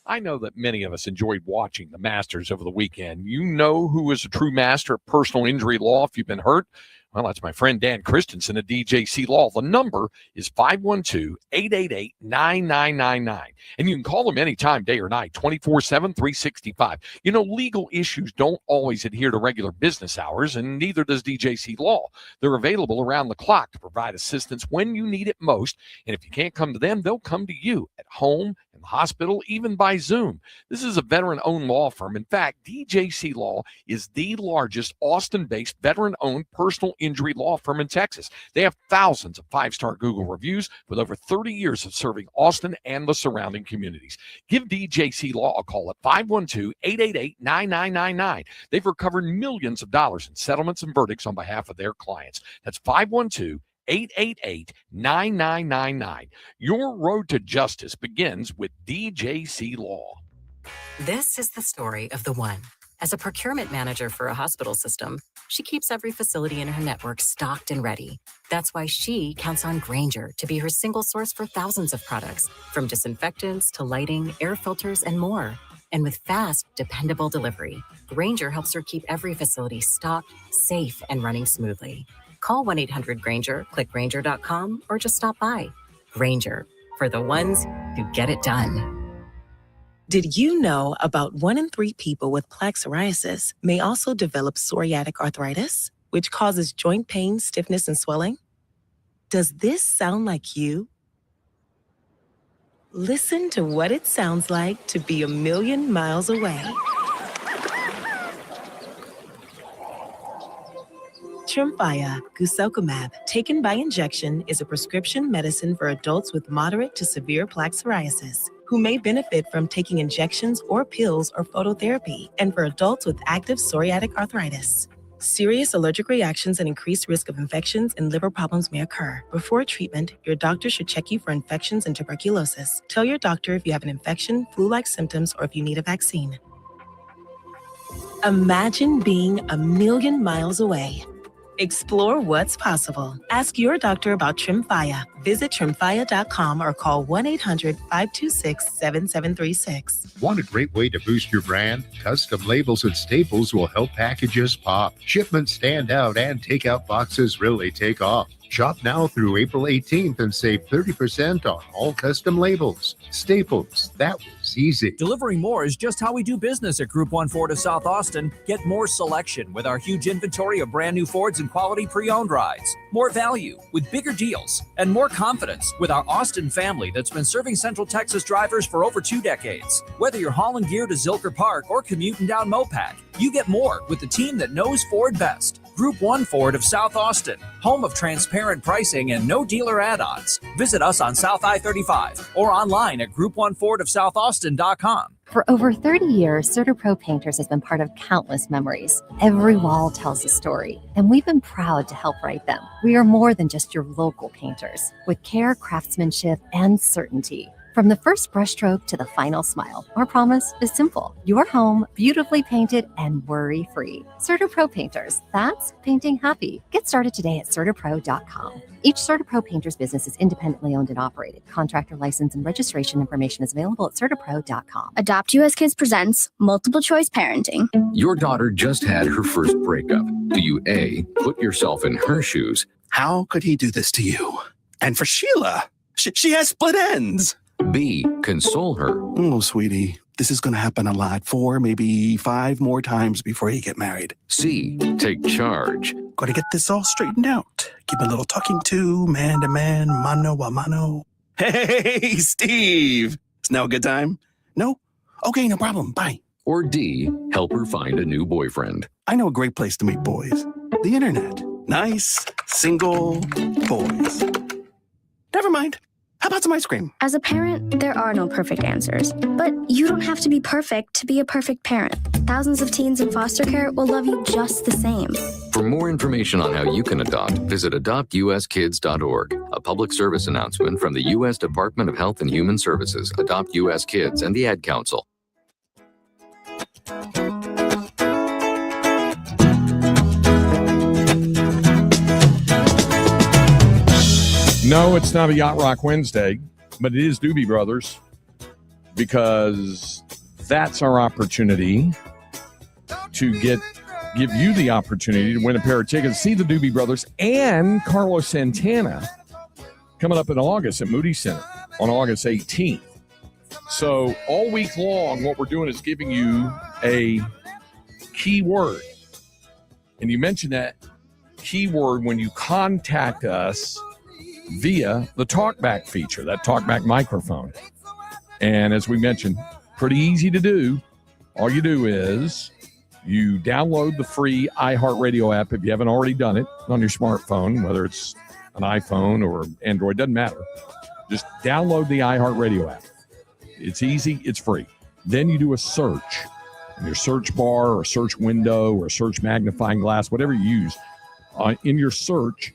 I know that many of us enjoyed watching the Masters over the weekend. You know who is a true master of personal injury law if you've been hurt? Well, that's my friend Dan Christensen at DJC Law. The number is 512-888-9999. And you can call them anytime, day or night, 24/7, 365. You know, legal issues don't always adhere to regular business hours, and neither does DJC Law. They're available around the clock to provide assistance when you need it most. And if you can't come to them, they'll come to you at home, in the hospital, even by Zoom. This is a veteran-owned law firm. In fact, DJC Law is the largest Austin-based veteran-owned personal injury law firm in Texas. They have thousands of five-star Google reviews with over 30 years of serving Austin and the surrounding communities. Give DJC Law a call at 512-888-9999. They've recovered millions of dollars in settlements and verdicts on behalf of their clients. That's 512-888-9999. Your road to justice begins with DJC Law. This is the story of the one. As a procurement manager for a hospital system, she keeps every facility in her network stocked and ready. That's why she counts on Grainger to be her single source for thousands of products, from disinfectants to lighting, air filters, and more. And with fast, dependable delivery, Grainger helps her keep every facility stocked, safe, and running smoothly. Call 1-800-GRAINGER, click Grainger.com, or just stop by. Grainger, for the ones who get it done. Did you know about 1 in 3 people with plaque psoriasis may also develop psoriatic arthritis, which causes joint pain, stiffness, and swelling? Does this sound like you? Listen to what it sounds like to be a million miles away. Tremfya guselkumab, taken by injection, is a prescription medicine for adults with moderate to severe plaque psoriasis who may benefit from taking injections or pills or phototherapy, and for adults with active psoriatic arthritis. Serious allergic reactions and increased risk of infections and liver problems may occur. Before treatment, your doctor should check you for infections and tuberculosis. Tell your doctor if you have an infection, flu-like symptoms, or if you need a vaccine. Imagine being a million miles away. Explore what's possible. Ask your doctor about Tremfya. Visit Tremfya.com or call 1-800-526-7736. Want a great way to boost your brand? Custom labels at Staples will help packages pop, shipments stand out, and takeout boxes really take off. Shop now through April 18th and save 30% on all custom labels. Staples, that was easy. Delivering more is just how we do business at Group 1 Ford of South Austin. Get more selection with our huge inventory of brand new Fords and quality pre-owned rides. More value with bigger deals and more confidence with our Austin family that's been serving Central Texas drivers for over 2 decades. Whether you're hauling gear to Zilker Park or commuting down Mopac, you get more with the team that knows Ford best. Group 1 Ford of South Austin, home of transparent pricing and no dealer add-ons. Visit us on South I-35 or online at group1fordofsouthaustin.com. For over 30 years, CertaPro Painters has been part of countless memories. Every wall tells a story, and we've been proud to help write them. We are more than just your local painters, with care, craftsmanship, and certainty. From the first brushstroke to the final smile, our promise is simple. Your home, beautifully painted and worry-free. CertaPro Painters, that's painting happy. Get started today at CertaPro.com. Each CertaPro Painters business is independently owned and operated. Contractor license and registration information is available at CertaPro.com. Adopt US Kids presents Multiple Choice Parenting. Your daughter just had her first breakup. Do you A, put yourself in her shoes? How could he do this to you? And for Sheila, she has split ends. B, console her. Oh, sweetie, this is going to happen a lot. 4, maybe 5 more times before you get married. C, take charge. Got to get this all straightened out. Give a little talking to, man to man, mano a mano. Hey, Steve. Is now a good time? No? Okay, no problem. Bye. Or D, help her find a new boyfriend. I know a great place to meet boys. The internet. Nice, single boys. Never mind. How about some ice cream? As a parent, there are no perfect answers. But you don't have to be perfect to be a perfect parent. Thousands of teens in foster care will love you just the same. For more information on how you can adopt, visit adoptuskids.org. A public service announcement from the U.S. Department of Health and Human Services, Adopt U.S. Kids, and the Ad Council. No, it's not a Yacht Rock Wednesday, but it is Doobie Brothers, because that's our opportunity to give you the opportunity to win a pair of tickets, see the Doobie Brothers and Carlos Santana coming up in August at Moody Center on August 18th. So all week long, what we're doing is giving you a keyword. And you mentioned that keyword when you contact us via the TalkBack feature, that TalkBack microphone. And as we mentioned, pretty easy to do. All you do is you download the free iHeartRadio app if you haven't already done it on your smartphone, whether it's an iPhone or Android, doesn't matter. Just download the iHeartRadio app. It's easy, it's free. Then you do a search in your search bar or search window or search magnifying glass, whatever you use. In your search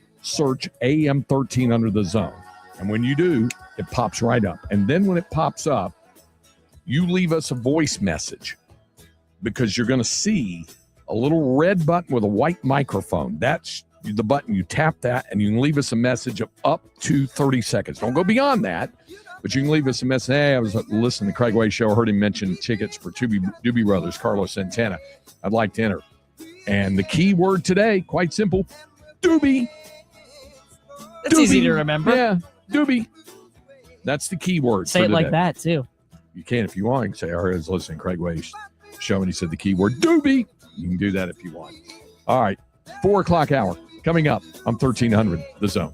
AM 13 Under the Zone. And when you do, it pops right up. And then when it pops up, you leave us a voice message, because you're going to see a little red button with a white microphone. That's the button. You tap that, and you can leave us a message of up to 30 seconds. Don't go beyond that, but you can leave us a message. Hey, I was listening to Craig Way Show. I heard him mention tickets for Doobie Brothers, Carlos Santana. I'd like to enter. And the key word today, quite simple, Doobie. That's Doobie. easy to remember. Yeah, Doobie. That's the key word. Say it like that, too. You can if you want. You can say, I was listening to Craig Way's show, and he said the key word, Doobie. You can do that if you want. All right, 4 o'clock hour coming up on 1300 The Zone.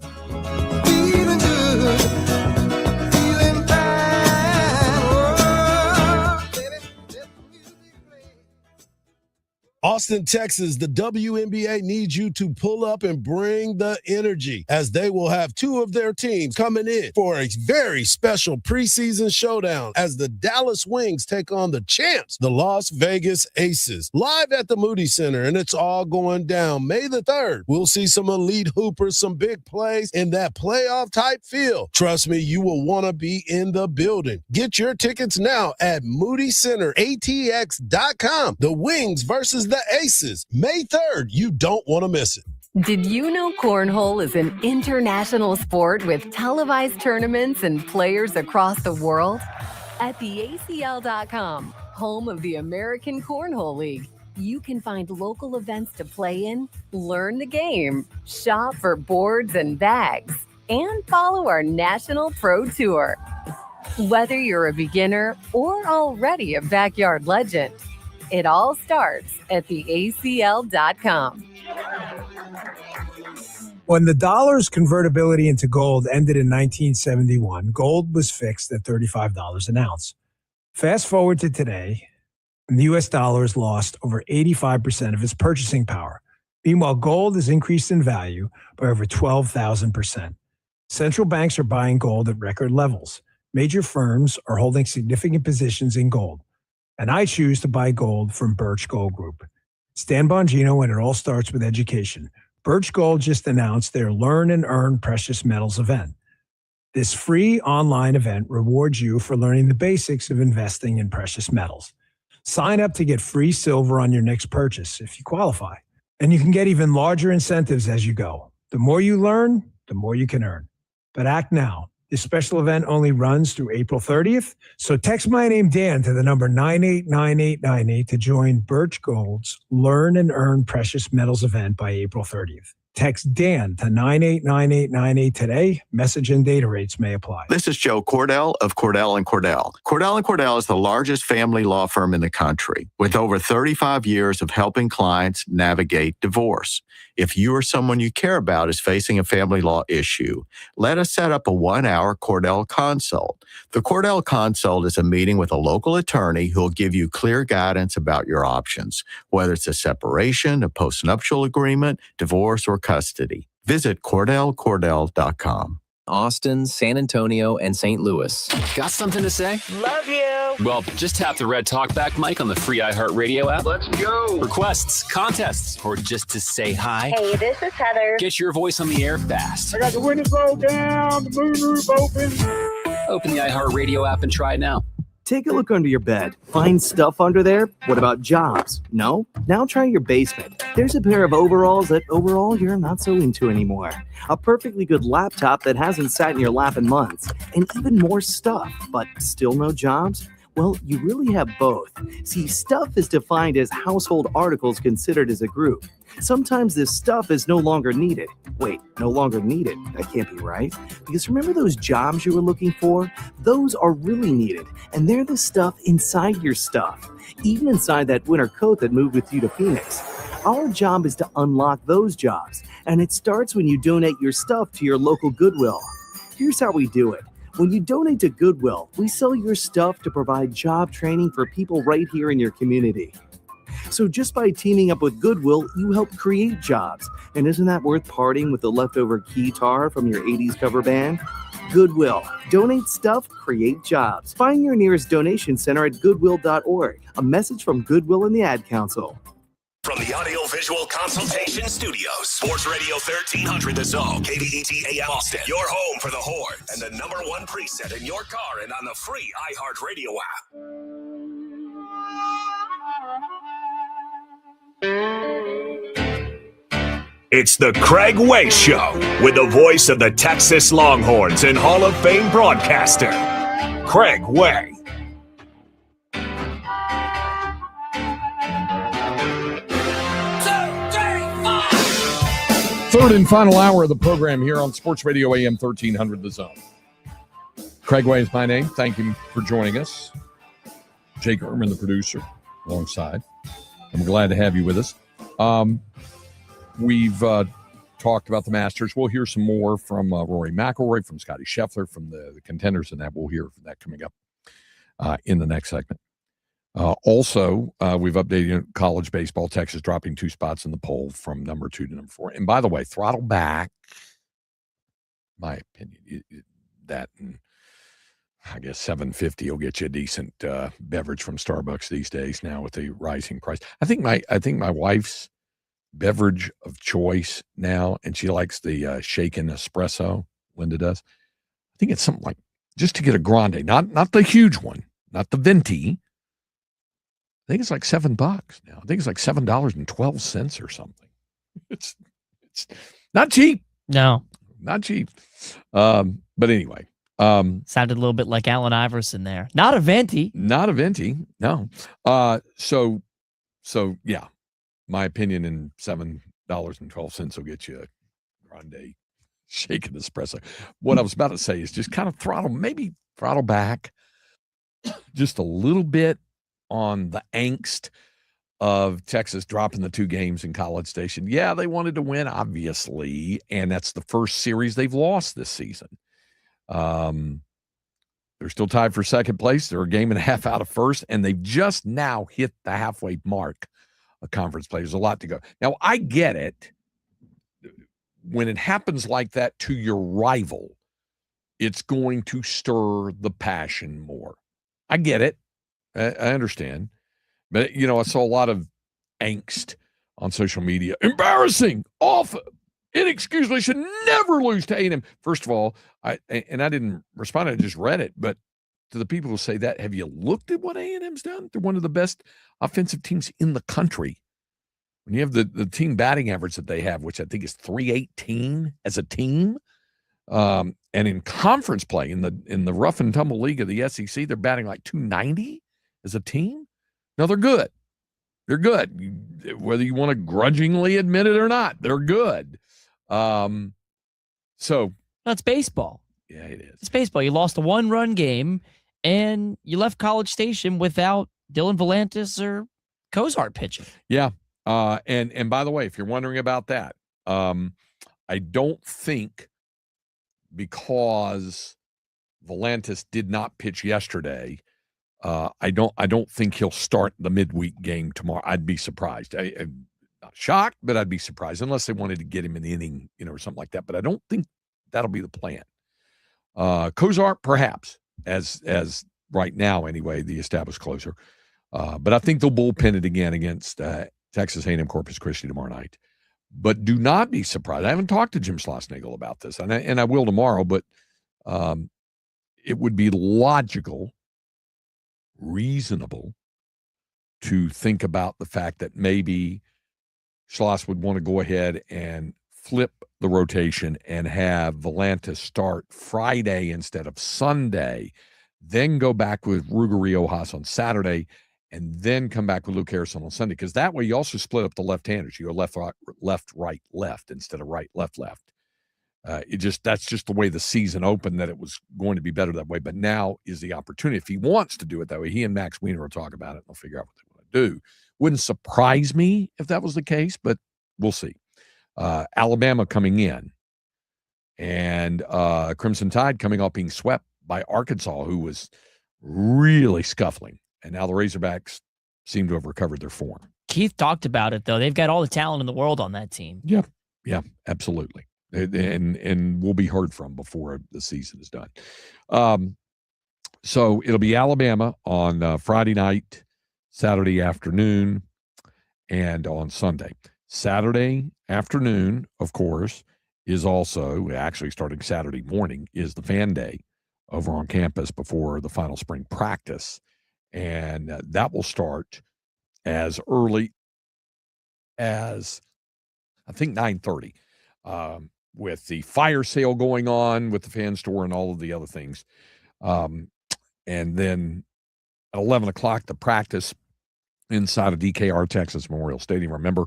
Austin, Texas, the WNBA needs you to pull up and bring the energy, as they will have 2 of their teams coming in for a very special preseason showdown as the Dallas Wings take on the champs, the Las Vegas Aces, live at the Moody Center, and it's all going down May the 3rd. We'll see some elite hoopers, some big plays in that playoff type feel. Trust me, you will want to be in the building. Get your tickets now at moodycenteratx.com. The Wings versus the Aces, May 3rd. You don't want to miss it. Did you know cornhole is an international sport with televised tournaments and players across the world? At theacl.com, home of the American Cornhole League, you can find local events to play in, learn the game, shop for boards and bags, and follow our national pro tour. Whether you're a beginner or already a backyard legend, it all starts at theacl.com. When the dollar's convertibility into gold ended in 1971, gold was fixed at $35 an ounce. Fast forward to today, and the U.S. dollar has lost over 85% of its purchasing power. Meanwhile, gold has increased in value by over 12,000%. Central banks are buying gold at record levels. Major firms are holding significant positions in gold. And I choose to buy gold from Birch Gold Group. Stan Bongino, and it all starts with education. Birch Gold just announced their Learn and Earn Precious Metals event. This free online event rewards you for learning the basics of investing in precious metals. Sign up to get free silver on your next purchase if you qualify. And you can get even larger incentives as you go. The more you learn, the more you can earn. But act now. This special event only runs through April 30th. So text my name, Dan, to the number 989898 to join Birch Gold's Learn and Earn Precious Metals event by April 30th. Text Dan to 989898 today. Message and data rates may apply. This is Joe Cordell of Cordell & Cordell. Cordell & Cordell is the largest family law firm in the country with over 35 years of helping clients navigate divorce. If you or someone you care about is facing a family law issue, let us set up a 1-hour Cordell Consult. The Cordell Consult is a meeting with a local attorney who will give you clear guidance about your options, whether it's a separation, a postnuptial agreement, divorce, or custody. Visit CordellCordell.com. Austin, San Antonio, and St. Louis. Got something to say? Love you. Well, just tap the red talkback mic on the free iHeartRadio app. Let's go. Requests, contests, or just to say hi. Hey, this is Heather. Get your voice on the air fast. I got the windows rolled down, the moonroof open. Open the iHeartRadio app and try it now. Take a look under your bed. Find stuff under there? What about jobs? No? Now try your basement. There's a pair of overalls that overall you're not so into anymore. A perfectly good laptop that hasn't sat in your lap in months. And even more stuff, but still no jobs? Well, you really have both. See, stuff is defined as household articles considered as a group. Sometimes this stuff is no longer needed. Wait, no longer needed? That can't be right. Because remember those jobs you were looking for? Those are really needed, and they're the stuff inside your stuff. Even inside that winter coat that moved with you to Phoenix. Our job is to unlock those jobs, and it starts when you donate your stuff to your local Goodwill. Here's how we do it. When you donate to Goodwill, we sell your stuff to provide job training for people right here in your community. So just by teaming up with Goodwill, you help create jobs. And isn't that worth parting with the leftover keytar from your 80s cover band? Goodwill. Donate stuff, create jobs. Find your nearest donation center at goodwill.org. A message from Goodwill and the Ad Council. From the Audio-Visual Consultation Studios, Sports Radio 1300 The Zone, KVET AM Austin, your home for the Horns, and the #1 preset in your car and on the free iHeartRadio app. It's the Craig Way Show with the voice of the Texas Longhorns and Hall of Fame broadcaster, Craig Way. Third and final hour of the program here on Sports Radio AM 1300 The Zone. Craig Way is my name. Thank you for joining us. Jake Herman, the producer, alongside. I'm glad to have you with us. We've talked about the Masters. We'll hear some more from Rory McIlroy, from Scotty Scheffler, from the contenders, and that we'll hear that coming up in the next segment. Also, we've updated college baseball. Texas dropping 2 spots in the poll from number 2 to number 4. And by the way, throttle back, my opinion, that and I guess $7.50 will get you a decent beverage from Starbucks these days now with the rising price. I think my wife's beverage of choice now, and she likes the shaken espresso. Linda does. I think it's something like, just to get a grande, not the huge one, not the venti. I think it's like $7 now. I think it's like $7.12 or something. It's not cheap. No, not cheap. But anyway, sounded a little bit like Allen Iverson there. Not a venti. No. So yeah, my opinion, in $7.12 will get you a grande shaken espresso. What I was about to say is just kind of throttle back just a little bit on the angst of Texas dropping the 2 games in College Station. Yeah, they wanted to win, obviously, and that's the first series they've lost this season. They're still tied for second place. They're a game and a half out of first, and they've just now hit the halfway mark of conference play. There's a lot to go. Now, I get it. When it happens like that to your rival, it's going to stir the passion more. I get it. I understand. But, I saw a lot of angst on social media. Embarrassing, awful, inexcusable. Should never lose to A&M. First of all, I didn't respond. I just read it. But to the people who say that, have you looked at what A&M's done? They're one of the best offensive teams in the country. When you have the team batting average that they have, which I think is .318 as a team, and in conference play, in the rough and tumble league of the SEC, they're batting like .290 as a team. No, they're good. They're good. Whether you want to grudgingly admit it or not, they're good. So that's baseball. Yeah, it is. It's baseball. You lost a 1-run game, and you left College Station without Dylan Volantis or Cozart pitching. Yeah. And by the way, if you're wondering about that, I don't think, because Volantis did not pitch yesterday, I don't think he'll start the midweek game tomorrow. I'd be surprised. I'm not shocked, but I'd be surprised, unless they wanted to get him an inning, or something like that. But I don't think that'll be the plan. Cozart, perhaps, as right now anyway, the established closer. But I think they'll bullpen it again against Texas A&M Corpus Christi tomorrow night. But do not be surprised. I haven't talked to Jim Schlossnagle about this, and I will tomorrow. But it would be logical reasonable to think about the fact that maybe Schloss would want to go ahead and flip the rotation and have Volantis start Friday instead of Sunday, then go back with Ruger-Riojas on Saturday, and then come back with Luke Harrison on Sunday. Because that way you also split up the left-handers. You go left, right, left instead of right, left. That's just the way the season opened, that it was going to be better that way. But now is the opportunity. If he wants to do it that way, he and Max Wiener will talk about it and they'll figure out what they want to do. Wouldn't surprise me if that was the case, but we'll see. Alabama coming in, and Crimson Tide coming off being swept by Arkansas, who was really scuffling. And now the Razorbacks seem to have recovered their form. Keith talked about it, though. They've got all the talent in the world on that team. Yeah, absolutely. And we'll be heard from before the season is done. So it'll be Alabama on Friday night, Saturday afternoon, and on Sunday. Saturday afternoon, of course, is also, actually starting Saturday morning, is the fan day over on campus before the final spring practice. And that will start as early as, I think, 9:30, with the fire sale going on with the fan store and all of the other things. And then at 11 o'clock, the practice inside of DKR Texas Memorial Stadium. Remember,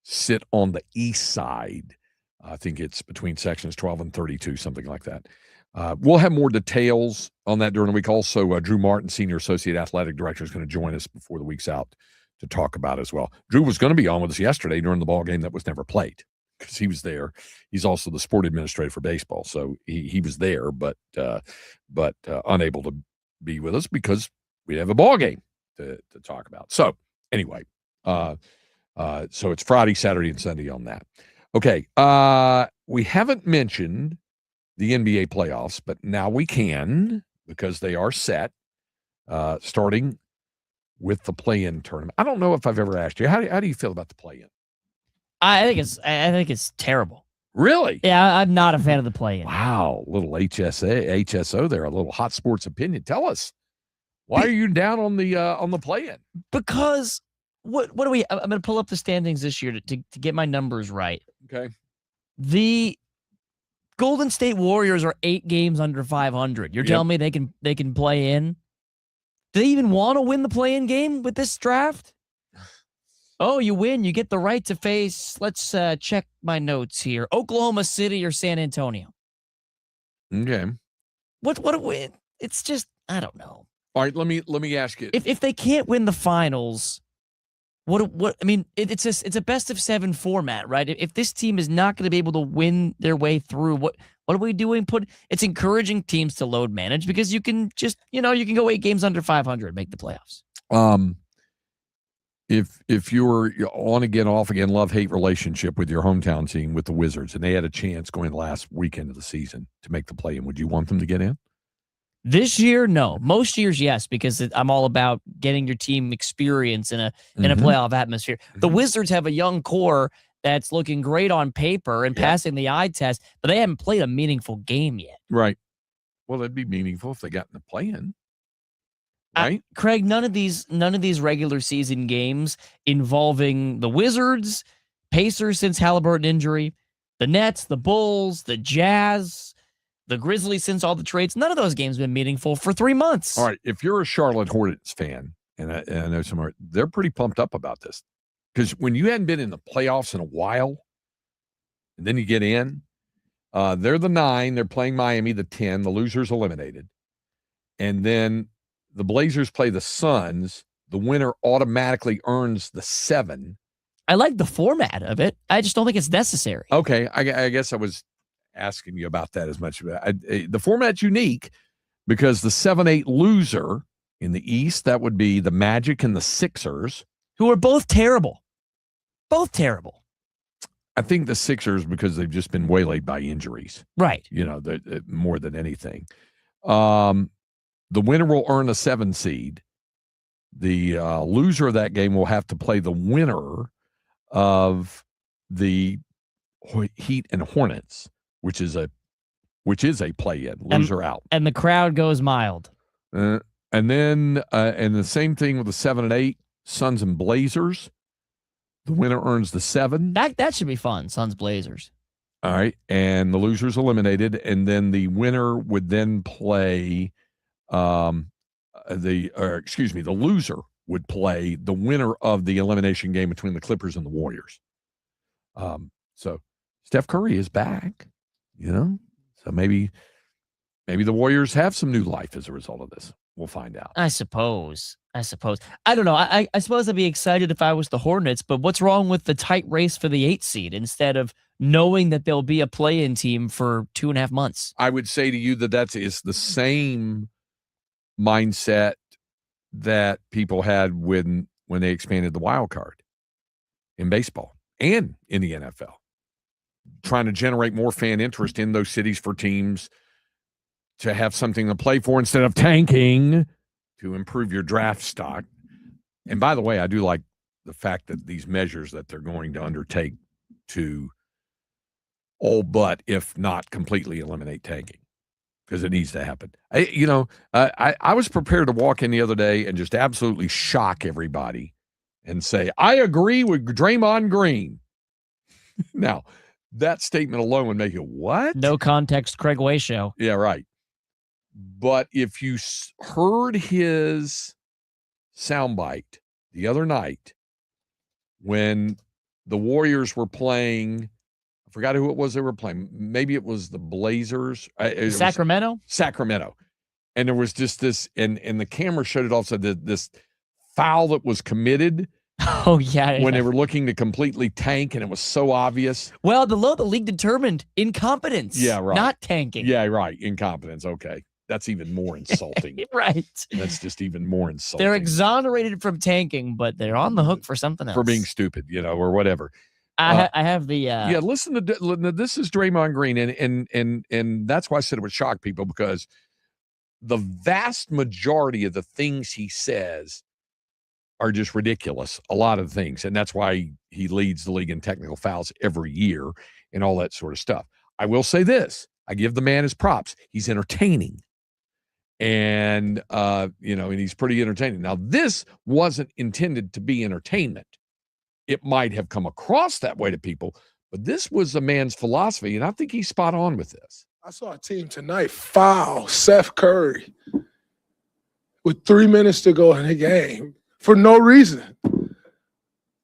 sit on the east side. I think it's between sections 12 and 32, something like that. We'll have more details on that during the week. Also, Drew Martin, Senior Associate Athletic Director, is going to join us before the week's out to talk about it as well. Drew was going to be on with us yesterday during the ball game that was never played because he was there. He's also the sport administrator for baseball, so he was there, but unable to be with us because we have a ball game to talk about. So anyway, so it's Friday, Saturday, and Sunday on that. Okay, we haven't mentioned the NBA playoffs, but now we can because they are set, starting with the play-in tournament. I don't know if I've ever asked you, how do you feel about the play-in? I think it's terrible. Really? Yeah, I'm not a fan of the play-in. Wow, a little HSO there, a little hot sports opinion. Tell us, why are you down on the play-in? Because what do we? I'm going to pull up the standings this year to get my numbers right. Okay. The Golden State Warriors are 8 games under 500. You're telling me they can play in? Do they even want to win the play-in game with this draft? Oh, you win. You get the right to face. Let's check my notes here. Oklahoma City or San Antonio. Okay. What? It's just, I don't know. All right. Let me ask you. If they can't win the finals, what? I mean, it's a best of 7 format, right? If this team is not going to be able to win their way through, what are we doing? It's encouraging teams to load manage because you can just, you can go 8 games under 500, make the playoffs. If you're on again, off again, love-hate relationship with your hometown team, with the Wizards, and they had a chance going the last weekend of the season to make the play-in, would you want them to get in? This year, no. Most years, yes, because I'm all about getting your team experience in a playoff atmosphere. The Wizards have a young core that's looking great on paper and passing the eye test, but they haven't played a meaningful game yet. Right. Well, it'd be meaningful if they got in the play-in. Right? Craig, none of these regular season games involving the Wizards, Pacers since Halliburton injury, the Nets, the Bulls, the Jazz, the Grizzlies since all the trades, none of those games have been meaningful for 3 months. All right. If you're a Charlotte Hornets fan, and I know some are, they're pretty pumped up about this. Because when you hadn't been in the playoffs in a while, and then you get in, they're the 9. They're playing Miami, the 10. The loser's eliminated. And then the Blazers play the Suns. The winner automatically earns the 7. I like the format of it. I just don't think it's necessary. Okay. I guess I was asking you about that as much. The format's unique because the 7-8 loser in the East, that would be the Magic and the Sixers. Who are both terrible. Both terrible. I think the Sixers, because they've just been waylaid by injuries. Right. More than anything. The winner will earn a 7 seed. The loser of that game will have to play the winner of the Heat and Hornets, which is a play-in. Loser out. And the crowd goes mild. And then, and the same thing with the 7 and 8, Suns and Blazers. The winner earns the 7. That should be fun, Suns Blazers. All right. And the loser's eliminated. And then the winner would then play the loser would play the winner of the elimination game between the Clippers and the Warriors. So Steph Curry is back, so maybe the Warriors have some new life as a result of this. We'll find out. I suppose. I don't know. I suppose I'd be excited if I was the Hornets, but what's wrong with the tight race for the 8th seed instead of knowing that there'll be a play-in team for 2.5 months? I would say to you that is the same mindset that people had when they expanded the wild card in baseball and in the NFL, trying to generate more fan interest in those cities for teams to have something to play for instead of tanking to improve your draft stock. And by the way, I do like the fact that these measures that they're going to undertake to all but, if not completely, eliminate tanking, because it needs to happen. I was prepared to walk in the other day and just absolutely shock everybody and say, I agree with Draymond Green. Now, that statement alone would make it what? No context, Craig Way show. Yeah, right. But if you heard his soundbite the other night when the Warriors were playing, I forgot who it was they were playing. Maybe it was the Blazers. Sacramento? Sacramento. And there was just this, and the camera showed it also, this foul that was committed. Oh, yeah. When they were looking to completely tank, and it was so obvious. Well, the league determined incompetence. Yeah, right. Not tanking. Yeah, right. Incompetence. Okay. That's even more insulting. Right. That's just even more insulting. They're exonerated from tanking, but they're on the hook for something else. For being stupid, or whatever. I have the... Yeah, listen to this is Draymond Green, and that's why I said it would shock people, because the vast majority of the things he says are just ridiculous, a lot of things. And that's why he leads the league in technical fouls every year and all that sort of stuff. I will say this. I give the man his props. He's entertaining. And, and he's pretty entertaining. Now, this wasn't intended to be entertainment. It might have come across that way to people, but this was a man's philosophy, and I think he's spot on with this. I saw a team tonight foul Seth Curry with 3 minutes to go in the game for no reason.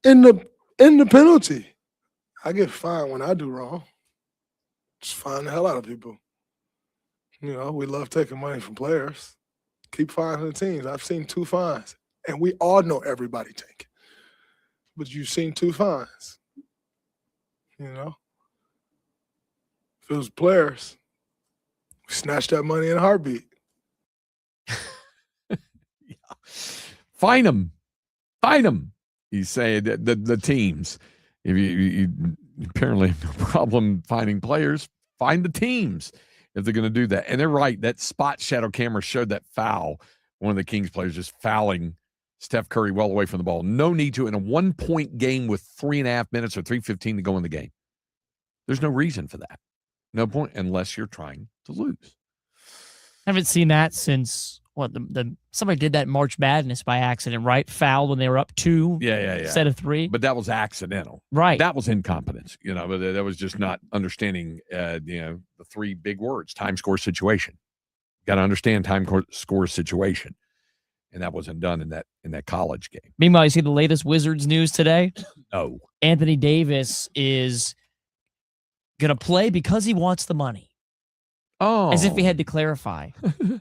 In the penalty. I get fined when I do wrong. Just fine the hell out of people. We love taking money from players. Keep fining the teams. I've seen 2 fines. And we all know everybody tanking. But you've seen 2 fines. If it was players, we snatched that money in a heartbeat. Fine them. He's saying that the teams. If you apparently have no problem finding players, find the teams if they're going to do that. And they're right. That spot shadow camera showed that foul. One of the Kings players just fouling Steph Curry well away from the ball. No need to in a 1-point game with 3.5 minutes or 3:15 to go in the game. There's no reason for that. No point unless you're trying to lose. I haven't seen that since somebody did that March Madness by accident, right? Fouled when they were up 2. Yeah. Instead of 3. But that was accidental. Right. That was incompetence, but that was just not understanding, the 3 big words: time, score, situation. Got to understand time, score, situation. And that wasn't done in that college game. Meanwhile, you see the latest Wizards news today? No. Anthony Davis is going to play because he wants the money. Oh. As if he had to clarify.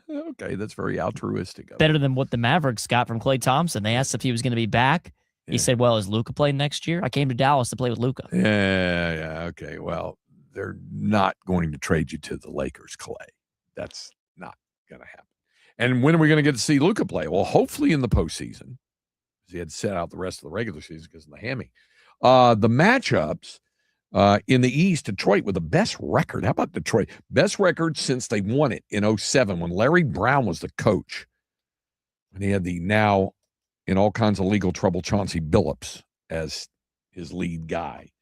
Okay, that's very altruistic. Better than what the Mavericks got from Klay Thompson. They asked if he was going to be back. He said, well, is Luka playing next year? I came to Dallas to play with Luka. Yeah, okay. Well, they're not going to trade you to the Lakers, Klay. That's not going to happen. And when are we going to get to see Luka play? Well, hopefully in the postseason. He had to set out the rest of the regular season because of the hammy. The matchups in the East, Detroit with the best record. How about Detroit? Best record since they won it in 2007 when Larry Brown was the coach. And he had the now in all kinds of legal trouble Chauncey Billups as his lead guy.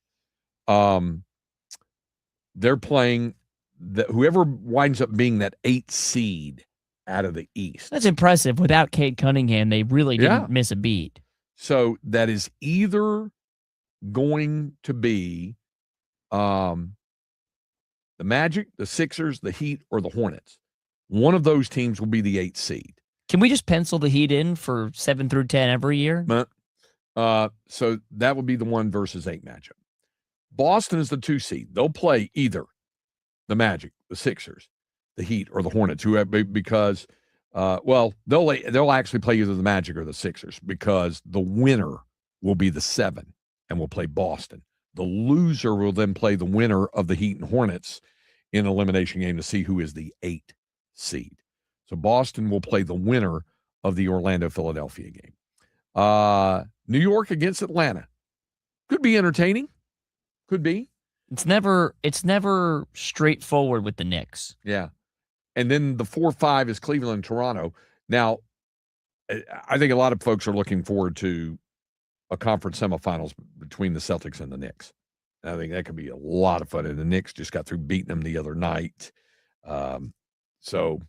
They're playing whoever winds up being that 8th seed out of the East. That's impressive. Without Cade Cunningham, they really didn't miss a beat. So that is either going to be the Magic, the Sixers, the Heat, or the Hornets. One of those teams will be the 8th seed. Can we just pencil the Heat in for 7 through 10 every year? So that would be the 1 versus 8 matchup. Boston is the 2 seed. They'll play either the Magic, the Sixers, the Heat, or the Hornets, because they'll actually play either the Magic or the Sixers, because the winner will be the 7 and will play Boston. The loser will then play the winner of the Heat and Hornets in an elimination game to see who is the 8th seed. So Boston will play the winner of the Orlando-Philadelphia game. New York against Atlanta. Could be entertaining. Could be. It's never straightforward with the Knicks. Yeah. And then the 4-5 is Cleveland and Toronto. Now, I think a lot of folks are looking forward to a conference semifinals between the Celtics and the Knicks. I think that could be a lot of fun. And the Knicks just got through beating them the other night. So,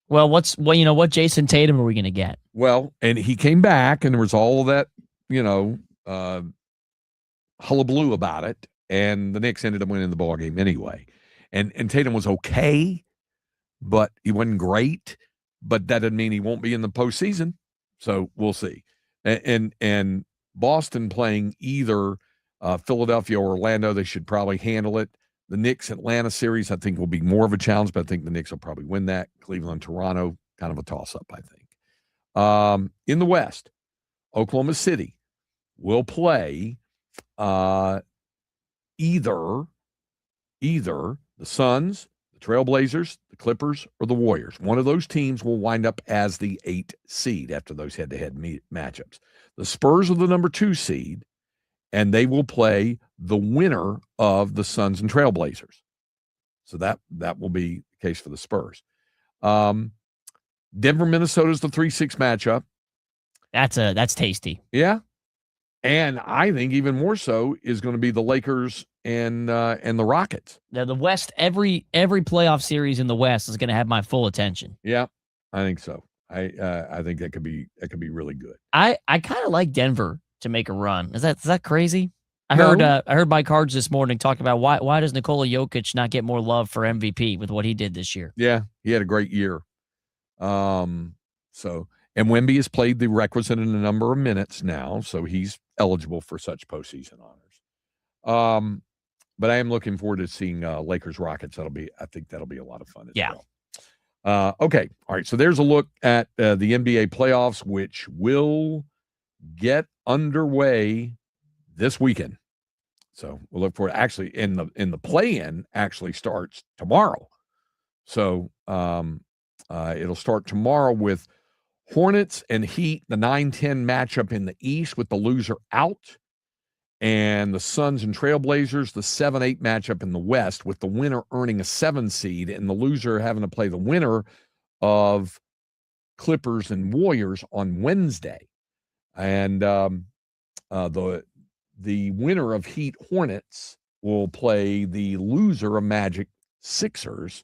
Well, what Jason Tatum are we going to get? Well, and he came back, and there was all that, hullabaloo about it, and the Knicks ended up winning the ball game anyway. And Tatum was okay, but he wasn't great. But that doesn't mean he won't be in the postseason. So we'll see. And Boston playing either Philadelphia or Orlando, they should probably handle it. The Knicks-Atlanta series, I think, will be more of a challenge, but I think the Knicks will probably win that. Cleveland-Toronto, kind of a toss-up, I think. In the West, Oklahoma City will play either the Suns, the Trailblazers, the Clippers, or the Warriors. One of those teams will wind up as the 8th seed after those head-to-head matchups. The Spurs are the number 2 seed, and they will play the winner of the Suns and Trailblazers. So that will be the case for the Spurs. Denver, Minnesota is the 3-6 matchup. That's tasty. Yeah. And I think even more so is going to be the Lakers and the Rockets. Now, the West, every playoff series in the West is going to have my full attention. Yeah, I think so. I think that could be really good. I kind of like Denver to make a run. Is that crazy? I heard Mike Cards this morning talking about why does Nikola Jokic not get more love for MVP with what he did this year? Yeah, he had a great year. And Wemby has played the requisite in a number of minutes now, so he's eligible for such postseason honors. But I am looking forward to seeing Lakers Rockets. I think that'll be a lot of fun as well. Okay. All right. So there's a look at the NBA playoffs, which will get underway this weekend. So we'll look forward. Actually, in the play-in actually starts tomorrow. So it'll start tomorrow with Hornets and Heat, the 9-10 matchup in the East with the loser out, and the Suns and Trailblazers, the 7-8 matchup in the West with the winner earning a 7 seed and the loser having to play the winner of Clippers and Warriors on Wednesday. And the winner of Heat Hornets will play the loser of Magic Sixers,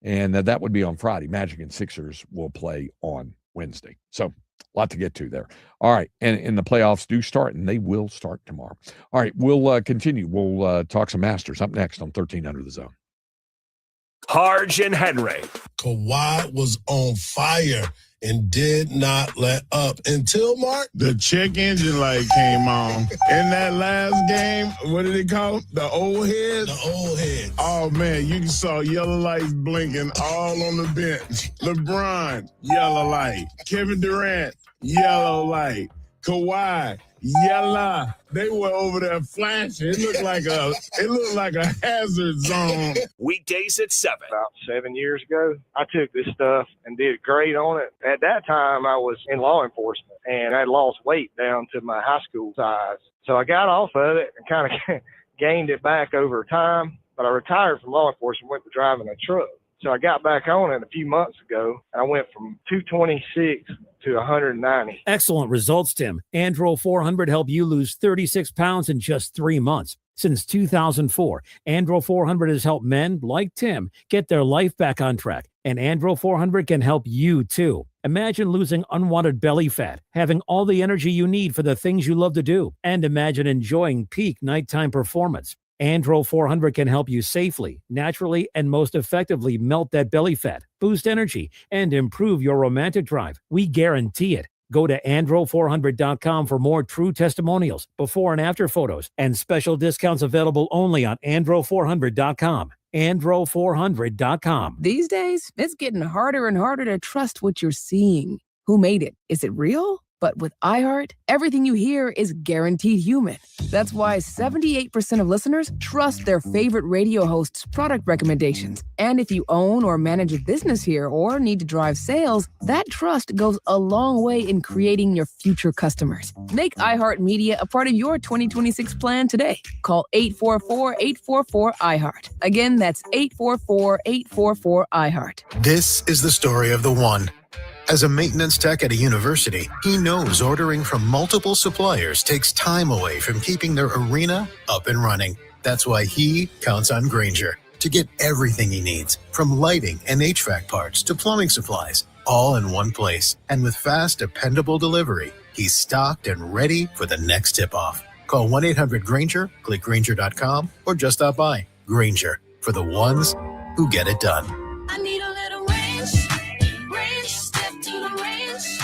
and that would be on Friday. Magic and Sixers will play on Wednesday. So a lot to get to there. All right. And the playoffs do start, and they will start tomorrow. All right. We'll continue. We'll talk some Masters up next on 1300 The Zone. Harge and Henry. Kawhi was on fire and did not let up until Mark. The check engine light came on. In that last game, what did it call them? The old heads? The old heads. Oh, man, you saw yellow lights blinking all on the bench. LeBron, yellow light. Kevin Durant, yellow light. Kawhi, yellow. They were over there flashing. It looked like a hazard zone. Weekdays at 7. About 7 years ago, I took this stuff and did great on it. At that time, I was in law enforcement, and I had lost weight down to my high school size. So I got off of it and kind of gained it back over time. But I retired from law enforcement, went to driving a truck. So I got back on it a few months ago, and I went from 226 to 190. Excellent results, Tim. Andro 400 helped you lose 36 pounds in just 3 months. Since 2004, Andro 400 has helped men like Tim get their life back on track, and Andro 400 can help you too. Imagine losing unwanted belly fat, having all the energy you need for the things you love to do, and imagine enjoying peak nighttime performance. Andro 400 can help you safely, naturally, and most effectively melt that belly fat, boost energy, and improve your romantic drive. We guarantee it. Go to andro400.com for more true testimonials, before and after photos, and special discounts available only on andro400.com. andro400.com. These days, it's getting harder and harder to trust what you're seeing. Who made it? Is it real? But with iHeart, everything you hear is guaranteed human. That's why 78% of listeners trust their favorite radio hosts' product recommendations. And if you own or manage a business here or need to drive sales, that trust goes a long way in creating your future customers. Make iHeartMedia a part of your 2026 plan today. Call 844-844-iHeart. Again, that's 844-844-iHeart. This is the story of the one. As a maintenance tech at a university, he knows ordering from multiple suppliers takes time away from keeping their arena up and running. That's why he counts on Grainger to get everything he needs, from lighting and HVAC parts to plumbing supplies, all in one place. And with fast, dependable delivery, he's stocked and ready for the next tip-off. Call 1-800-GRAINGER, click Grainger.com, or just stop by. Grainger, for the ones who get it done. I need a little range, step to the range.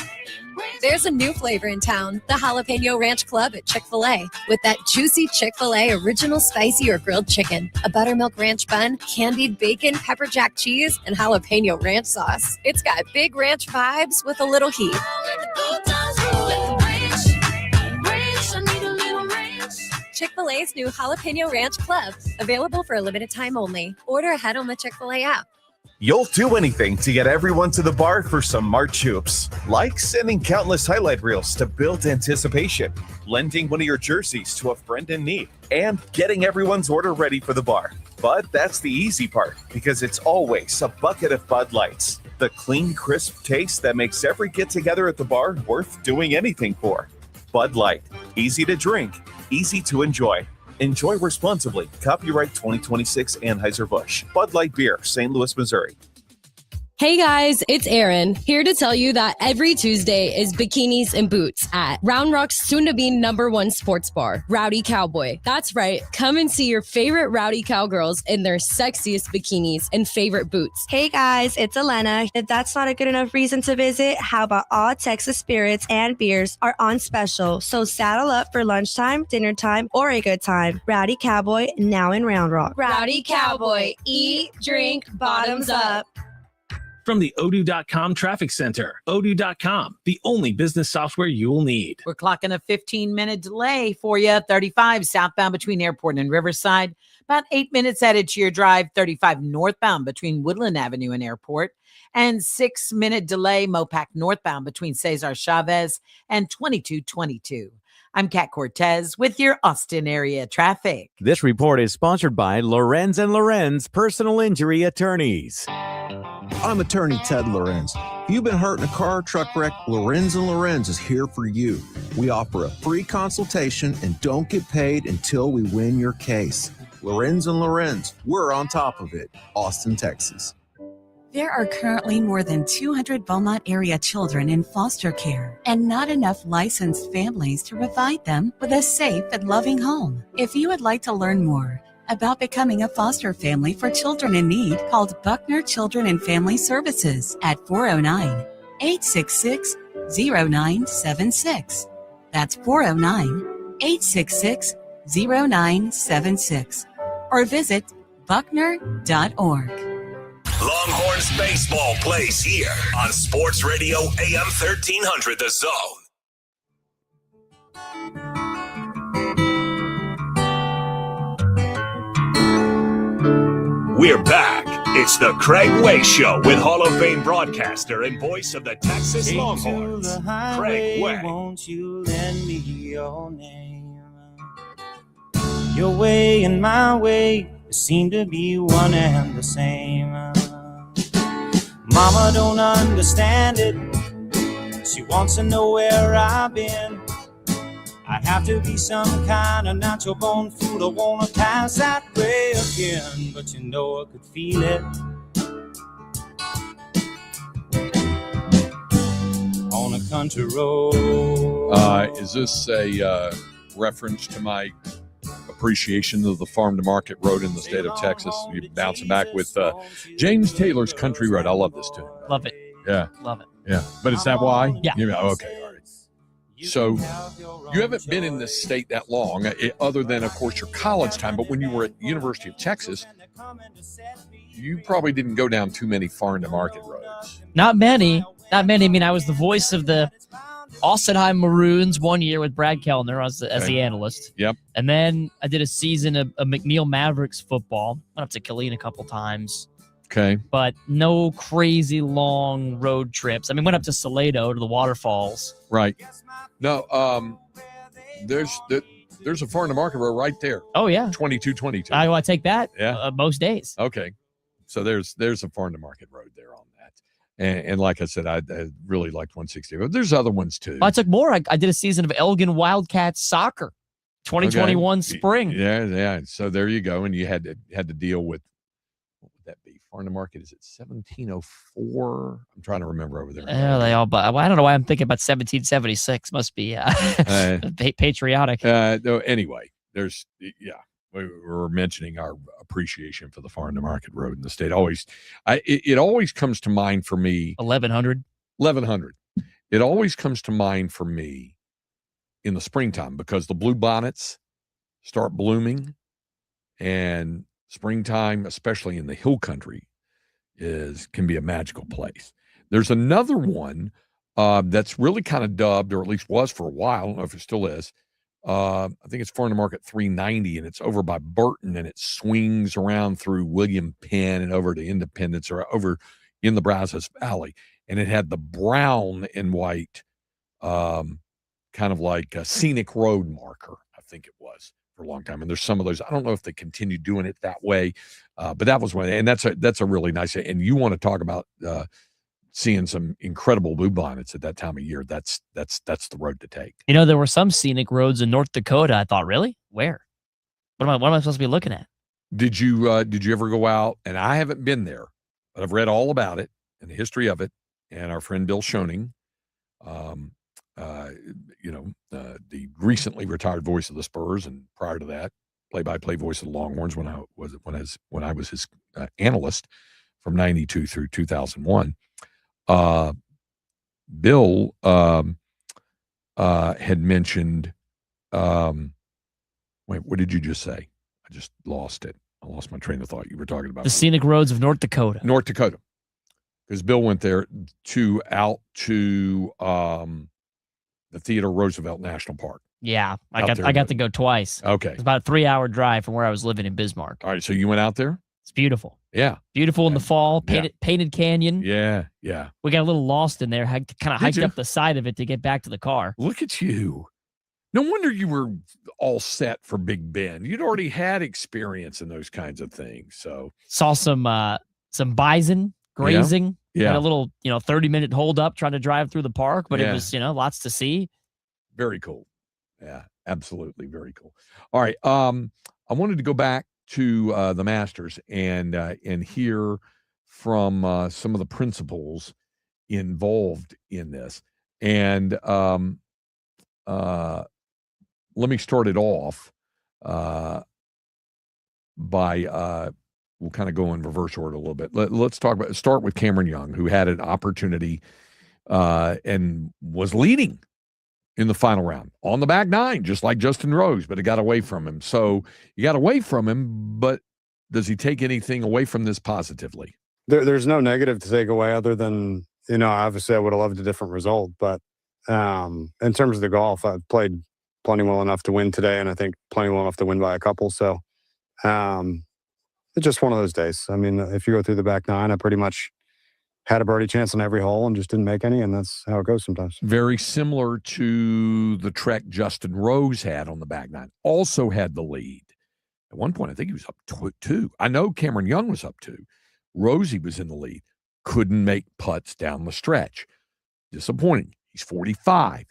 There's a new flavor in town, the Jalapeno Ranch Club at Chick-fil-A. With that juicy Chick-fil-A original spicy or grilled chicken, a buttermilk ranch bun, candied bacon, pepper jack cheese, and jalapeno ranch sauce. It's got big ranch vibes with a little heat. Chick-fil-A's new Jalapeno Ranch Club. Available for a limited time only. Order ahead on the Chick-fil-A app. You'll do anything to get everyone to the bar for some March hoops. Like sending countless highlight reels to build anticipation, lending one of your jerseys to a friend in need, and getting everyone's order ready for the bar. But that's the easy part, because it's always a bucket of Bud Lights. The clean, crisp taste that makes every get-together at the bar worth doing anything for. Bud Light. Easy to drink, easy to enjoy. Enjoy responsibly. Copyright 2026 Anheuser-Busch. Bud Light Beer, St. Louis, Missouri. Hey guys, it's Erin, here to tell you that every Tuesday is bikinis and boots at Round Rock's soon-to-be #1 sports bar, Rowdy Cowboy. That's right, come and see your favorite rowdy cowgirls in their sexiest bikinis and favorite boots. Hey guys, it's Elena. If that's not a good enough reason to visit, how about all Texas spirits and beers are on special? So saddle up for lunchtime, dinner time, or a good time. Rowdy Cowboy, now in Round Rock. Rowdy Cowboy, eat, drink, bottoms up. From the Odoo.com Traffic Center, Odoo.com, the only business software you will need. We're clocking a 15-minute delay for you. 35 southbound between Airport and Riverside. About 8 minutes added to your drive. 35 northbound between Woodland Avenue and Airport. And 6-minute delay Mopac northbound between Cesar Chavez and 2222. I'm Kat Cortez with your Austin area traffic. This report is sponsored by Lorenz & Lorenz Personal Injury Attorneys. I'm attorney Ted Lorenz. If you've been hurt in a car or truck wreck, Lorenz & Lorenz is here for you. We offer a free consultation and don't get paid until we win your case. Lorenz & Lorenz, we're on top of it. Austin, Texas. There are currently more than 200 Beaumont area children in foster care and not enough licensed families to provide them with a safe and loving home. If you would like to learn more about becoming a foster family for children in need, call Buckner Children and Family Services at 409-866-0976. That's 409-866-0976. Or visit buckner.org. Longhorns baseball plays here on Sports Radio AM 1300 The Zone. We're back. It's the Craig Way Show with Hall of Fame broadcaster and voice of the Texas Longhorns, Craig Way. Won't you lend me your name? Your way and my way seem to be one and the same. Mama don't understand it. She wants to know where I've been. I I have to be some kind of natural born fool. I wanna pass that way again, but you know I could feel it on a country road. Is this a reference to my appreciation of the farm to market road in the state of Texas? You bouncing back with James Taylor's Country Road. I love this tune. Love it. Yeah. Love it. Yeah. But is that why? Yeah. Okay. All right. So you haven't been in this state that long, other than, of course, your college time. But when you were at the University of Texas, you probably didn't go down too many farm to market roads. Not many. I mean, I was the voice of the Austinheim Maroons 1 year with Brad Kellner as the analyst. Yep. And then I did a season of McNeil Mavericks football. Went up to Killeen a couple times. Okay. But no crazy long road trips. I mean, went up to Salado to the waterfalls. Right. No, there's a farm to market road right there. Oh, yeah. 2222. I take that Yeah. most days. Okay. So there's a farm to market road there on that. And like I said, I really liked 160. But there's other ones too. I took more. I did a season of Elgin Wildcats soccer, 2021 spring. Yeah. So there you go. And you had to deal with, what would that be? Farm to market, is it 1704? I'm trying to remember over there. Yeah, they all. But I don't know why I'm thinking about 1776. Must be patriotic. No, anyway, we were mentioning our appreciation for the farm to market road in the state. It always comes to mind for me. 1100. It always comes to mind for me in the springtime because the bluebonnets start blooming, and springtime, especially in the hill country, can be a magical place. There's another one that's really kind of dubbed, or at least was for a while. I don't know if it still is. I think it's farm to market 390, and it's over by Burton, and it swings around through William Penn and over to Independence, or over in the Brazos Valley. And it had the brown and white, kind of like a scenic road marker, I think it was, for a long time. And there's some of those. I don't know if they continue doing it that way, but that was one. And that's a really nice. And you want to talk about seeing some incredible bluebonnets at that time of year. That's the road to take. You know, there were some scenic roads in North Dakota. I thought, really? Where? What am I supposed to be looking at? Did you ever go out? And I haven't been there, but I've read all about it and the history of it. And our friend Bill Schoening, the recently retired voice of the Spurs, and prior to that, play-by-play voice of the Longhorns when I was his analyst from 92 through 2001. Bill had mentioned. Wait, what did you just say? I just lost it. I lost my train of thought. You were talking about the scenic roads of North Dakota. North Dakota, because Bill went there out to the Theodore Roosevelt National Park. Yeah, I got to go twice. Okay, it's about a 3-hour drive from where I was living in Bismarck. All right, so you went out there. It's beautiful. Yeah, beautiful in the fall. Painted canyon. Yeah. We got a little lost in there. Had to kind of hiked up the side of it to get back to the car. Look at you. No wonder you were all set for Big Bend. You'd already had experience in those kinds of things. So saw some bison grazing. Yeah. Had a little 30-minute hold up trying to drive through the park, but it was lots to see. Very cool. Yeah, absolutely very cool. All right, I wanted to go back to the Masters and hear from some of the principals involved in this. And let me start it off by we'll kind of go in reverse order a little bit. Let's start with Cameron Young, who had an opportunity and was leading in the final round on the back nine, just like Justin Rose, but it got away from him. So you got away from him, but does he take anything away from this positively? There's no negative to take away other than, obviously I would have loved a different result, but in terms of the golf, I've played plenty well enough to win today, and I think plenty well enough to win by a couple. So it's just one of those days. I mean, if you go through the back nine, I pretty much had a birdie chance on every hole and just didn't make any, and that's how it goes sometimes. Very similar to the trek Justin Rose had on the back nine. Also had the lead. At one point, I think he was up 2. I know Cameron Young was up 2. Rosie was in the lead. Couldn't make putts down the stretch. Disappointing. He's 45.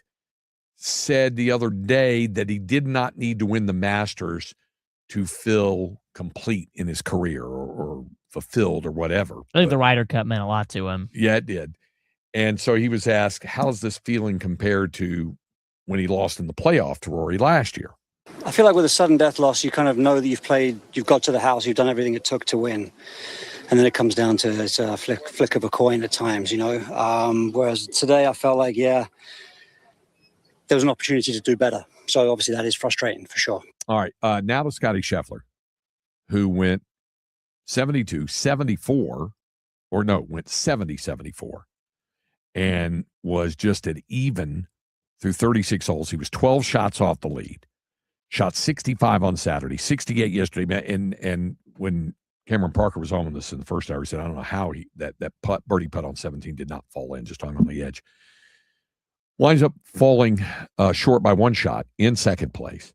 said the other day that he did not need to win the Masters to feel complete in his career or fulfilled or whatever. I think the Ryder Cup meant a lot to him. Yeah, it did. And so he was asked, how's this feeling compared to when he lost in the playoff to Rory last year? I feel like with a sudden death loss, you kind of know that you've got to the house, you've done everything it took to win. And then it comes down to it's a flick of a coin at times, Whereas today I felt like, there was an opportunity to do better. So obviously that is frustrating for sure. All right. Now to Scotty Scheffler, who went 72-74, went 70-74, and was just at even through 36 holes. He was 12 shots off the lead. Shot 65 on Saturday, 68 yesterday. And when Cameron Parker was on with us in the first hour, he said, I don't know how that birdie putt on 17 did not fall in, just hung on the edge. Winds up falling short by one shot in second place.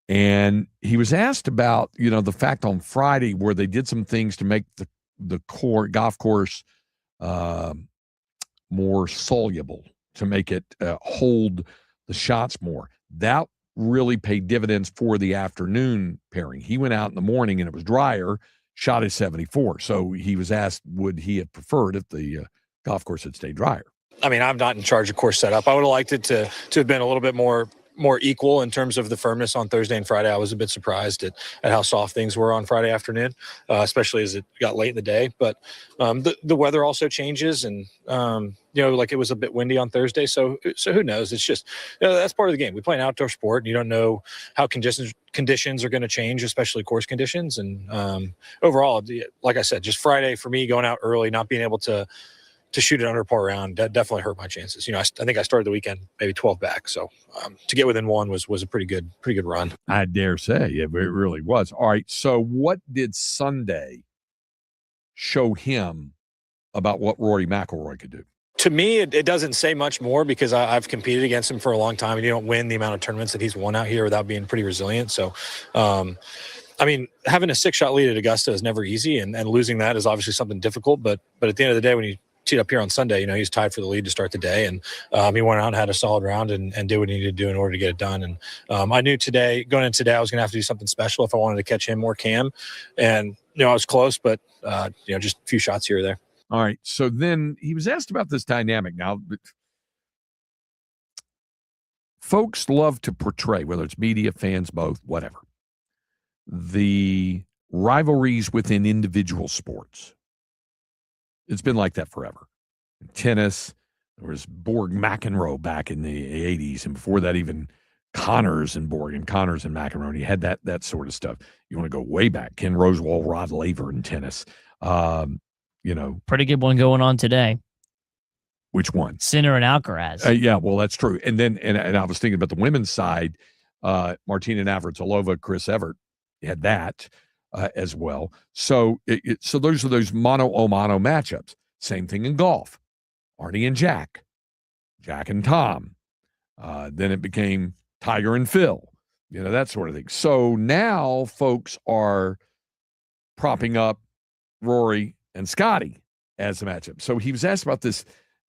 And he was asked about, the fact on Friday where they did some things to make the golf course more soluble, to make it hold the shots more. That really paid dividends for the afternoon pairing. He went out in the morning and it was drier, shot at 74. So he was asked, would he have preferred if the golf course had stayed drier? I mean, I'm not in charge of course setup. I would have liked it to have been a little bit more equal in terms of the firmness on Thursday and Friday. I was a bit surprised at how soft things were on Friday afternoon, especially as it got late in the day. But the weather also changes, and like it was a bit windy on Thursday. So who knows? It's just that's part of the game. We play an outdoor sport, and you don't know how conditions are going to change, especially course conditions. And overall, like I said, just Friday for me going out early, not being able to shoot it under par round, that definitely hurt my chances. I think I started the weekend maybe 12 back. So to get within one was a pretty good run. I dare say it really was. All right. So what did Sunday show him about what Rory McIlroy could do? To me, it doesn't say much more because I've competed against him for a long time, and you don't win the amount of tournaments that he's won out here without being pretty resilient. So, having a 6-shot lead at Augusta is never easy, and losing that is obviously something difficult. But at the end of the day, when you teed up here on Sunday, he's tied for the lead to start the day, and he went out and had a solid round and did what he needed to do in order to get it done. And I knew going into today I was going to have to do something special if I wanted to catch him or Cam, and I was close, but just a few shots here or there. All right. So then he was asked about this dynamic. Now, folks love to portray, whether it's media, fans, both, whatever, the rivalries within individual sports. It's been like that forever. In tennis, there was Borg McEnroe back in the 80s, and before that, even Connors and Borg and Connors and McEnroe. And you had that sort of stuff. You want to go way back, Ken Rosewall, Rod Laver in tennis. Pretty good one going on today. Which one? Sinner and Alcaraz. Yeah, well, that's true. And then, and I was thinking about the women's side, Martina Navratilova, Chris Evert had that as well. So, so those are those mono-o-mono matchups. Same thing in golf. Arnie and Jack and Tom. Then it became Tiger and Phil, that sort of thing. So now folks are propping up Rory and Scotty as a matchup. So he was asked about this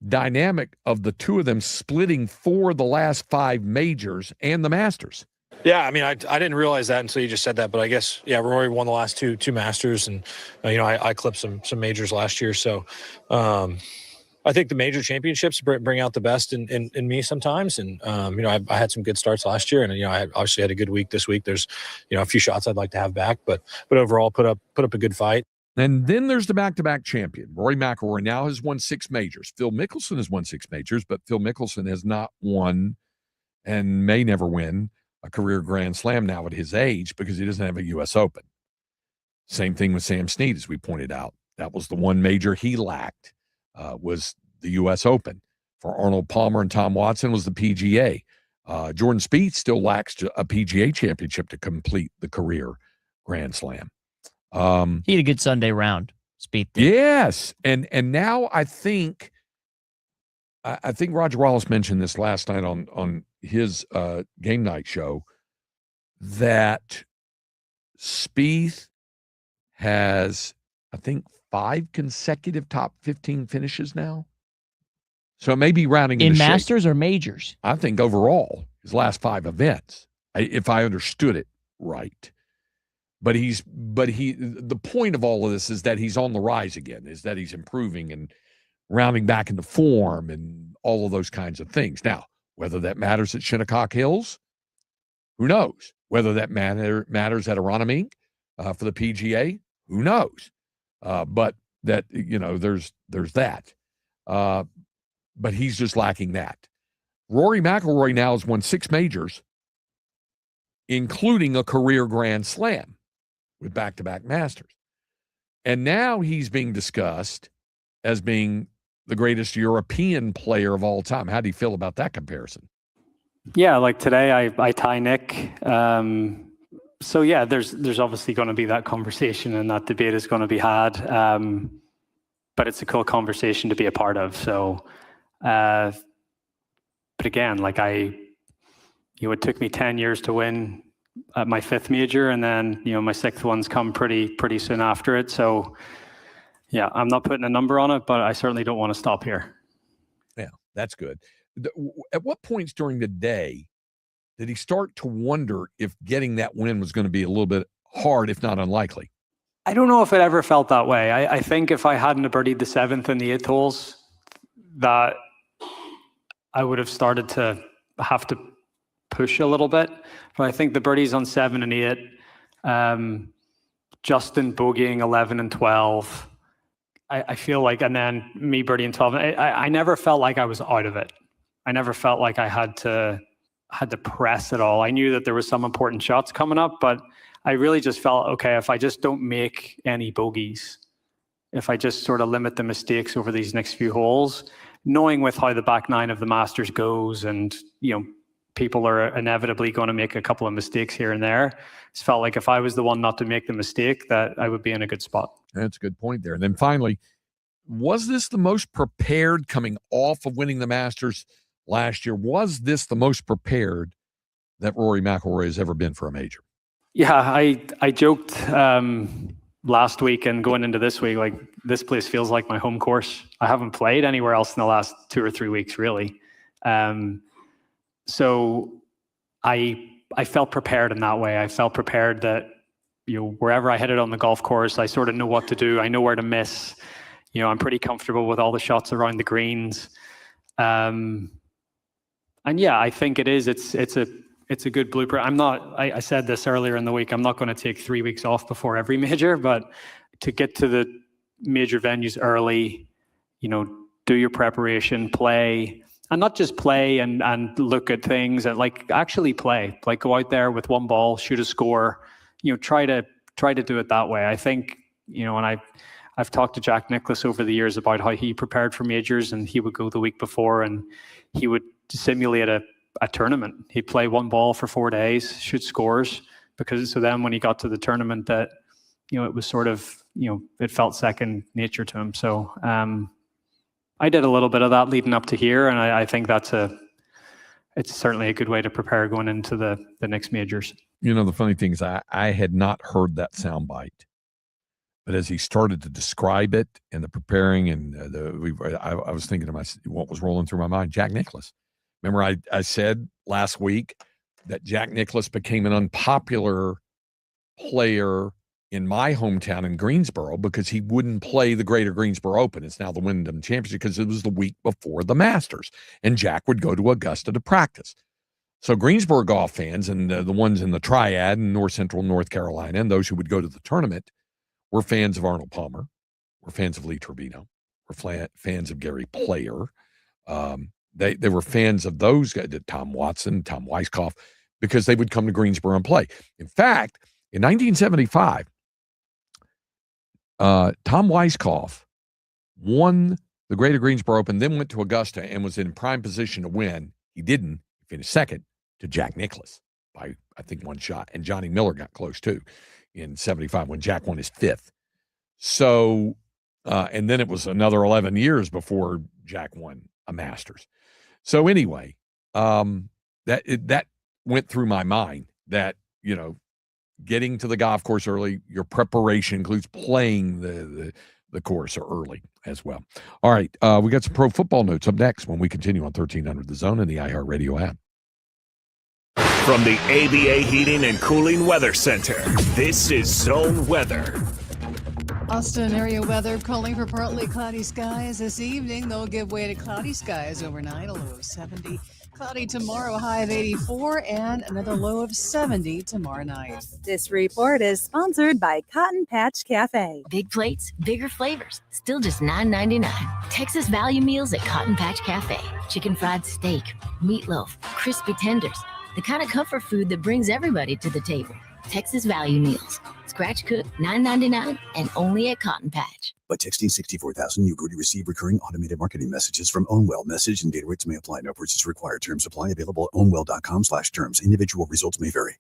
dynamic of the two of them splitting for the last 5 majors and the Masters. Yeah, I mean, I didn't realize that until you just said that, but I guess, Rory won the last two Masters, and, I clipped some majors last year. So I think the major championships bring out the best in me sometimes. And, I had some good starts last year, and, I obviously had a good week this week. There's, a few shots I'd like to have back, but overall put up a good fight. And then there's the back-to-back champion. Rory McIlroy now has won 6 majors. Phil Mickelson has won 6 majors, but Phil Mickelson has not won and may never win a career Grand Slam now at his age because he doesn't have a U.S. Open. Same thing with Sam Snead, as we pointed out. That was the one major he lacked, was the U.S. Open. For Arnold Palmer and Tom Watson was the PGA. Jordan Spieth still lacks a PGA championship to complete the career Grand Slam. He had a good Sunday round. Spieth did. Yes, and now I think Roger Wallace mentioned this last night on his game night show that Spieth has, I think, 5 consecutive top 15 finishes now. So it may be rounding in into Masters shape. Or majors. I think overall. his last 5 events, if I understood it right. But the point of all of this is that he's on the rise again, is that he's improving and rounding back into form and all of those kinds of things. Now, whether that matters at Shinnecock Hills, who knows? Whether that matters at Aronimink for the PGA, who knows? But that, there's that. But he's just lacking that. Rory McIlroy now has won 6 majors, including a career Grand Slam with back-to-back Masters. And now he's being discussed as being the greatest European player of all time. How do you feel about that comparison? Yeah, like today I tie Nick. So yeah, there's obviously going to be that conversation, and that debate is going to be had. But it's a cool conversation to be a part of. So, but again, like it took me 10 years to win at my 5th major, and then my 6th one's come pretty soon after it. So yeah, I'm not putting a number on it, but I certainly don't want to stop here. Yeah, that's good. At what points during the day did he start to wonder if getting that win was going to be a little bit hard, if not unlikely? I don't know if it ever felt that way. I think if I hadn't birdied the 7th and the 8th holes, that I would have started to have to push a little bit. But I think the birdies on 7 and 8, Justin bogeying 11 and 12, I feel like, and then me birdieing 12, I never felt like I was out of it. I never felt like I had to press at all. I knew that there was some important shots coming up, but I really just felt, okay, if I just don't make any bogeys, if I just sort of limit the mistakes over these next few holes, knowing with how the back 9 of the Masters goes, and people are inevitably going to make a couple of mistakes here and there, it felt like if I was the one not to make the mistake, that I would be in a good spot. That's a good point there. And then finally, was this the most prepared coming off of winning the Masters last year? Was this the most prepared that Rory McIlroy has ever been for a major? Yeah, I joked last week and going into this week, like, this place feels like my home course. I haven't played anywhere else in the last 2 or 3 weeks, really. So I felt prepared in that way. I felt prepared that, wherever I headed on the golf course, I sort of know what to do. I know where to miss. I'm pretty comfortable with all the shots around the greens. And yeah, I think it is. It's a good blueprint. I said this earlier in the week, I'm not going to take 3 weeks off before every major, but to get to the major venues early, do your preparation, play, and not just play and look at things, and actually play, go out there with one ball, shoot a score, try to do it that way. I think, and I've talked to Jack Nicklaus over the years about how he prepared for majors, and he would go the week before and he would simulate a tournament. He'd play one ball for 4 days, shoot scores, so then when he got to the tournament, that it was sort of it felt second nature to him. So I did a little bit of that leading up to here, and I think it's certainly a good way to prepare going into the next majors. The funny thing is, I had not heard that soundbite, but as he started to describe it and the preparing, and I was thinking to myself, what was rolling through my mind? Jack Nicklaus. Remember, I said last week that Jack Nicklaus became an unpopular player in my hometown in Greensboro because he wouldn't play the Greater Greensboro Open. It's now the Wyndham Championship, because it was the week before the Masters, and Jack would go to Augusta to practice. So Greensboro golf fans and the ones in the Triad in North Central North Carolina, and those who would go to the tournament, were fans of Arnold Palmer, were fans of Lee Trevino, were fans of Gary Player. They were fans of those guys, Tom Watson, Tom Weiskopf, because they would come to Greensboro and play. In fact, in 1975, Tom Weiskopf won the Greater Greensboro Open, then went to Augusta and was in prime position to win. He didn't. He finished second to Jack Nicklaus by, I think, one shot. And Johnny Miller got close, too, in 75 when Jack won his 5th. So, and then it was another 11 years before Jack won a Masters. So anyway, that went through my mind that, getting to the golf course early, your preparation includes playing the course early as well. All right, we got some pro football notes up next when we continue on 1300 The Zone and the iHeartRadio app. From the ABA Heating and Cooling Weather Center, this is Zone Weather. Austin area weather calling for partly cloudy skies this evening. They'll give way to cloudy skies overnight, a low of 70. Cloudy tomorrow, a high of 84, and another low of 70 tomorrow night. This report is sponsored by Cotton Patch Cafe. Big plates, bigger flavors, still just $9.99. Texas value meals at Cotton Patch Cafe. Chicken fried steak, meatloaf, crispy tenders. The kind of comfort food that brings everybody to the table. Texas value meals. Scratch cooked, $9.99, and only at Cotton Patch. By texting 64000, you agree to receive recurring automated marketing messages from Ownwell. Message and data rates may apply. No purchase required. Terms apply. Available at ownwell.com/terms. Individual results may vary.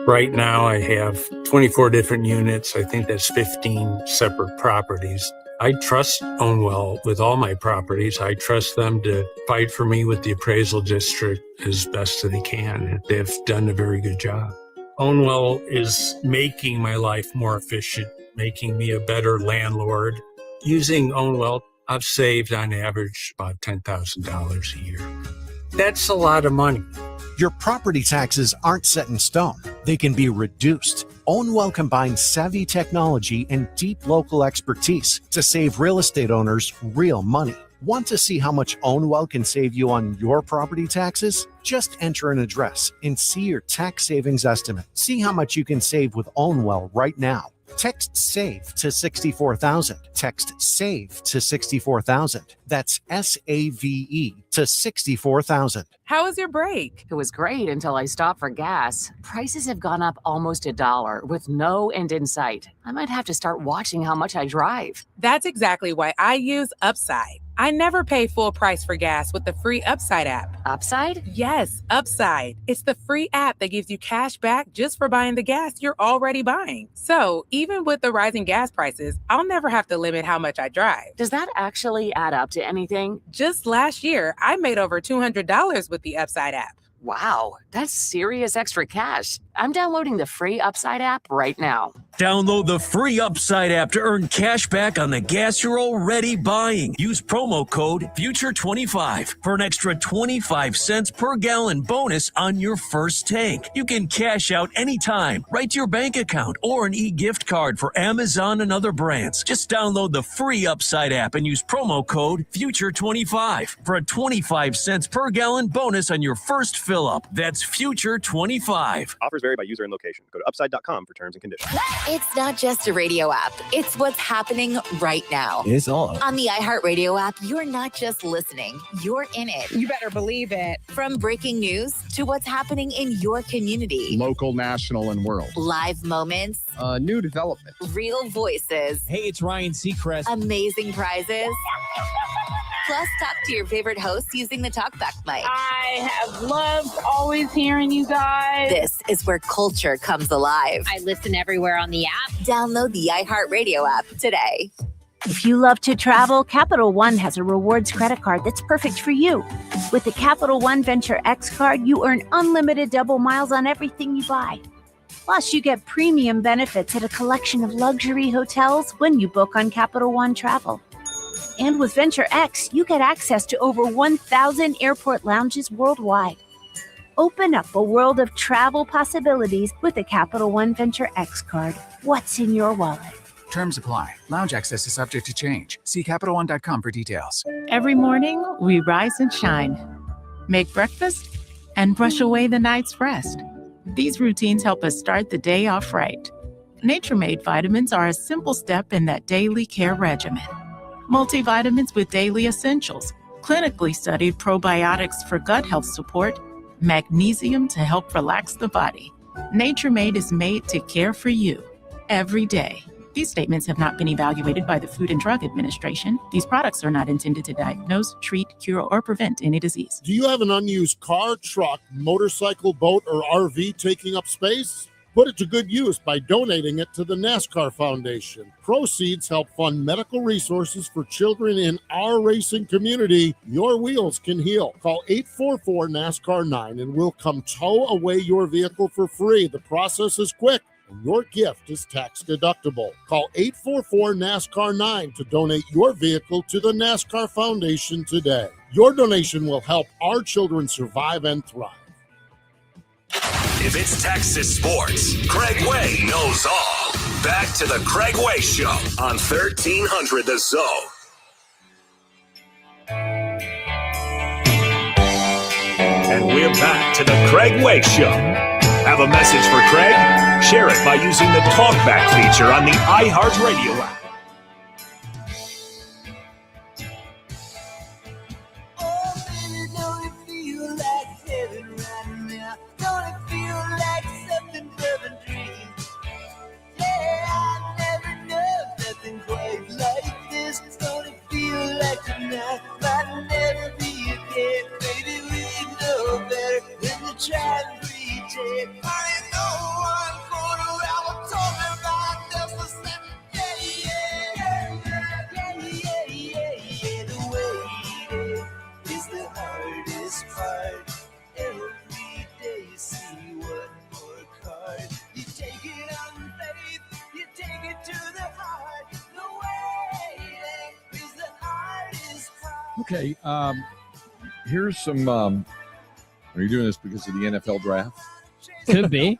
Right now, I have 24 different units. I think that's 15 separate properties. I trust Ownwell with all my properties. I trust them to fight for me with the appraisal district as best that they can. And they've done a very good job. Ownwell is making my life more efficient, making me a better landlord. Using Ownwell, I've saved on average about $10,000 a year. That's a lot of money. Your property taxes aren't set in stone. They can be reduced. Ownwell combines savvy technology and deep local expertise to save real estate owners real money. Want to see how much Ownwell can save you on your property taxes? Just enter an address and see your tax savings estimate. See how much you can save with Ownwell right now. Text SAVE to 64,000. Text SAVE to 64,000. That's SAVE to 64,000. How was your break? It was great until I stopped for gas. Prices have gone up almost $1 with no end in sight. I might have to start watching how much I drive. That's exactly why I use Upside. I never pay full price for gas with the free Upside app. Upside? Yes, Upside. It's the free app that gives you cash back just for buying the gas you're already buying. So even with the rising gas prices, I'll never have to limit how much I drive. Does that actually add up to anything? Just last year, I made over $200 with the Upside app. Wow, that's serious extra cash. I'm downloading the free Upside app right now. Download the free Upside app to earn cash back on the gas you're already buying. Use promo code FUTURE25 for an extra 25 cents per gallon bonus on your first tank. You can cash out anytime, right to your bank account, or an e-gift card for Amazon and other brands. Just download the free Upside app and use promo code FUTURE25 for a 25 cents per gallon bonus on your first fill up. That's FUTURE25. Offers vary by user and location. Go to upside.com for terms and conditions. It's not just a radio app. It's what's happening right now. It's on. On the iHeartRadio app, you're not just listening, you're in it. You better believe it. From breaking news to what's happening in your community. Local, national, and world. Live moments. New development. Real voices. Hey, it's Ryan Seacrest. Amazing prizes. Plus, talk to your favorite hosts using the TalkBack mic. I have loved always hearing you guys. This is where culture comes alive. I listen everywhere on the app. Download the iHeartRadio app today. If you love to travel, Capital One has a rewards credit card that's perfect for you. With the Capital One Venture X card, you earn unlimited double miles on everything you buy. Plus, you get premium benefits at a collection of luxury hotels when you book on Capital One Travel. And with Venture X, you get access to over 1,000 airport lounges worldwide. Open up a world of travel possibilities with the Capital One Venture X card. What's in your wallet? Terms apply. Lounge access is subject to change. See CapitalOne.com for details. Every morning, we rise and shine, make breakfast, and brush away the night's rest. These routines help us start the day off right. Nature-Made vitamins are a simple step in that daily care regimen. Multivitamins with daily essentials, clinically studied probiotics for gut health support, magnesium to help relax the body. Nature-Made is made to care for you every day. These statements have not been evaluated by the Food and Drug Administration. These products are not intended to diagnose, treat, cure, or prevent any disease. Do you have an unused car, truck, motorcycle, boat, or RV taking up space? Put it to good use by donating it to the NASCAR Foundation. Proceeds help fund medical resources for children in our racing community. Your wheels can heal. Call 844-NASCAR-9 and we'll come tow away your vehicle for free. The process is quick and your gift is tax deductible. Call 844-NASCAR-9 to donate your vehicle to the NASCAR Foundation today. Your donation will help our children survive and thrive. If it's Texas sports, Craig Way knows all. Back to the Craig Way Show on 1300 The Zone. And we're back to the Craig Way Show. Have a message for Craig? Share it by using the talkback feature on the iHeartRadio app. Okay, here's some. Are you doing this because of the NFL draft? Could be.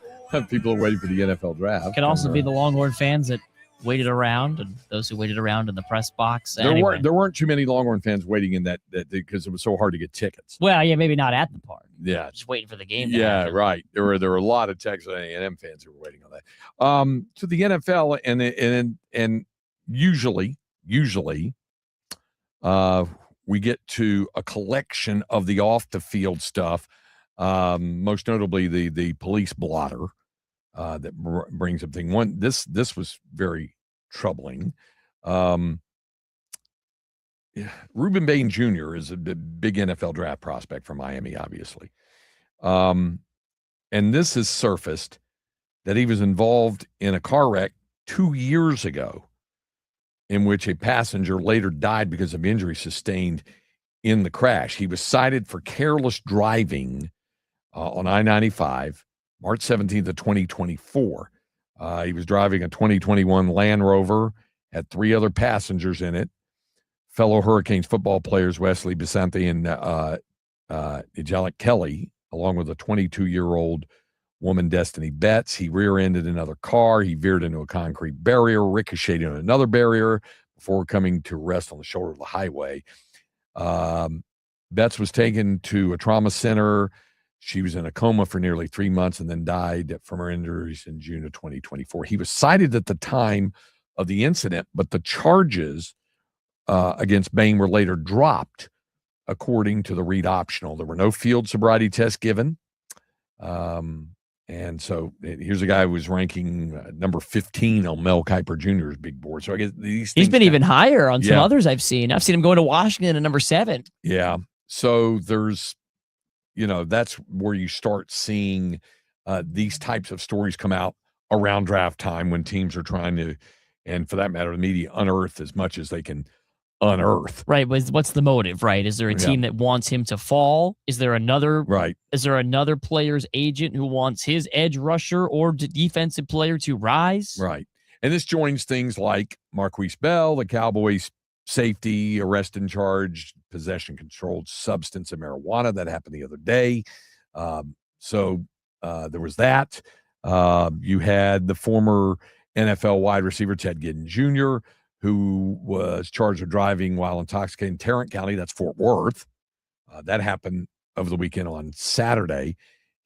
People are waiting for the NFL draft. Could also be the Longhorn fans that waited around and those who waited around in the press box. There weren't too many Longhorn fans waiting in that because it was so hard to get tickets. Well, yeah, maybe not at the park. Yeah, just waiting for the game. Yeah, right. There were a lot of Texas A&M fans who were waiting on that. So the NFL and usually, we get to a collection of the off the field stuff. Most notably the police blotter that brings up thing one. This was very troubling. Reuben Bain Jr. is a big NFL draft prospect from Miami, obviously. And this has surfaced that he was involved in a car wreck 2 years ago in which a passenger later died because of injuries sustained in the crash. He was cited for careless driving on I-95, March 17th of 2024. He was driving a 2021 Land Rover, had 3 other passengers in it, fellow Hurricanes football players Wesley Bisante and Ijalik Kelly, along with a 22-year-old woman, Destiny Betts. He rear-ended another car. He veered into a concrete barrier, ricocheted on another barrier before coming to rest on the shoulder of the highway. Betts was taken to a trauma center. She was in a coma for nearly 3 months and then died from her injuries in June of 2024. He was cited at the time of the incident, but the charges against Bain were later dropped, according to the Reed Optional. There were no field sobriety tests given. And so here's a guy who was ranking number 15 on Mel Kiper Jr.'s big board. So I guess he's been even higher on some others I've seen. I've seen him going to Washington at number 7. Yeah. So there's, that's where you start seeing these types of stories come out around draft time when teams are trying to, and for that matter, the media, unearth as much as they can unearth. Right. What's the motive, right? Is there a team that wants him to fall? Is there another Is there another player's agent who wants his edge rusher or defensive player to rise? Right. And this joins things like Marquise Bell, the Cowboys safety, arrest and charge, possession controlled substance of marijuana. That happened the other day. So there was that. You had the former NFL wide receiver Ted Ginn Jr., who was charged with driving while intoxicated in Tarrant County. That's Fort Worth. That happened over the weekend on Saturday.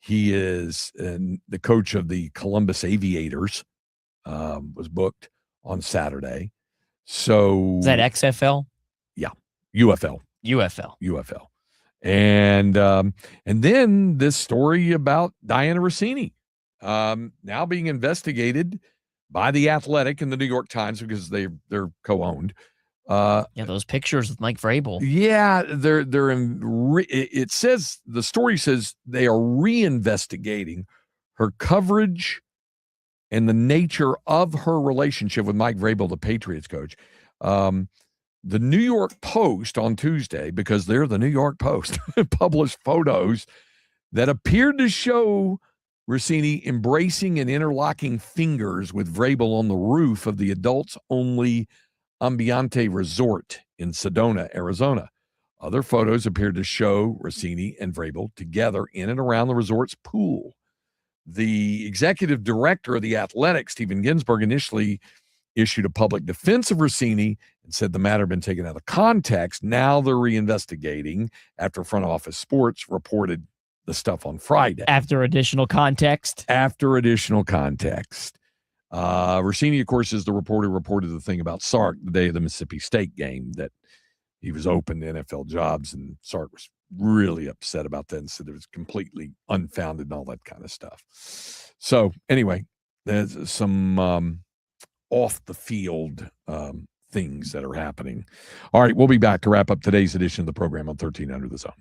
He is the coach of the Columbus Aviators, was booked on Saturday. So is that XFL? Yeah, UFL. And then this story about Diana Rossini now being investigated by The Athletic and the New York Times because they're co-owned. Those pictures with Mike Vrabel. Yeah, they're in. It says the story says they are reinvestigating her coverage and the nature of her relationship with Mike Vrabel, the Patriots coach. The New York Post on Tuesday, because they're the New York Post, published photos that appeared to show Rossini embracing and interlocking fingers with Vrabel on the roof of the adults-only Ambiente Resort in Sedona, Arizona. Other photos appeared to show Rossini and Vrabel together in and around the resort's pool. The executive director of the Athletic, Stephen Ginsburg, initially issued a public defense of Rossini and said the matter had been taken out of context. Now they're reinvestigating after Front Office Sports reported the stuff on Friday. After additional context. Rossini, of course, is the reporter reported the thing about Sark the day of the Mississippi State game, that he was open to NFL jobs, and Sark was really upset about that and said it was completely unfounded and all that kind of stuff. So anyway, there's some off the field things that are happening. All right, we'll be back to wrap up today's edition of the program on 1300 The Zone.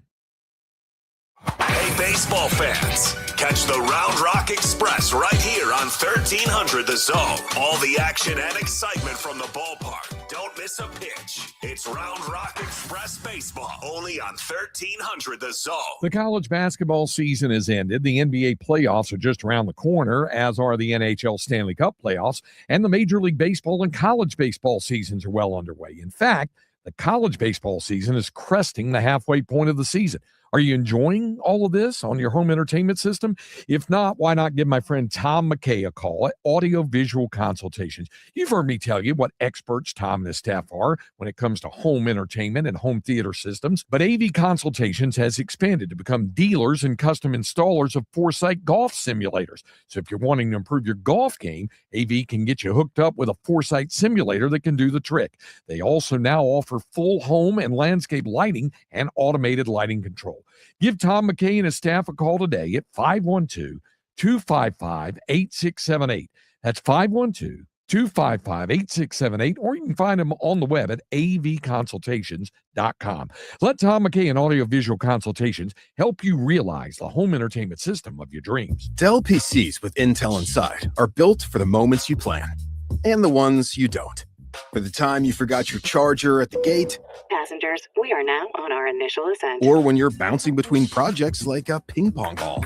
Hey, baseball fans, catch the Round Rock Express right here on 1300 The Zone. All the action and excitement from the ballpark. Don't miss a pitch. It's Round Rock Express baseball, only on 1300 The Zone. The college basketball season has ended. The NBA playoffs are just around the corner, as are the NHL Stanley Cup playoffs, and the Major League Baseball and college baseball seasons are well underway. In fact, the college baseball season is cresting the halfway point of the season. Are you enjoying all of this on your home entertainment system? If not, why not give my friend Tom McKay a call at Audio Visual Consultations? You've heard me tell you what experts Tom and his staff are when it comes to home entertainment and home theater systems. But AV Consultations has expanded to become dealers and custom installers of Foresight golf simulators. So if you're wanting to improve your golf game, AV can get you hooked up with a Foresight simulator that can do the trick. They also now offer full home and landscape lighting and automated lighting control. Give Tom McKay and his staff a call today at 512-255-8678. That's 512-255-8678, or you can find them on the web at avconsultations.com. Let Tom McKay and Audio Visual Consultations help you realize the home entertainment system of your dreams. Dell PCs with Intel inside are built for the moments you plan and the ones you don't. For the time you forgot your charger at the gate. Passengers, we are now on our initial ascent. Or when you're bouncing between projects like a ping pong ball.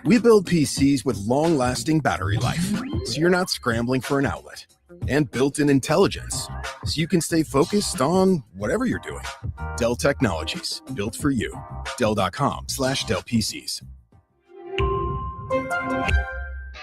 We build PCs with long-lasting battery life, so you're not scrambling for an outlet. And built-in intelligence, so you can stay focused on whatever you're doing. Dell Technologies, built for you. Dell.com/Dell PCs.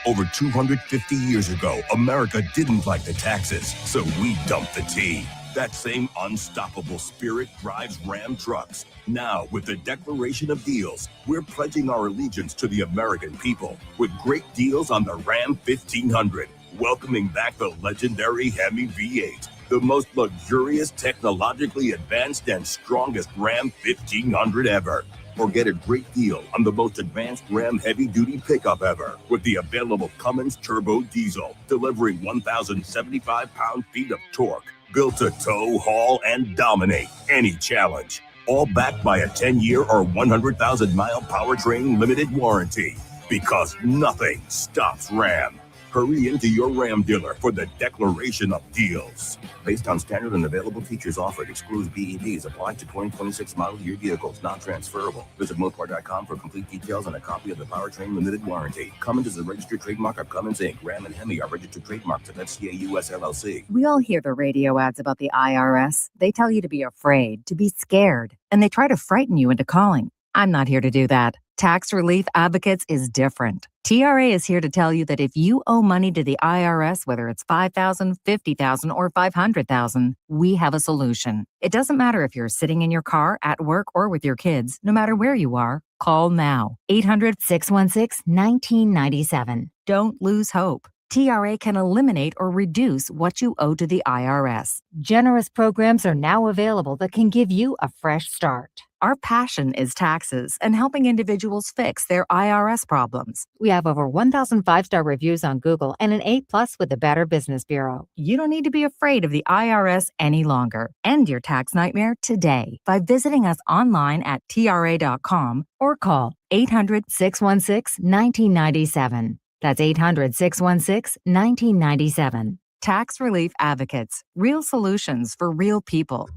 Over 250 years ago, America didn't like the taxes, so we dumped the tea. That same unstoppable spirit drives Ram trucks. Now, with the Declaration of Deals, we're pledging our allegiance to the American people with great deals on the Ram 1500, welcoming back the legendary Hemi V8, the most luxurious, technologically advanced, and strongest Ram 1500 ever. Or get a great deal on the most advanced Ram heavy-duty pickup ever with the available Cummins Turbo Diesel, delivering 1,075 pound-feet of torque, built to tow, haul, and dominate any challenge. All backed by a 10-year or 100,000-mile powertrain limited warranty. Because nothing stops Ram. Hurry into your Ram dealer for the Declaration of Deals. Based on standard and available features offered, excludes BEVs, applied to 2026 model year vehicles, not transferable. Visit Mopar.com for complete details and a copy of the powertrain limited warranty. Cummins is a registered trademark of Cummins Inc. Ram and Hemi are registered trademarks of FCA US LLC. We all hear the radio ads about the IRS. They tell you to be afraid, to be scared, and they try to frighten you into calling. I'm not here to do that. Tax Relief Advocates is different. TRA is here to tell you that if you owe money to the IRS, whether it's $5,000, $50,000, or $500,000, we have a solution. It doesn't matter if you're sitting in your car, at work, or with your kids. No matter where you are, call now. 800-616-1997. Don't lose hope. TRA can eliminate or reduce what you owe to the IRS. Generous programs are now available that can give you a fresh start. Our passion is taxes and helping individuals fix their IRS problems. We have over 1,000 five-star reviews on Google and an 8+ with the Better Business Bureau. You don't need to be afraid of the IRS any longer. End your tax nightmare today by visiting us online at TRA.com or call 800-616-1997. That's 800-616-1997. Tax Relief Advocates. Real solutions for real people.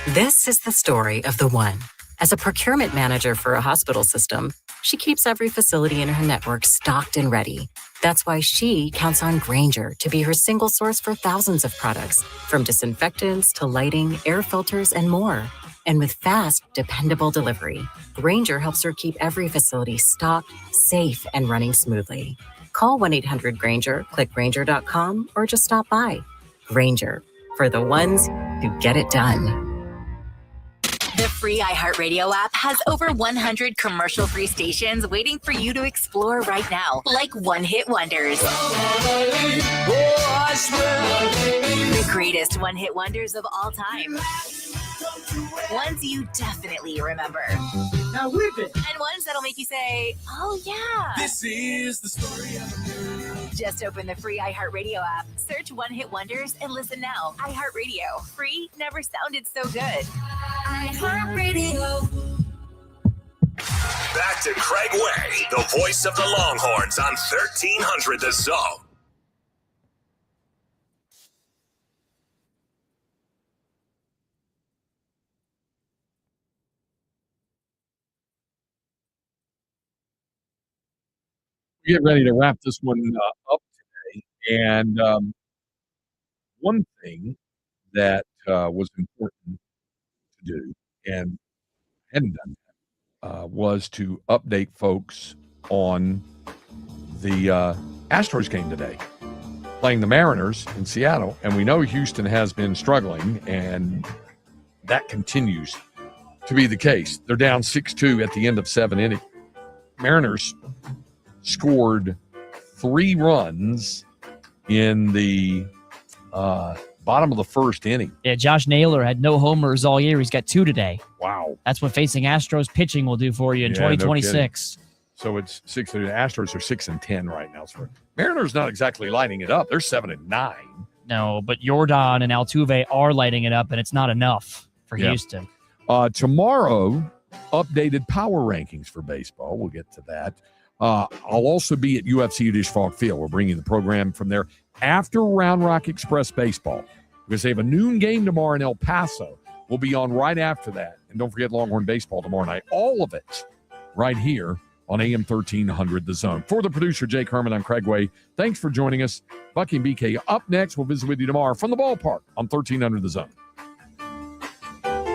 This is the story of the one. As a procurement manager for a hospital system, she keeps every facility in her network stocked and ready. That's why she counts on Grainger to be her single source for thousands of products, from disinfectants to lighting, air filters, and more. And with fast, dependable delivery, Grainger helps her keep every facility stocked, safe, and running smoothly. Call 1-800-GRAINGER, click Grainger.com, or just stop by. Grainger, for the ones who get it done. The free iHeartRadio app has over 100 commercial-free stations waiting for you to explore right now, like one-hit wonders. The greatest one-hit wonders of all time. Ones you definitely remember. Now whip it. And ones that'll make you say, oh yeah. This is the story of a girl. Just open the free iHeartRadio app, search One Hit Wonders, and listen now. iHeartRadio. Free never sounded so good. iHeartRadio. Back to Craig Way, the voice of the Longhorns on 1300 The Zone. We get ready to wrap this one up today. And one thing that was important to do and hadn't done that was to update folks on the Astros game today, playing the Mariners in Seattle. And we know Houston has been struggling, and that continues to be the case. They're down 6-2 at the end of 7 innings. Mariners scored 3 runs in the bottom of the first inning. Yeah, Josh Naylor had no homers all year. He's got 2 today. Wow. That's what facing Astros pitching will do for you in 2026. So it's 6. The Astros are 6-10 right now. So Mariners not exactly lighting it up. They're 7-9. No, but Jordan and Altuve are lighting it up, and it's not enough for Houston. Tomorrow, updated power rankings for baseball. We'll get to that. I'll also be at UFC Dish-Falk Field. We're bringing the program from there after Round Rock Express Baseball, because they have a noon game tomorrow in El Paso. We'll be on right after that. And don't forget Longhorn Baseball tomorrow night. All of it right here on AM 1300 The Zone. For the producer, Jake Herman, I'm Craig Way. Thanks for joining us. Bucky and BK up next. We'll visit with you tomorrow from the ballpark on 1300 The Zone.